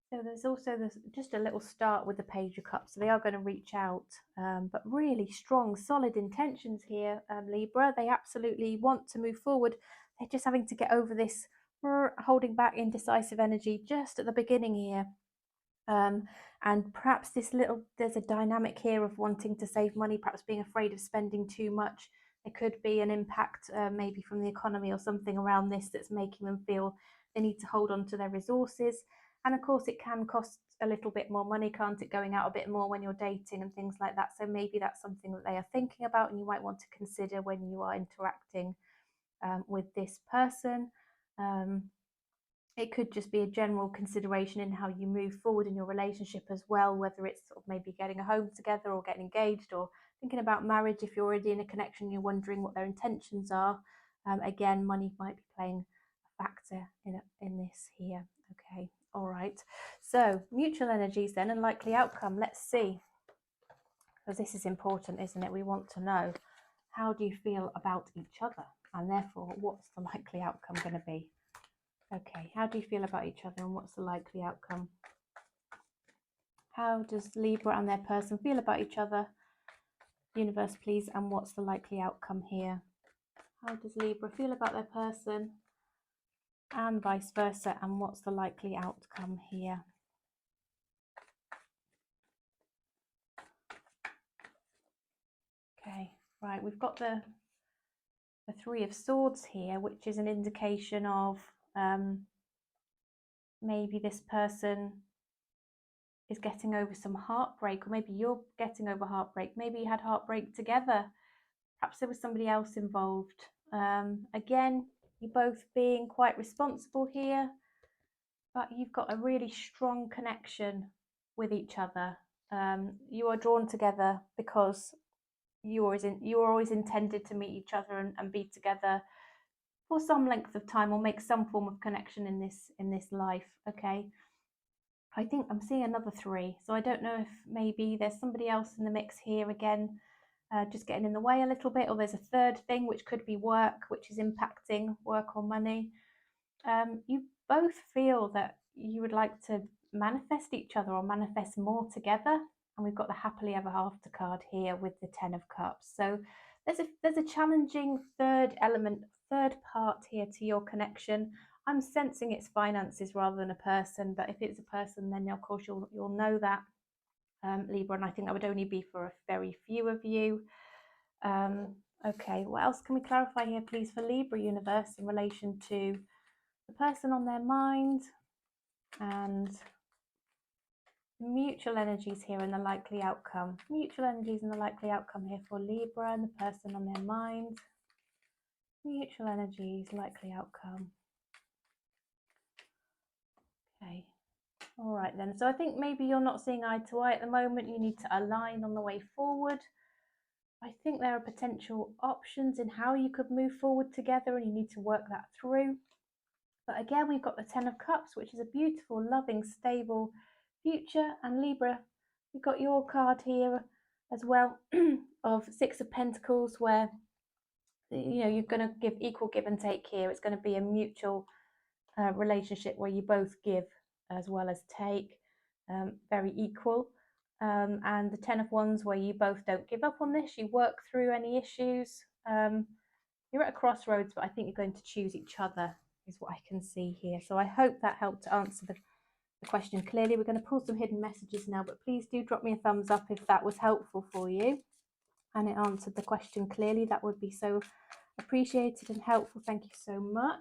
[SPEAKER 1] So there's also just a little start with the Page of Cups. So they are going to reach out, but really strong, solid intentions here, Libra. They absolutely want to move forward. They're just having to get over this holding back, indecisive energy just at the beginning here. And perhaps there's a dynamic here of wanting to save money, perhaps being afraid of spending too much. It could be an impact maybe from the economy or something around this that's making them feel they need to hold on to their resources. And of course, it can cost a little bit more money, can't it, going out a bit more when you're dating and things like that. So maybe that's something that they are thinking about and you might want to consider when you are interacting with this person. It could just be a general consideration in how you move forward in your relationship as well, whether it's sort of maybe getting a home together or getting engaged or thinking about marriage. If you're already in a connection, you're wondering what their intentions are. Again, money might be playing a factor in this here. Okay, all right. So mutual energies then and likely outcome. Let's see, because this is important, isn't it? We want to know, how do you feel about each other? And therefore, what's the likely outcome going to be? Okay, how do you feel about each other and what's the likely outcome? How does Libra and their person feel about each other? Universe, please, and what's the likely outcome here? How does Libra feel about their person and vice versa, and what's the likely outcome here? Okay, right, we've got the Three of Swords here, which is an indication of maybe this person is getting over some heartbreak, or maybe you're getting over heartbreak. Maybe you had heartbreak together. Perhaps there was somebody else involved. Again, you're both being quite responsible here, but you've got a really strong connection with each other. You are drawn together because you are always intended to meet each other and be together for some length of time or make some form of connection in this life. Okay, I think I'm seeing another three, so I don't know if maybe there's somebody else in the mix here again, just getting in the way a little bit, or there's a third thing which could be work, which is impacting work or money. You both feel that you would like to manifest each other or manifest more together, and we've got the happily ever after card here with the Ten of Cups. So there's a challenging third element, third part here to your connection. I'm sensing it's finances rather than a person, but if it's a person, then of course you'll know that, Libra, and I think that would only be for a very few of you. Okay, what else can we clarify here, please, for Libra universe in relation to the person on their mind and mutual energies here and the likely outcome? Mutual energies and the likely outcome here for Libra and the person on their mind. Mutual energies, likely outcome. Okay, all right then. So I think maybe you're not seeing eye to eye at the moment. You need to align on the way forward. I think there are potential options in how you could move forward together, and you need to work that through. But again, we've got the Ten of Cups, which is a beautiful, loving, stable future. And Libra, we've got your card here as well of Six of Pentacles, where you're going to give equal give and take here. It's going to be a mutual relationship where you both give as well as take, very equal. And the Ten of Wands, where you both don't give up on this, you work through any issues. You're at a crossroads, but I think you're going to choose each other, is what I can see here. So I hope that helped to answer the question clearly. We're going to pull some hidden messages now, but please do drop me a thumbs up if that was helpful for you and it answered the question clearly. That would be so appreciated and helpful. Thank you so much.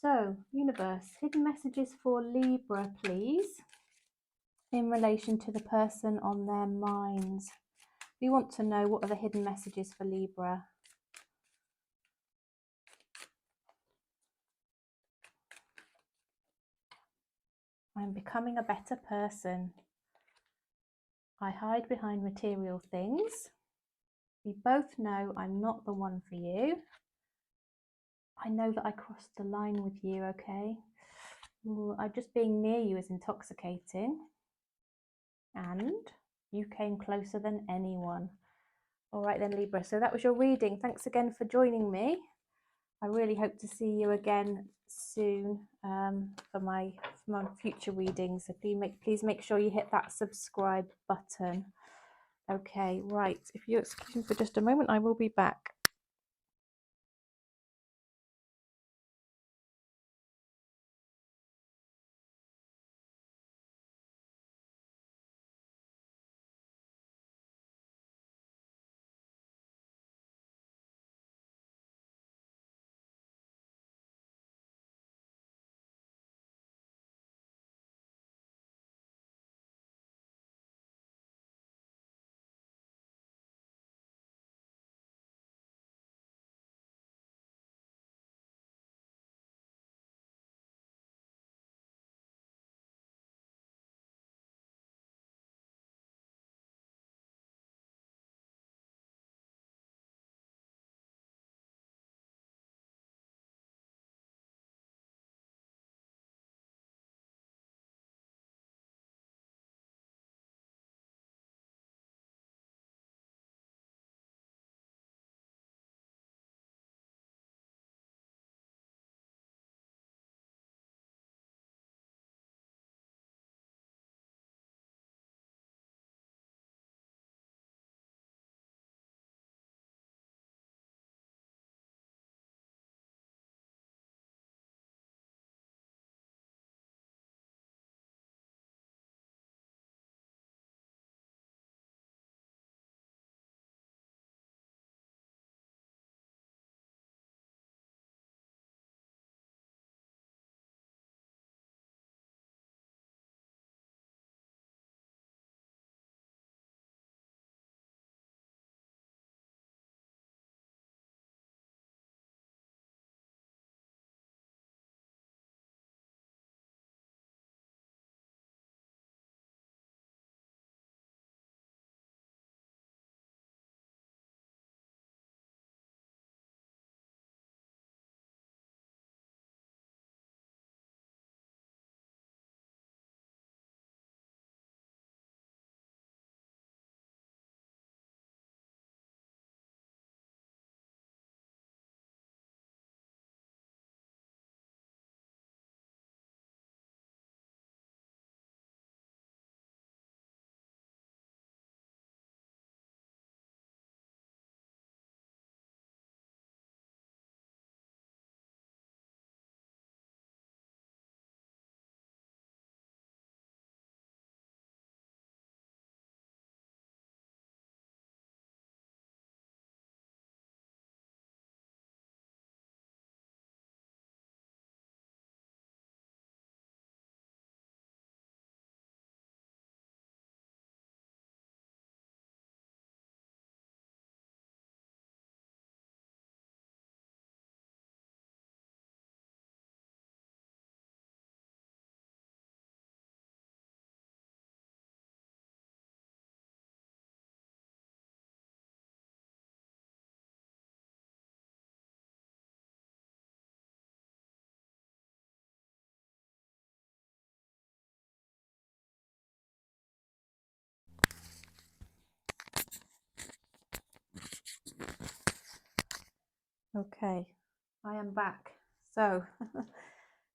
[SPEAKER 1] So, universe, hidden messages for Libra, please, in relation to the person on their minds. We want to know, what are the hidden messages for Libra? I'm becoming a better person. I hide behind material things. We both know I'm not the one for you. I know that I crossed the line with you, okay? Ooh, just being near you is intoxicating. And you came closer than anyone. All right then, Libra, so that was your reading. Thanks again for joining me. I really hope to see you again soon for my future readings. So please make sure you hit that subscribe button. Okay, right. If you excuse me for just a moment, I will be back. Okay, I am back. So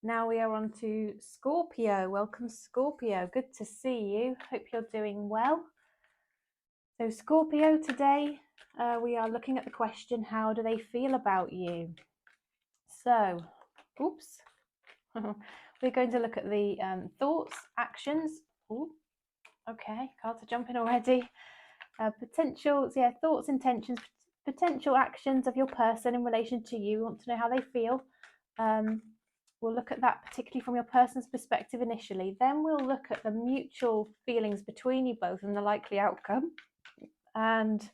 [SPEAKER 1] now we are on to Scorpio. Welcome, Scorpio. Good to see you. Hope you're doing well. So Scorpio, today we are looking at the question, how do they feel about you? So, oops. We're going to look at the thoughts, actions. Ooh, okay, cards are jumping already. Potential, thoughts, intentions, potential actions of your person in relation to you. We want to know how they feel. We'll look at that particularly from your person's perspective initially. Then we'll look at the mutual feelings between you both and the likely outcome. And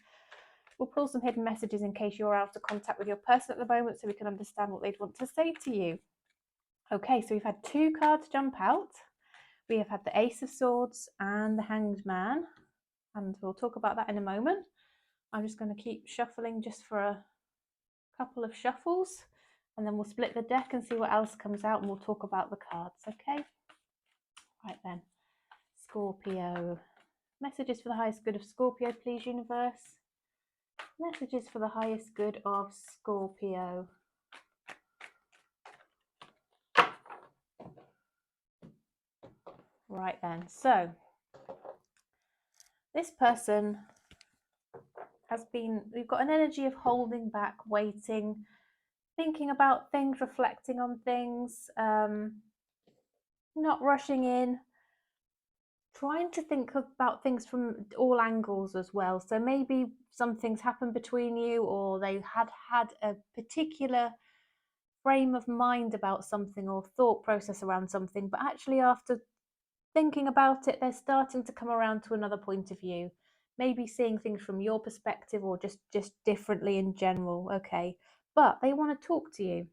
[SPEAKER 1] we'll pull some hidden messages in case you're out of contact with your person at the moment, so we can understand what they'd want to say to you. Okay, so we've had two cards jump out. We have had the Ace of Swords and the Hanged Man, and we'll talk about that in a moment. I'm just going to keep shuffling just for a couple of shuffles, and then we'll split the deck and see what else comes out, and we'll talk about the cards, okay? Right then, Scorpio. Messages for the highest good of Scorpio, please, universe. Messages for the highest good of Scorpio. Right then, so this person has been, we've got an energy of holding back, waiting, thinking about things, reflecting on things, not rushing in, trying to think about things from all angles as well. So maybe some things happened between you, or they had a particular frame of mind about something or thought process around something, but actually after thinking about it, they're starting to come around to another point of view, maybe seeing things from your perspective or just differently in general. Okay, but they want to talk to you.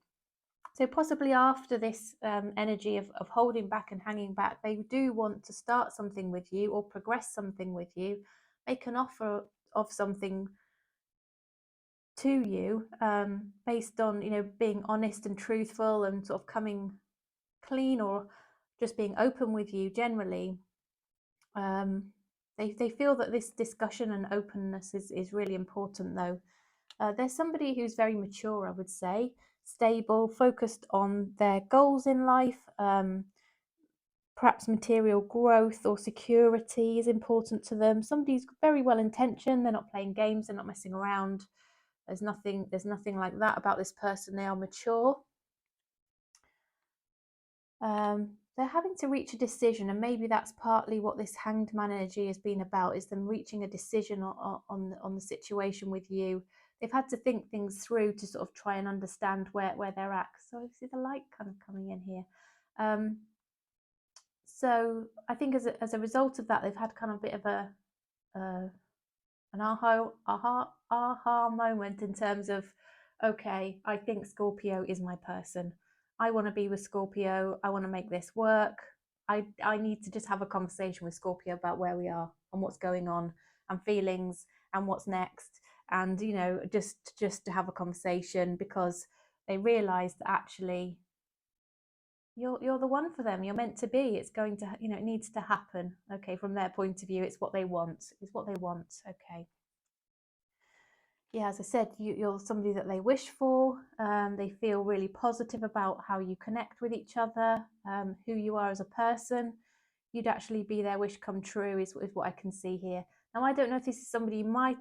[SPEAKER 1] So possibly after this energy of holding back and hanging back, they do want to start something with you or progress something with you. They can offer of something to you based on, being honest and truthful and sort of coming clean, or just being open with you generally. They feel that this discussion and openness is really important, though. There's somebody who's very mature, I would say, stable, focused on their goals in life. Perhaps material growth or security is important to them. Somebody's very well intentioned. They're not playing games. They're not messing around. There's nothing like that about this person. They are mature. They're having to reach a decision, and maybe that's partly what this Hanged Man energy has been about, is them reaching a decision on the situation with you. They've had to think things through to sort of try and understand where they're at. So I see the light kind of coming in here. So I think as a result of that, they've had kind of a bit of an aha moment in terms of, okay, I think Scorpio is my person. I want to be with Scorpio. I want to make this work. I need to just have a conversation with Scorpio about where we are and what's going on and feelings and what's next. And, just to have a conversation, because they realize that actually you're the one for them. You're meant to be. It's going to, it needs to happen. Okay. From their point of view, it's what they want. It's what they want. Okay. Yeah, as I said, you're somebody that they wish for. They feel really positive about how you connect with each other, who you are as a person. You'd actually be their wish come true, is what I can see here. Now, I don't know if this is somebody you might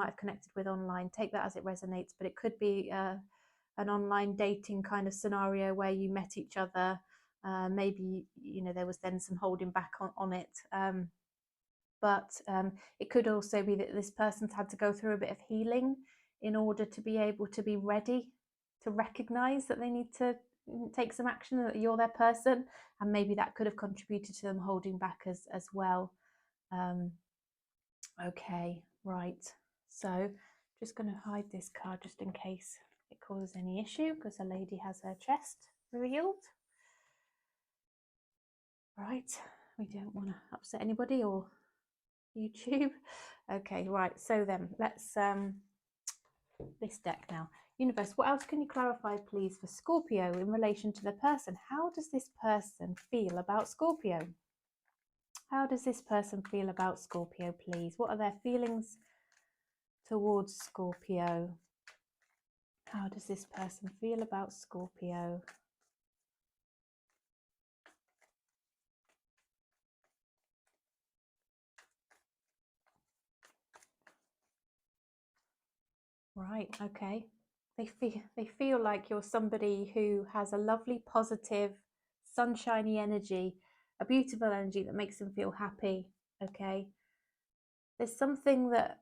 [SPEAKER 1] have connected with online. Take that as it resonates, but it could be an online dating kind of scenario where you met each other. Maybe, there was then some holding back on it. But it could also be that this person's had to go through a bit of healing in order to be able to be ready to recognize that they need to take some action, that you're their person, and maybe that could have contributed to them holding back as well. Okay, right, so just going to hide this card just in case it causes any issue, because a lady has her chest revealed. Right, we don't want to upset anybody or YouTube. Okay, right, so then let's this deck now. Universe, what else can you clarify, please, for Scorpio in relation to the person? How does this person feel about Scorpio? How does this person feel about Scorpio, please? What are their feelings towards Scorpio? How does this person feel about Scorpio? Right, okay. They feel like you're somebody who has a lovely, positive, sunshiny energy, a beautiful energy that makes them feel happy. Okay. There's something that,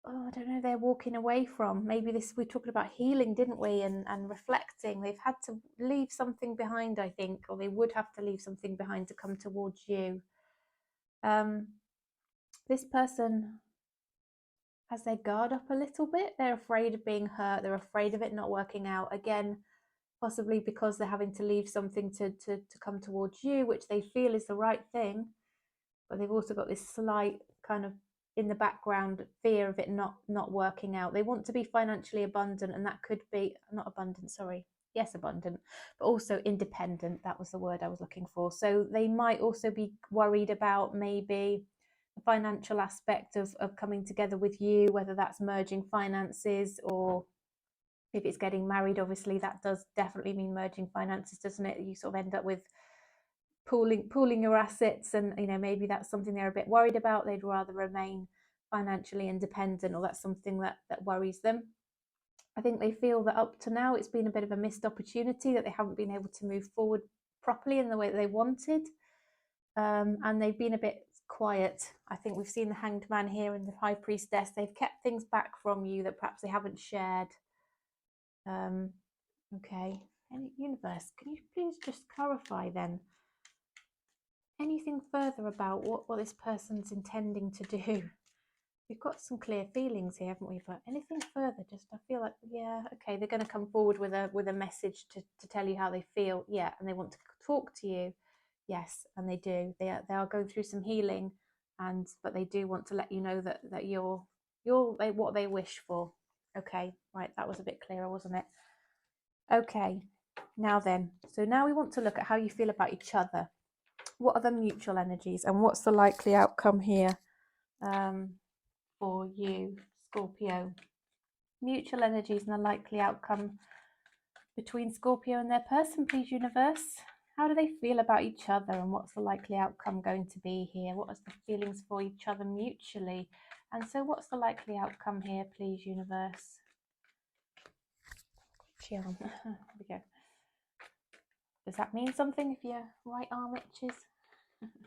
[SPEAKER 1] oh, I don't know, they're walking away from. Maybe this, we're talking about healing, didn't we? And reflecting. They've had to leave something behind, I think, or they would have to leave something behind to come towards you. This person has their guard up a little bit. They're afraid of being hurt. They're afraid of it not working out. Again, possibly because they're having to leave something to come towards you, which they feel is the right thing. But they've also got this slight kind of in the background fear of it not working out. They want to be financially abundant, and that could be not abundant, sorry. Yes, abundant, but also independent. That was the word I was looking for. So they might also be worried about maybe the financial aspect of coming together with you, whether that's merging finances or if it's getting married. Obviously that does definitely mean merging finances, doesn't it? You sort of end up with pooling your assets, and maybe that's something they're a bit worried about. They'd rather remain financially independent, or that's something that worries them. I think they feel that up to now it's been a bit of a missed opportunity, that they haven't been able to move forward properly in the way that they wanted, and they've been a bit quiet. I think we've seen the Hanged Man here and the High Priestess. They've kept things back from you that perhaps they haven't shared. Okay, and universe, can you please just clarify then anything further about what this person's intending to do? We've got some clear feelings here, haven't we? But anything further? Just I feel like, yeah, okay, they're going to come forward with a message to tell you how they feel, yeah, and they want to talk to you, yes, and they do. They are going through some healing, but they do want to let you know that you're what they wish for. Okay, right, that was a bit clearer, wasn't it? Okay, now then, so now we want to look at how you feel about each other. What are the mutual energies, and what's the likely outcome here for you, Scorpio? Mutual energies and the likely outcome between Scorpio and their person, please, universe. How do they feel about each other, and what's the likely outcome going to be here? What are the feelings for each other mutually? And so what's the likely outcome here, please, universe? There we go. Does that mean something if your right arm itches?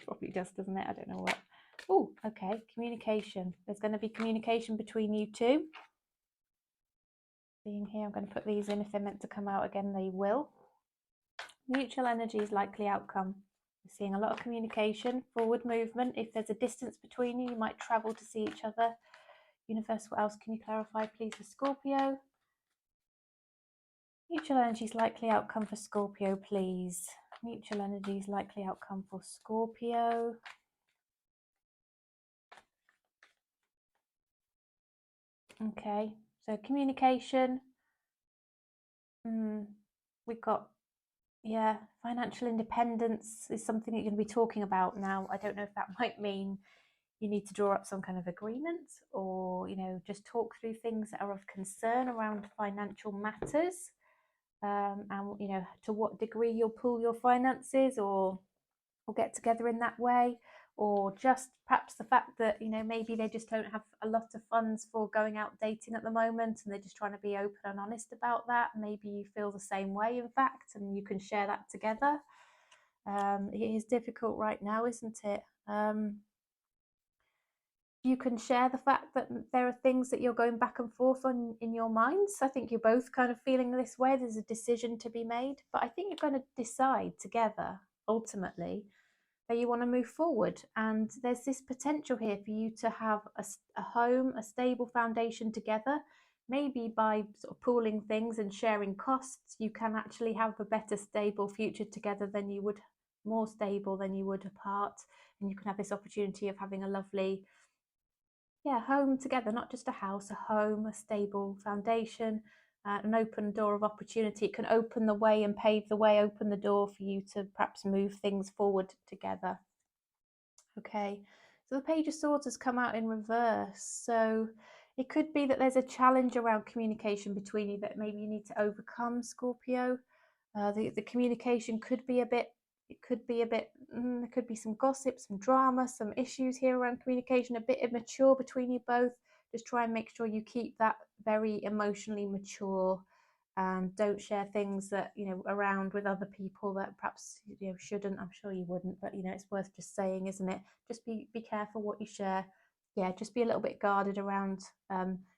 [SPEAKER 1] Probably does, doesn't it? I don't know what. Oh, okay. Communication. There's going to be communication between you two. Being here, I'm going to put these in. If they're meant to come out again, they will. Mutual energy is likely outcome. We're seeing a lot of communication, forward movement. If there's a distance between you, you might travel to see each other. Universe, what else can you clarify, please, for Scorpio? Mutual energy is likely outcome for Scorpio, please. Mutual energy is likely outcome for Scorpio. Okay, so communication. We've got, yeah, financial independence is something that you're going to be talking about now. I don't know if that might mean you need to draw up some kind of agreement, or just talk through things that are of concern around financial matters, and to what degree you'll pool your finances or get together in that way, or just perhaps the fact that maybe they just don't have a lot of funds for going out dating at the moment, and they're just trying to be open and honest about that. Maybe you feel the same way, in fact, and you can share that together. It is difficult right now, isn't it? You can share the fact that there are things that you're going back and forth on in your minds. I think you're both kind of feeling this way. There's a decision to be made, but I think you're going to decide together ultimately that you want to move forward. And there's this potential here for you to have a home, a stable foundation together. Maybe by sort of pooling things and sharing costs, you can actually have a better stable future together than you would, more stable than you would apart. And you can have this opportunity of having a lovely, home together, not just a house, a home, a stable foundation, an open door of opportunity. It can open the way and pave the way, open the door for you to perhaps move things forward together. Okay, so the Page of Swords has come out in reverse. So It could be that there's a challenge around communication between you that maybe you need to overcome, Scorpio. The communication could be a bit, there could be some gossip, some drama, some issues here around communication, a bit immature between you both. Just try and make sure you keep that very emotionally mature, and don't share things that, around with other people that perhaps, shouldn't. I'm sure you wouldn't, but, it's worth just saying, isn't it? Just be careful what you share. Yeah, just be a little bit guarded around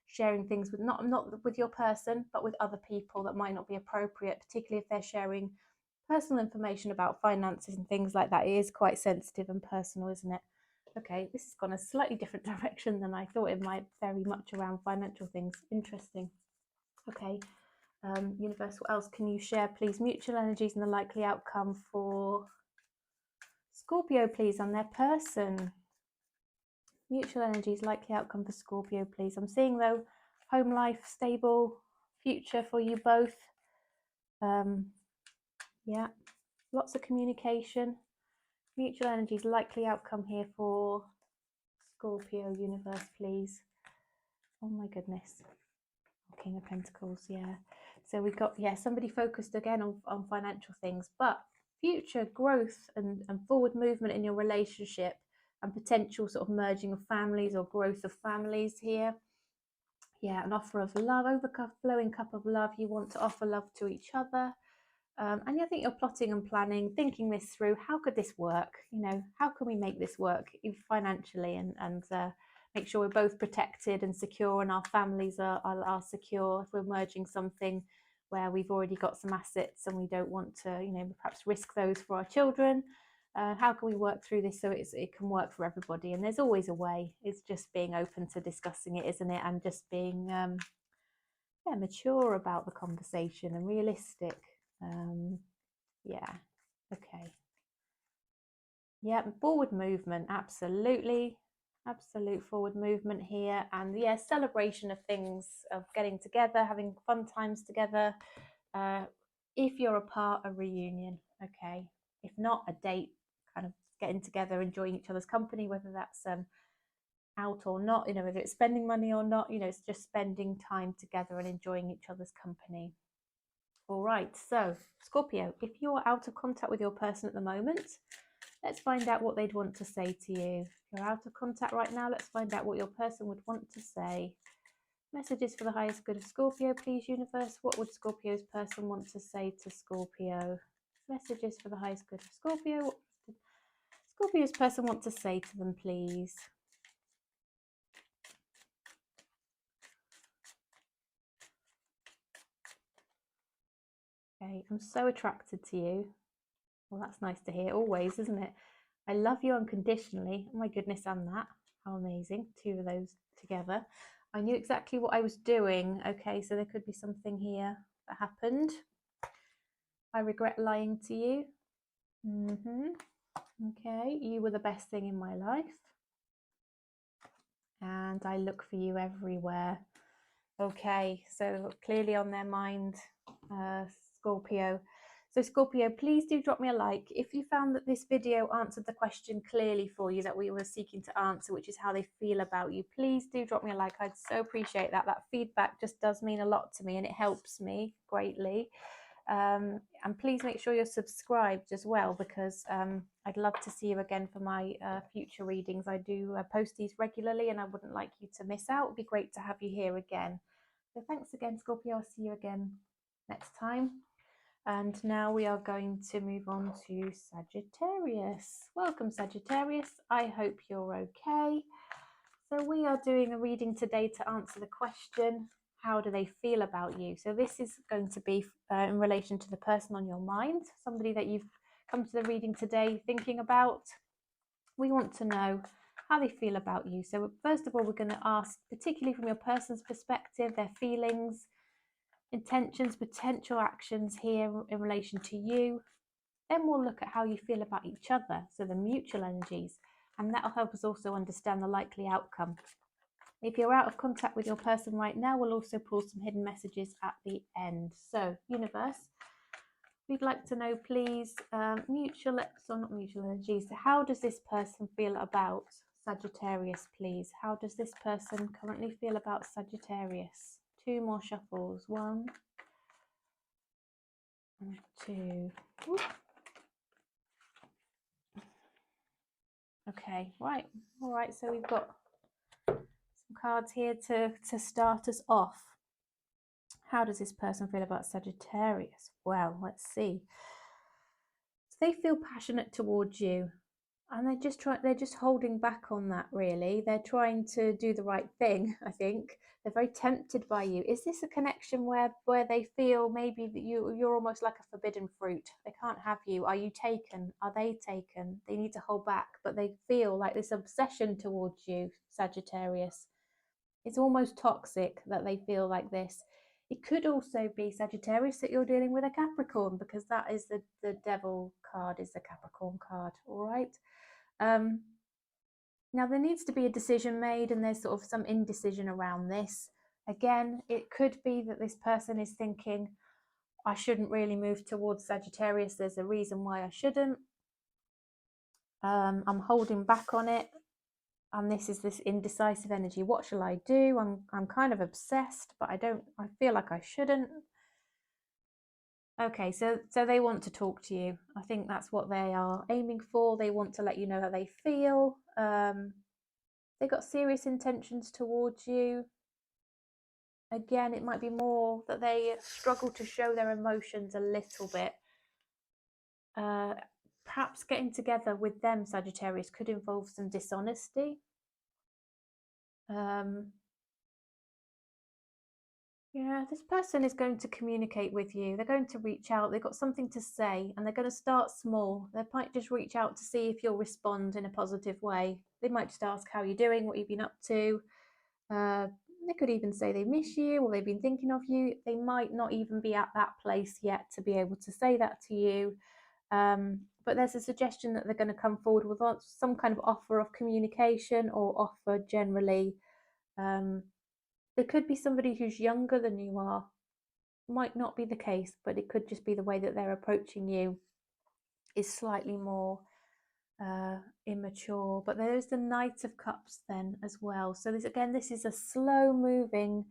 [SPEAKER 1] sharing things with not with your person, but with other people that might not be appropriate, particularly if they're sharing personal information about finances and things like that. It is quite sensitive and personal, isn't it? Okay, this has gone a slightly different direction than I thought it might, very much around financial things. Interesting. Okay, universe, what else can you share, please? Mutual energies and the likely outcome for Scorpio, please, and their person. Mutual energies, likely outcome for Scorpio, please. I'm seeing, though, home life, stable future for you both. Yeah, lots of communication. Mutual energies, likely outcome here for Scorpio, universe, please. Oh my goodness. King of Pentacles, yeah. So we've got, somebody focused again on financial things, but future growth and forward movement in your relationship, and potential sort of merging of families or growth of families here. Yeah, an offer of love, overflowing cup of love. You want to offer love to each other. And I think you're plotting and planning, thinking this through. How could this work? How can we make this work financially, and make sure we're both protected and secure, and our families are secure if we're merging something where we've already got some assets and we don't want to, perhaps risk those for our children. How can we work through this so it can work for everybody? And there's always a way. It's just being open to discussing it, isn't it? And just being mature about the conversation and realistic. Yeah, okay. Yeah, forward movement, absolutely. Absolute forward movement here. And yeah, celebration of things, of getting together, having fun times together. If you're apart, a reunion, okay. If not, a date, kind of getting together, enjoying each other's company, whether that's out or not, whether it's spending money or not, it's just spending time together and enjoying each other's company. All right, so Scorpio, if you're out of contact with your person at the moment, let's find out what they'd want to say to you. If you're out of contact right now, let's find out what your person would want to say. Messages for the highest good of Scorpio, please, universe. What would Scorpio's person want to say to Scorpio? Messages for the highest good of Scorpio. What would Scorpio's person want to say to them, please? Okay, I'm so attracted to you. Well, that's nice to hear, always, isn't it? I love you unconditionally. Oh my goodness, and that. How amazing. Two of those together. I knew exactly what I was doing. Okay, so there could be something here that happened. I regret lying to you. Okay, you were the best thing in my life. And I look for you everywhere. Okay, so clearly on their mind, Scorpio. So Scorpio, please do drop me a like if you found that this video answered the question clearly for you that we were seeking to answer, which is how they feel about you. Please do drop me a like. I'd so appreciate that. That feedback just does mean a lot to me, and it helps me greatly. And please make sure you're subscribed as well, because I'd love to see you again for my future readings. I do post these regularly, and I wouldn't like you to miss out. It'd be great to have you here again. So thanks again, Scorpio. I'll see you again next time. And now we are going to move on to Sagittarius. Welcome, Sagittarius. I hope you're okay. So we are doing a reading today to answer the question, how do they feel about you? So this is going to be in relation to the person on your mind, somebody that you've come to the reading today thinking about. We want to know how they feel about you. So first of all, we're going to ask, particularly from your person's perspective, their feelings, intentions, potential actions here in relation to you. Then we'll look at how you feel about each other, so the mutual energies, and that'll help us also understand the likely outcome. If you're out of contact with your person right now, we'll also pull some hidden messages at the end. So, universe, we'd like to know, please, not mutual energies. How does this person feel about Sagittarius, please. How does this person currently feel about Sagittarius? 2 more shuffles. 1 and 2. Ooh. Okay, right. All right, so we've got some cards here to start us off. How does this person feel about Sagittarius? Well, let's see. So they feel passionate towards you, and they're just holding back on that, really. They're trying to do the right thing, I think. They're very tempted by you. Is this a connection where they feel maybe that you're almost like a forbidden fruit? They can't have you. Are you taken? Are they taken? They need to hold back, but they feel like this obsession towards you, Sagittarius. It's almost toxic that they feel like this. It could also be, Sagittarius, that you're dealing with a Capricorn, because that is the devil card, is the Capricorn card. All right. Now there needs to be a decision made, and there's sort of some indecision around this. Again, it could be that this person is thinking, I shouldn't really move towards Sagittarius. There's a reason why I shouldn't. I'm holding back on it. And this is this indecisive energy. What shall I do? I'm kind of obsessed, but I feel like I shouldn't. Okay, so they want to talk to you. I think that's what they are aiming for. They want to let you know how they feel. They got serious intentions towards you. Again, it might be more that they struggle to show their emotions a little bit. Perhaps getting together with them, Sagittarius, could involve some dishonesty. Yeah, this person is going to communicate with you. They're going to reach out. They've got something to say, and they're going to start small. They might just reach out to see if you'll respond in a positive way. They might just ask how you're doing, what you've been up to. They could even say they miss you, or they've been thinking of you. They might not even be at that place yet to be able to say that to you. But there's a suggestion that they're going to come forward with some kind of offer of communication, or offer generally. It could be somebody who's younger than you are. Might not be the case, but it could just be the way that they're approaching you is slightly more immature. But there is the Knight of Cups then as well. So this is a slow moving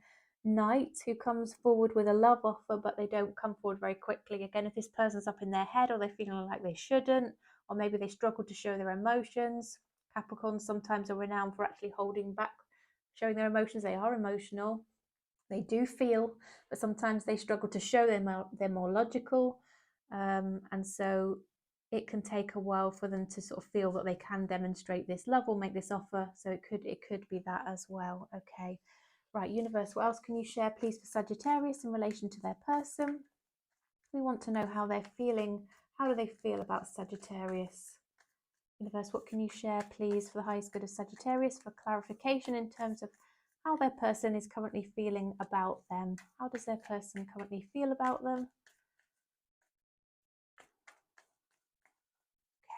[SPEAKER 1] knight who comes forward with a love offer, but they don't come forward very quickly. Again, if this person's up in their head, or they're feeling like they shouldn't, or maybe they struggle to show their emotions. Capricorns sometimes are renowned for actually holding back, showing their emotions. They are emotional. They do feel, but sometimes they struggle to show they're more logical. And so it can take a while for them to sort of feel that they can demonstrate this love or make this offer. So it could be that as well. Okay. Right, universe, what else can you share, please, for Sagittarius in relation to their person? We want to know how they're feeling. How do they feel about Sagittarius? Universe, what can you share, please, for the highest good of Sagittarius, for clarification in terms of how their person is currently feeling about them? How does their person currently feel about them?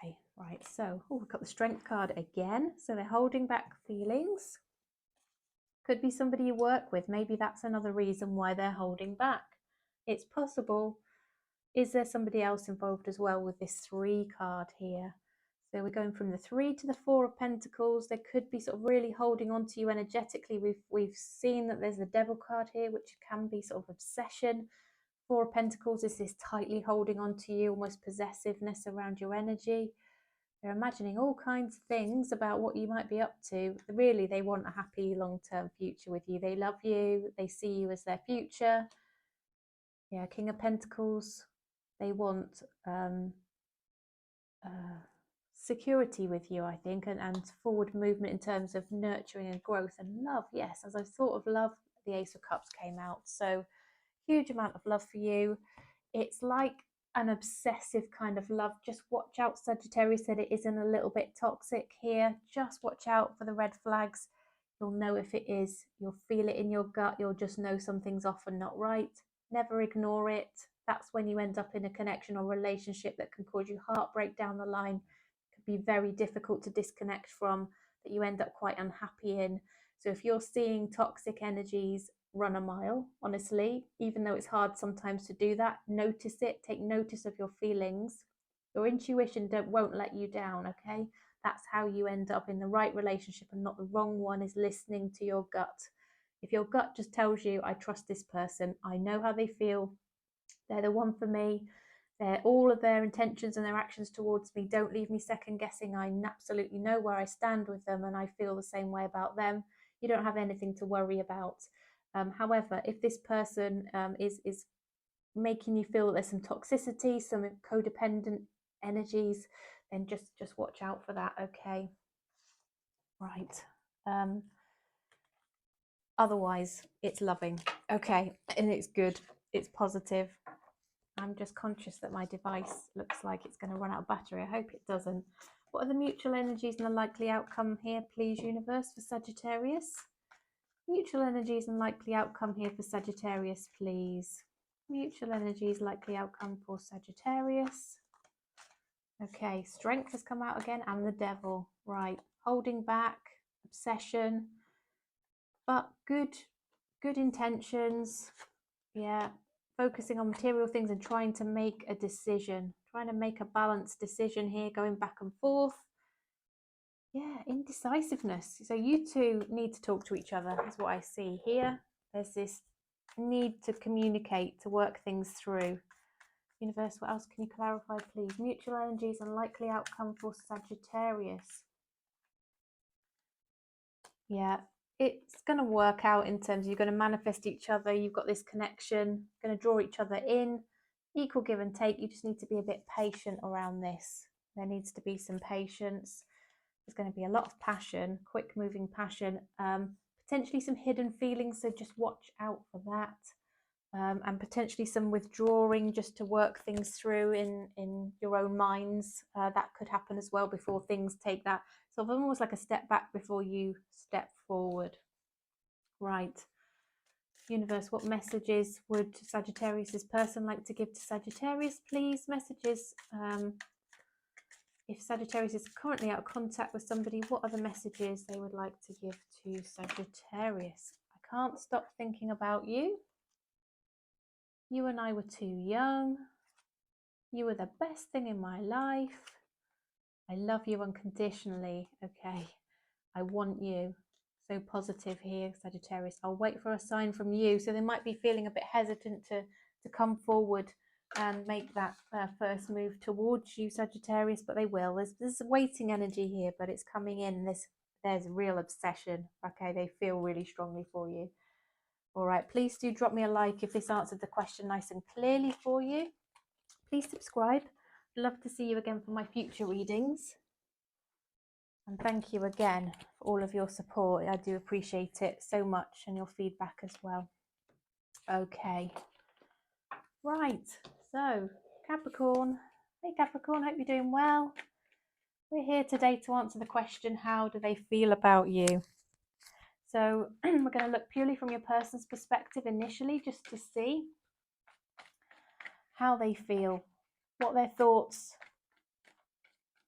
[SPEAKER 1] Okay, right, so we've got the Strength card again. So they're holding back feelings. Could be somebody you work with. Maybe that's another reason why they're holding back. It's possible. Is there somebody else involved as well with this 3 card here? So we're going from the 3 to the 4 of Pentacles. They could be sort of really holding on to you energetically. We've seen that there's the Devil card here, which can be sort of obsession. 4 of Pentacles is this tightly holding on to you, almost possessiveness around your energy. They're imagining all kinds of things about what you might be up to. Really, they want a happy long-term future with you. They love you. They see you as their future. Yeah, King of Pentacles. They want security with you, I think, and forward movement in terms of nurturing and growth and love. Yes, as I thought of love, the Ace of Cups came out. So huge amount of love for you. It's like an obsessive kind of love. Just watch out, Sagittarius, that it isn't a little bit toxic here. Just watch out for the red flags. You'll know if it is. You'll feel it in your gut. You'll just know something's off and not right. Never ignore it. That's when you end up in a connection or relationship that can cause you heartbreak down the line. It could be very difficult to disconnect from, that you end up quite unhappy in. So if you're seeing toxic energies, run a mile, honestly, even though it's hard sometimes to do that. Notice it. Take notice of your feelings. Your intuition won't let you down, okay? That's how you end up in the right relationship and not the wrong one, is listening to your gut. If your gut just tells you, I trust this person, I know how they feel, they're the one for me, they're all of their intentions and their actions towards me don't leave me second guessing, I absolutely know where I stand with them and I feel the same way about them, you don't have anything to worry about. However, if this person is making you feel that there's some toxicity, some codependent energies, then just watch out for that. Okay, right. Otherwise it's loving, okay, and it's good, it's positive. I'm just conscious that my device looks like it's going to run out of battery. I hope it doesn't. What are the mutual energies and the likely outcome here, please, universe, for Sagittarius? Mutual energies and likely outcome here for Sagittarius, please. Mutual energies, likely outcome for Sagittarius. Okay, strength has come out again, and the devil. Right, holding back, obsession, but good intentions. Yeah, focusing on material things and trying to make a decision, trying to make a balanced decision here, going back and forth. Yeah, indecisiveness. So you two need to talk to each other, is what I see here. There's this need to communicate, to work things through. Universe, what else can you clarify, please? Mutual energies and likely outcome for Sagittarius. Yeah, it's going to work out in terms of you're going to manifest each other. You've got this connection, going to draw each other in, equal give and take. You just need to be a bit patient around this. There needs to be some patience. There's going to be a lot of passion, quick moving passion, potentially some hidden feelings. So just watch out for that. And potentially some withdrawing just to work things through in your own minds. That could happen as well before things take that sort of almost like a step back before you step forward. Right. Universe, what messages would Sagittarius's person like to give to Sagittarius, please? Messages. If Sagittarius is currently out of contact with somebody, what are the messages they would like to give to Sagittarius? I can't stop thinking about you. You and I were too young. You were the best thing in my life. I love you unconditionally. Okay, I want you. So positive here, Sagittarius. I'll wait for a sign from you. So they might be feeling a bit hesitant to come forward and make that first move towards you, Sagittarius, but they will. There's waiting energy here, but it's coming in. There's real obsession. Okay, they feel really strongly for you. All right, please do drop me a like if this answered the question nice and clearly for you. Please subscribe. Love to see you again for my future readings. And thank you again for all of your support. I do appreciate it so much, and your feedback as well. Okay. Right. So, Capricorn. Hey, Capricorn. Hope you're doing well. We're here today to answer the question, how do they feel about you? So, we're going to look purely from your person's perspective initially, just to see how they feel, what their thoughts,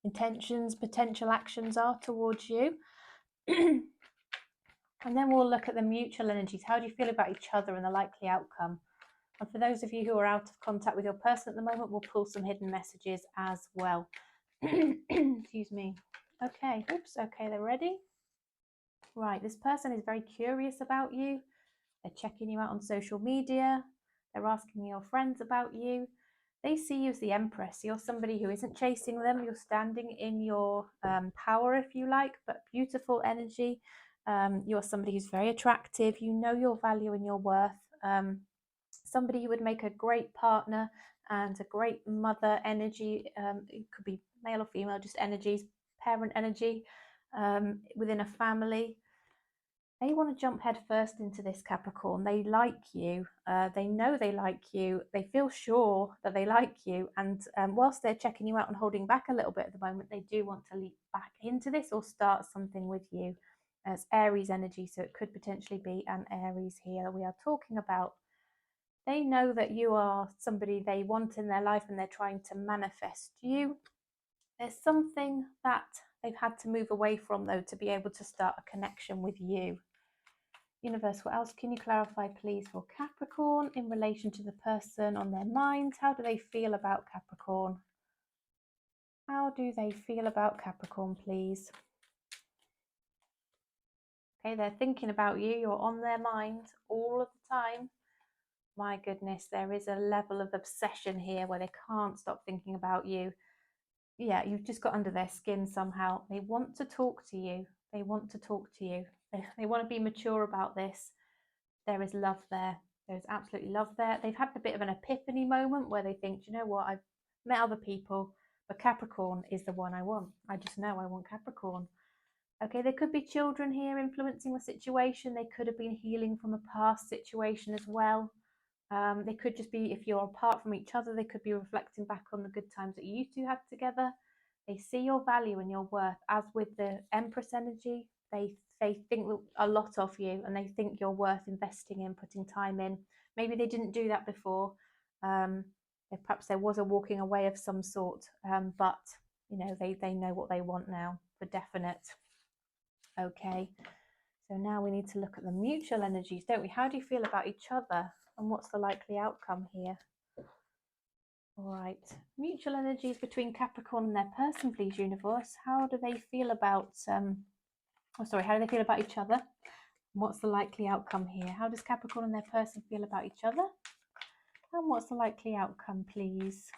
[SPEAKER 1] intentions, potential actions are towards you. And then we'll look at the mutual energies. How do you feel about each other and the likely outcome? And for those of you who are out of contact with your person at the moment, we'll pull some hidden messages as well. Excuse me. Okay, oops, okay, they're ready. Right, this person is very curious about you. They're checking you out on social media. They're asking your friends about you. They see you as the Empress. You're somebody who isn't chasing them. You're standing in your power, if you like, but beautiful energy. You're somebody who's very attractive. You know your value and your worth. Somebody who would make a great partner and a great mother energy. It could be male or female, just energies, parent energy within a family. They want to jump head first into this, Capricorn. They like you. They know they like you. They feel sure that they like you. And whilst they're checking you out and holding back a little bit at the moment, they do want to leap back into this or start something with you. It's Aries energy, so it could potentially be an Aries here we are talking about. They know that you are somebody they want in their life and they're trying to manifest you. There's something that they've had to move away from, though, to be able to start a connection with you. Universe, what else can you clarify, please, for Capricorn in relation to the person on their mind? How do they feel about Capricorn? How do they feel about Capricorn, please? Okay, they're thinking about you. You're on their mind all of the time. My goodness, there is a level of obsession here where they can't stop thinking about you. Yeah, you've just got under their skin somehow. They want to talk to you. They want to talk to you. They want to be mature about this. There is love there. There's absolutely love there. They've had a bit of an epiphany moment where they think, you know what, I've met other people, but Capricorn is the one I want. I just know I want Capricorn. Okay, there could be children here influencing the situation. They could have been healing from a past situation as well. They could just be, if you're apart from each other, they could be reflecting back on the good times that you two had together. They see your value and your worth. As with the Empress energy, they think a lot of you, and they think you're worth investing in, putting time in. Maybe they didn't do that before. Perhaps there was a walking away of some sort, but you know, they know what they want now for definite. Okay, so now we need to look at the mutual energies, don't we? How do you feel about each other, and what's the likely outcome here? All right, mutual energies between Capricorn and their person, please, universe. How do they feel about how do they feel about each other? What's the likely outcome here? How does Capricorn and their person feel about each other? And what's the likely outcome, please?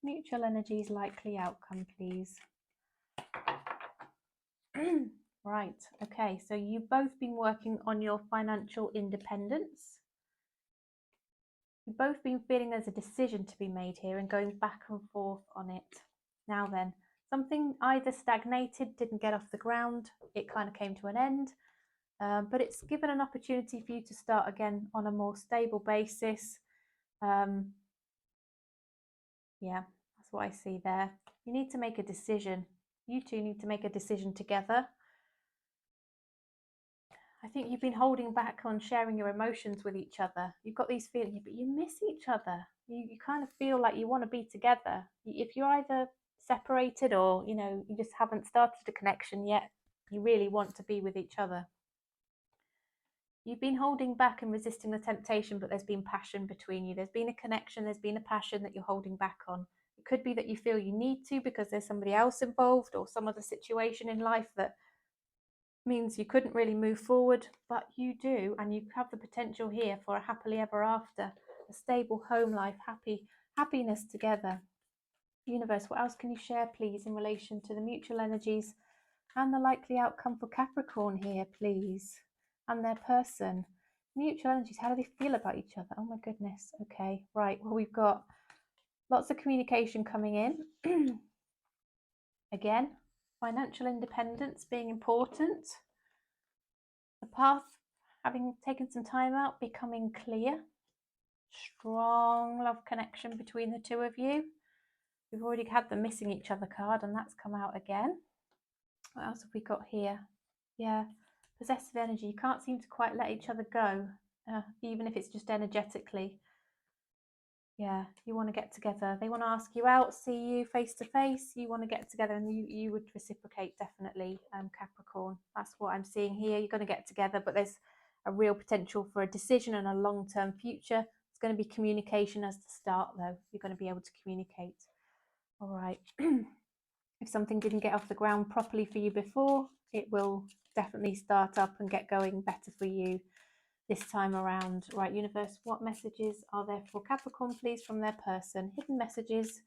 [SPEAKER 1] Mutual energies, likely outcome, please. Right, okay, so you've both been working on your financial independence. You've both been feeling there's a decision to be made here and going back and forth on it. Now then, something either stagnated, didn't get off the ground, it kind of came to an end, but it's given an opportunity for you to start again on a more stable basis. Yeah, that's what I see there. You need to make a decision. You two need to make a decision together. I think you've been holding back on sharing your emotions with each other. You've got these feelings, but you miss each other. You kind of feel like you want to be together. If you're either separated or, you know, you just haven't started a connection yet, you really want to be with each other. You've been holding back and resisting the temptation, but there's been passion between you. There's been a connection, there's been a passion that you're holding back on. It could be that you feel you need to because there's somebody else involved or some other situation in life that means you couldn't really move forward, but you do, and you have the potential here for a happily ever after, a stable home life, happiness together. Universe, what else can you share, please, in relation to the mutual energies and the likely outcome for Capricorn here, please, and their person? Mutual energies, how do they feel about each other? Oh my goodness. Okay, right, well, we've got lots of communication coming in. Again, financial independence being important. The path, having taken some time out, becoming clear. Strong love connection between the two of you. We've already had the missing each other card, and that's come out again. What else have we got here? Yeah, possessive energy. You can't seem to quite let each other go, even if it's just energetically. Yeah, you want to get together. They want to ask you out, see you face to face. You want to get together, and you would reciprocate, definitely, Capricorn. That's what I'm seeing here. You're going to get together, but there's a real potential for a decision and a long-term future. It's going to be communication as the start, though. You're going to be able to communicate. All right. If something didn't get off the ground properly for you before, it will definitely start up and get going better for you this time around. Right, universe, what messages are there for Capricorn, please, from their person? Hidden messages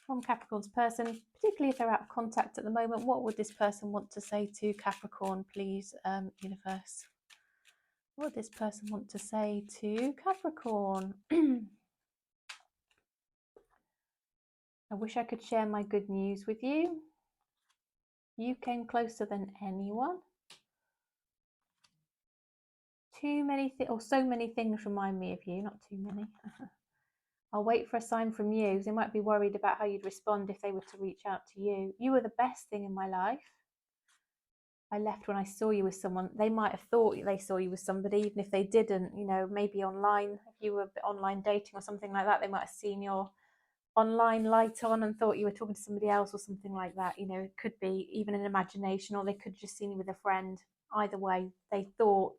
[SPEAKER 1] from Capricorn's person, particularly if they're out of contact at the moment. What would this person want to say to Capricorn, please, universe? What would this person want to say to Capricorn? I wish I could share my good news with you. You came closer than anyone. Too many so many things remind me of you, not too many. I'll wait for a sign from you. They might be worried about how you'd respond if they were to reach out to you. You were the best thing in my life. I left when I saw you with someone. They might have thought they saw you with somebody, even if they didn't, you know, maybe online, if you were online dating or something like that, they might have seen your online light on and thought you were talking to somebody else or something like that. You know, it could be even an imagination, or they could have just seen you with a friend. Either way, they thought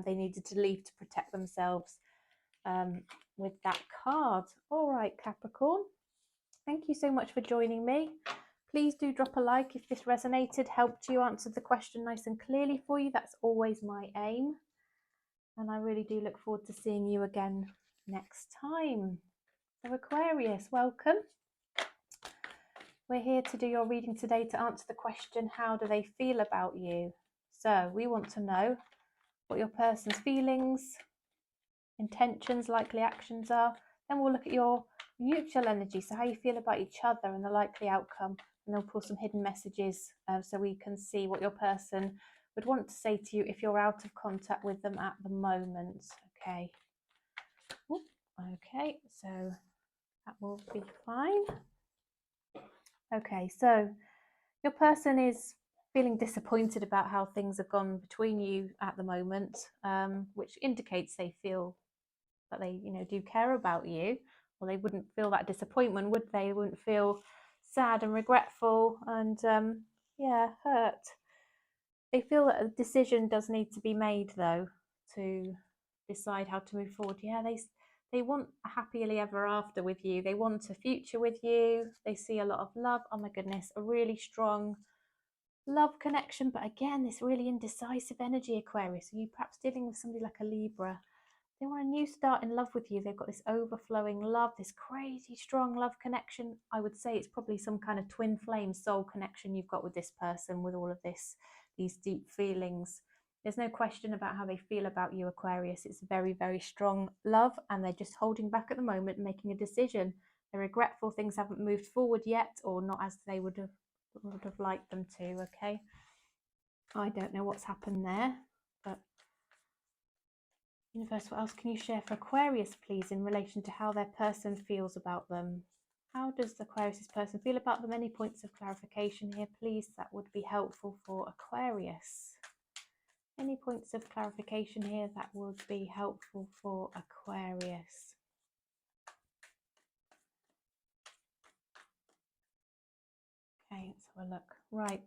[SPEAKER 1] they needed to leave to protect themselves with that card. All right, Capricorn. Thank you so much for joining me. Please do drop a like if this resonated, helped you, answered the question nice and clearly for you. That's always my aim. And I really do look forward to seeing you again next time. So Aquarius, welcome. We're here to do your reading today to answer the question, how do they feel about you? So we want to know what your person's feelings, intentions, likely actions are. Then we'll look at your mutual energy, so how you feel about each other and the likely outcome. And then we'll pull some hidden messages so we can see what your person would want to say to you if you're out of contact with them at the moment. Okay. Ooh, okay, so that will be fine. Okay, so your person is feeling disappointed about how things have gone between you at the moment, which indicates they feel that they, do care about you, or they wouldn't feel that disappointment, would they? They wouldn't feel sad and regretful and, hurt. They feel that a decision does need to be made, though, to decide how to move forward. Yeah, they want a happily ever after with you. They want a future with you. They see a lot of love. Oh my goodness, a really strong love connection. But again, this really indecisive energy, Aquarius. So you perhaps dealing with somebody like a Libra. They want a new start in love with you. They've got this overflowing love, this crazy strong love connection. I would say it's probably some kind of twin flame soul connection you've got with this person, with all of these deep feelings. There's no question about how they feel about you, Aquarius. It's very, very strong love, and they're just holding back at the moment, making a decision. They're regretful things haven't moved forward yet, or not as they would have liked them to. Okay, I don't know what's happened there, but Universe, what else can you share for Aquarius, please, in relation to how their person feels about them? How does Aquarius's person feel about them? Any points of clarification here, please? That would be helpful for Aquarius. Any points of clarification here that would be helpful for Aquarius? Okay, let's have a look. Right.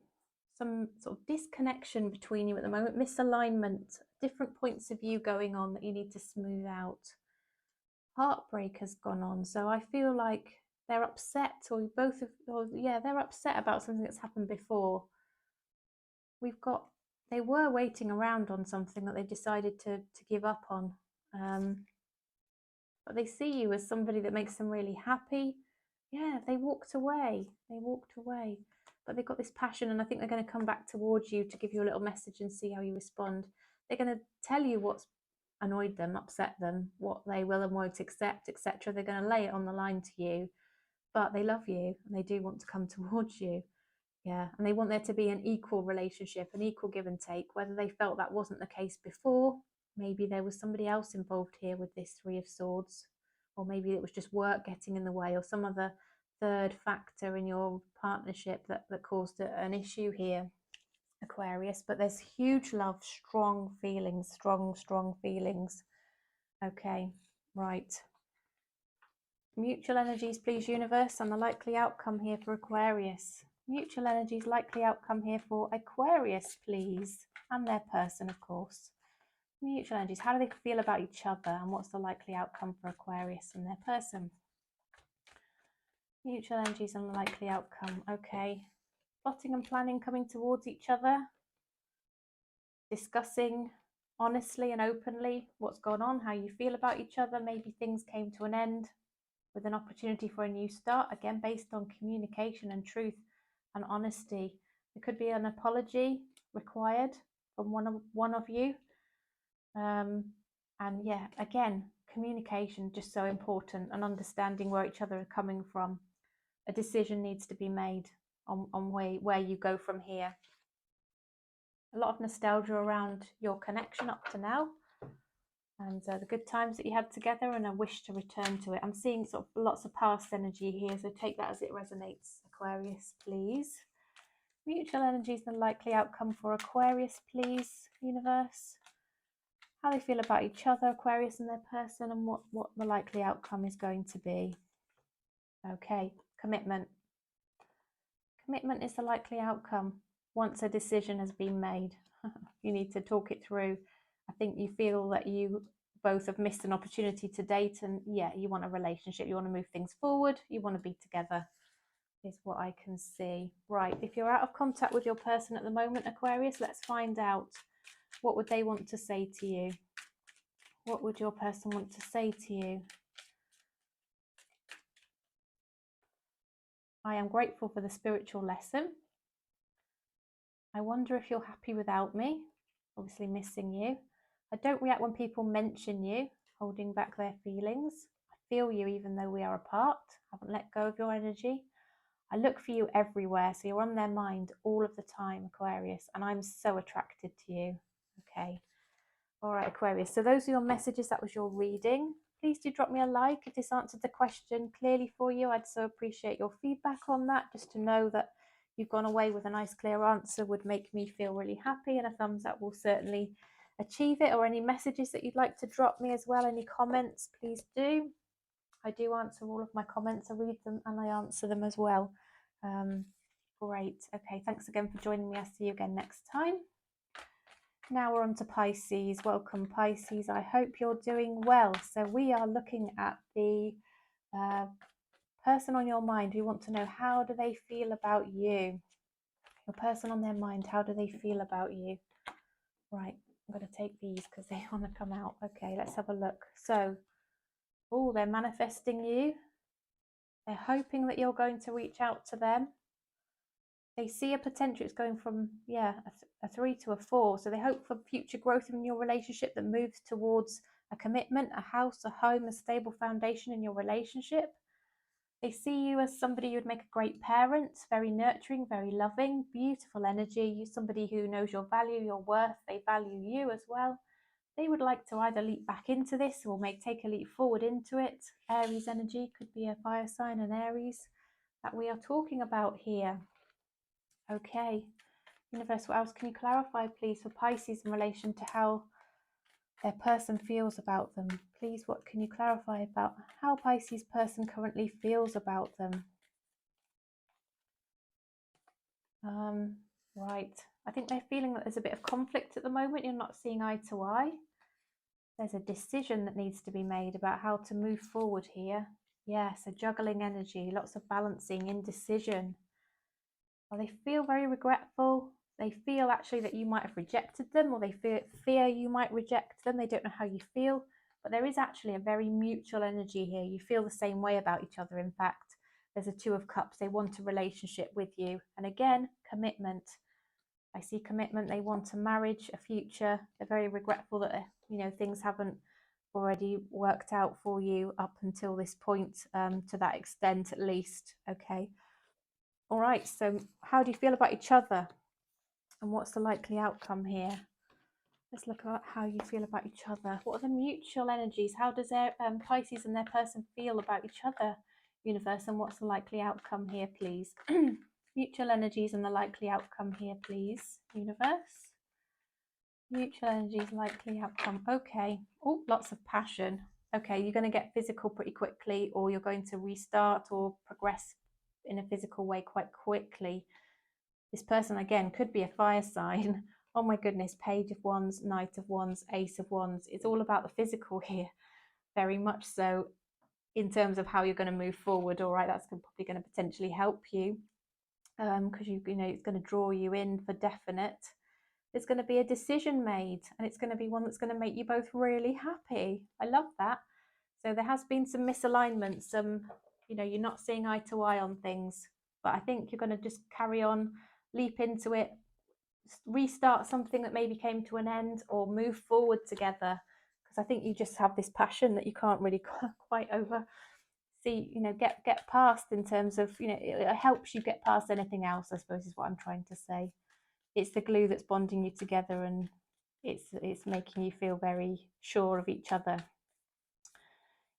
[SPEAKER 1] Some sort of disconnection between you at the moment, misalignment, different points of view going on that you need to smooth out. Heartbreak has gone on, so I feel like they're upset, or they're upset about something that's happened before. They were waiting around on something that they decided to give up on, but they see you as somebody that makes them really happy. Yeah, they walked away, but they've got this passion, and I think they're going to come back towards you to give you a little message and see how you respond. They're going to tell you what's annoyed them, upset them, what they will and won't accept, etc. They're going to lay it on the line to you, but they love you and they do want to come towards you. Yeah, and they want there to be an equal relationship, an equal give and take. Whether they felt that wasn't the case before, maybe there was somebody else involved here with this Three of Swords, or maybe it was just work getting in the way, or some other third factor in your partnership that caused an issue here, Aquarius. But there's huge love, strong feelings, strong feelings. Okay, right. Mutual energies, please, universe, and the likely outcome here for Aquarius. Mutual energies, likely outcome here for Aquarius, please, and their person, of course. Mutual energies, how do they feel about each other, and what's the likely outcome for Aquarius and their person? Mutual energies and the likely outcome. Okay. Plotting and planning, coming towards each other, discussing honestly and openly what's gone on, how you feel about each other. Maybe things came to an end with an opportunity for a new start, again based on communication and truth and honesty. There could be an apology required from one of you, and yeah, again, communication just so important, and understanding where each other are coming from. A decision needs to be made on where you go from here. A lot of nostalgia around your connection up to now, and the good times that you had together, and a wish to return to it. I'm seeing sort of lots of past energy here, so take that as it resonates, Aquarius, please. Mutual energies and the likely outcome for Aquarius, please, universe. How they feel about each other, Aquarius and their person, and what the likely outcome is going to be. Okay, commitment. Commitment is the likely outcome once a decision has been made. You need to talk it through. I think you feel that you both have missed an opportunity to date, and yeah, you want a relationship, you want to move things forward, you want to be together, is what I can see. Right, if you're out of contact with your person at the moment, Aquarius, let's find out, what would they want to say to you? What would your person want to say to you? I am grateful for the spiritual lesson. I wonder if you're happy without me. Obviously missing you. I don't react when people mention you, holding back their feelings. I feel you even though we are apart. I haven't let go of your energy. I look for you everywhere, so you're on their mind all of the time, Aquarius, and I'm so attracted to you. Okay. All right, Aquarius. So those are your messages. That was your reading. Please do drop me a like if this answered the question clearly for you. I'd so appreciate your feedback on that. Just to know that you've gone away with a nice clear answer would make me feel really happy, and a thumbs up will certainly achieve it. Or any messages that you'd like to drop me as well, any comments, please do. I do answer all of my comments. I read them and I answer them as well. Great. Okay, thanks again for joining me. I'll see you again next time. Now we're on to Pisces. Welcome, Pisces. I hope you're doing well. So we are looking at the person on your mind. We want to know, how do they feel about you? Your person on their mind, how do they feel about you? Right, I'm going to take these because they want to come out. Okay, let's have a look. So, oh, they're manifesting you. They're hoping that you're going to reach out to them. They see a potential. It's going from, yeah, a 3 to a 4. So they hope for future growth in your relationship that moves towards a commitment, a house, a home, a stable foundation in your relationship. They see you as somebody who would make a great parent, very nurturing, very loving, beautiful energy. You're somebody who knows your value, your worth. They value you as well. They would like to either leap back into this or take a leap forward into it. Aries energy could be a fire sign, an Aries that we are talking about here. Okay, Universe, what else can you clarify, please, for Pisces in relation to how their person feels about them? Please, what can you clarify about how Pisces person currently feels about them? Right, I think they're feeling that there's a bit of conflict at the moment. You're not seeing eye to eye. There's a decision that needs to be made about how to move forward here. Yes, a juggling energy, lots of balancing, indecision. Well, they feel very regretful. They feel actually that you might have rejected them, or they fear you might reject them. They don't know how you feel, but there is actually a very mutual energy here. You feel the same way about each other. In fact, there's a 2 of Cups. They want a relationship with you. And again, commitment. I see commitment. They want a marriage, a future. They're very regretful that, things haven't already worked out for you up until this point, to that extent at least. Okay. All right, so how do you feel about each other? And what's the likely outcome here? Let's look at how you feel about each other. What are the mutual energies? How does their Pisces and their person feel about each other, Universe? And what's the likely outcome here, please? Mutual energies and the likely outcome here, please, Universe. Mutual energies, likely outcome. Okay. Oh, lots of passion. Okay, you're going to get physical pretty quickly, or you're going to restart or progress in a physical way quite quickly. This person, again, could be a fire sign. Oh my goodness, Page of Wands, Knight of Wands, Ace of Wands. It's all about the physical here, very much so, in terms of how you're going to move forward. All right, that's probably going to potentially help you, because it's going to draw you in for definite. There's going to be a decision made, and it's going to be one that's going to make you both really happy. I love that. So there has been some misalignment, you're not seeing eye to eye on things, but I think you're going to just carry on, leap into it, restart something that maybe came to an end, or move forward together, because I think you just have this passion that you can't really quite get past, in terms of, it helps you get past anything else, I suppose, is what I'm trying to say. It's the glue that's bonding you together, and it's making you feel very sure of each other.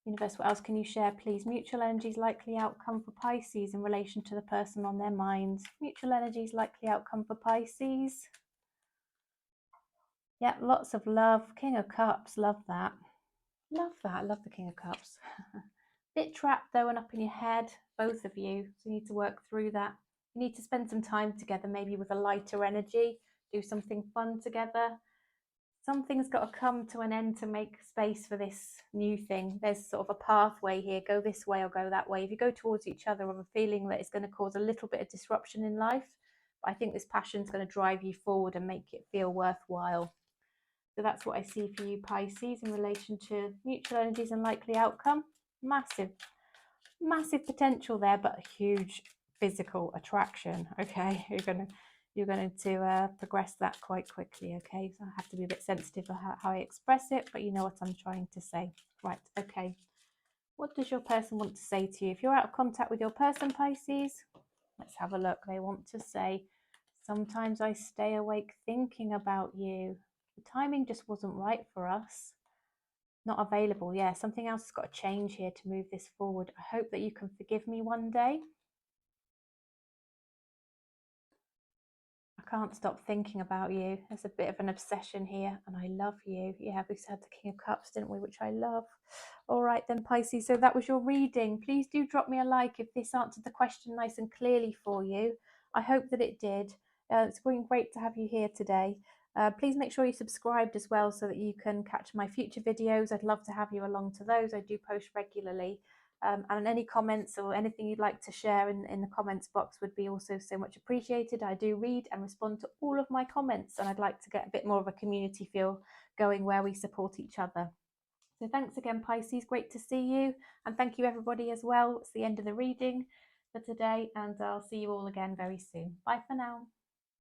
[SPEAKER 1] Universe, what else can you share, please? Mutual energies, likely outcome for Pisces in relation to the person on their mind. Mutual energies, likely outcome for Pisces. Yeah, lots of love. King of Cups, love that. Love that, love the King of Cups. Bit trapped though and up in your head, both of you. So you need to work through that. You need to spend some time together, maybe with a lighter energy. Do something fun together. something's got to come to an end to make space for this new thing. There's sort of a pathway here, go this way or go that way. If you go towards each other with a feeling that it's going to cause a little bit of disruption in life, but I think this passion's going to drive you forward and make it feel worthwhile. So that's what I see for you, Pisces, in relation to mutual energies and likely outcome. Massive, massive potential there, but a huge physical attraction. Okay, you're going to progress that quite quickly. Okay, so I have to be a bit sensitive of how I express it, but you know what I'm trying to say. Right, okay. What does your person want to say to you? If you're out of contact with your person, Pisces, let's have a look. They want to say, sometimes I stay awake thinking about you. The timing just wasn't right for us. Not available. Yeah, something else has got to change here to move this forward. I hope that you can forgive me one day. I can't stop thinking about you. There's a bit of an obsession here, and I love you. Yeah, we had the King of Cups, didn't we? Which I love. All right then, Pisces. So that was your reading. Please do drop me a like if this answered the question nice and clearly for you. I hope that it did. It's been great to have you here today. Please make sure you subscribed as well so that you can catch my future videos. I'd love to have you along to those. I do post regularly. And any comments or anything you'd like to share in the comments box would be also so much appreciated. I do read and respond to all of my comments, and I'd like to get a bit more of a community feel going where we support each other. So thanks again, Pisces. Great to see you. And thank you, everybody, as well. It's the end of the reading for today, and I'll see you all again very soon. Bye for now.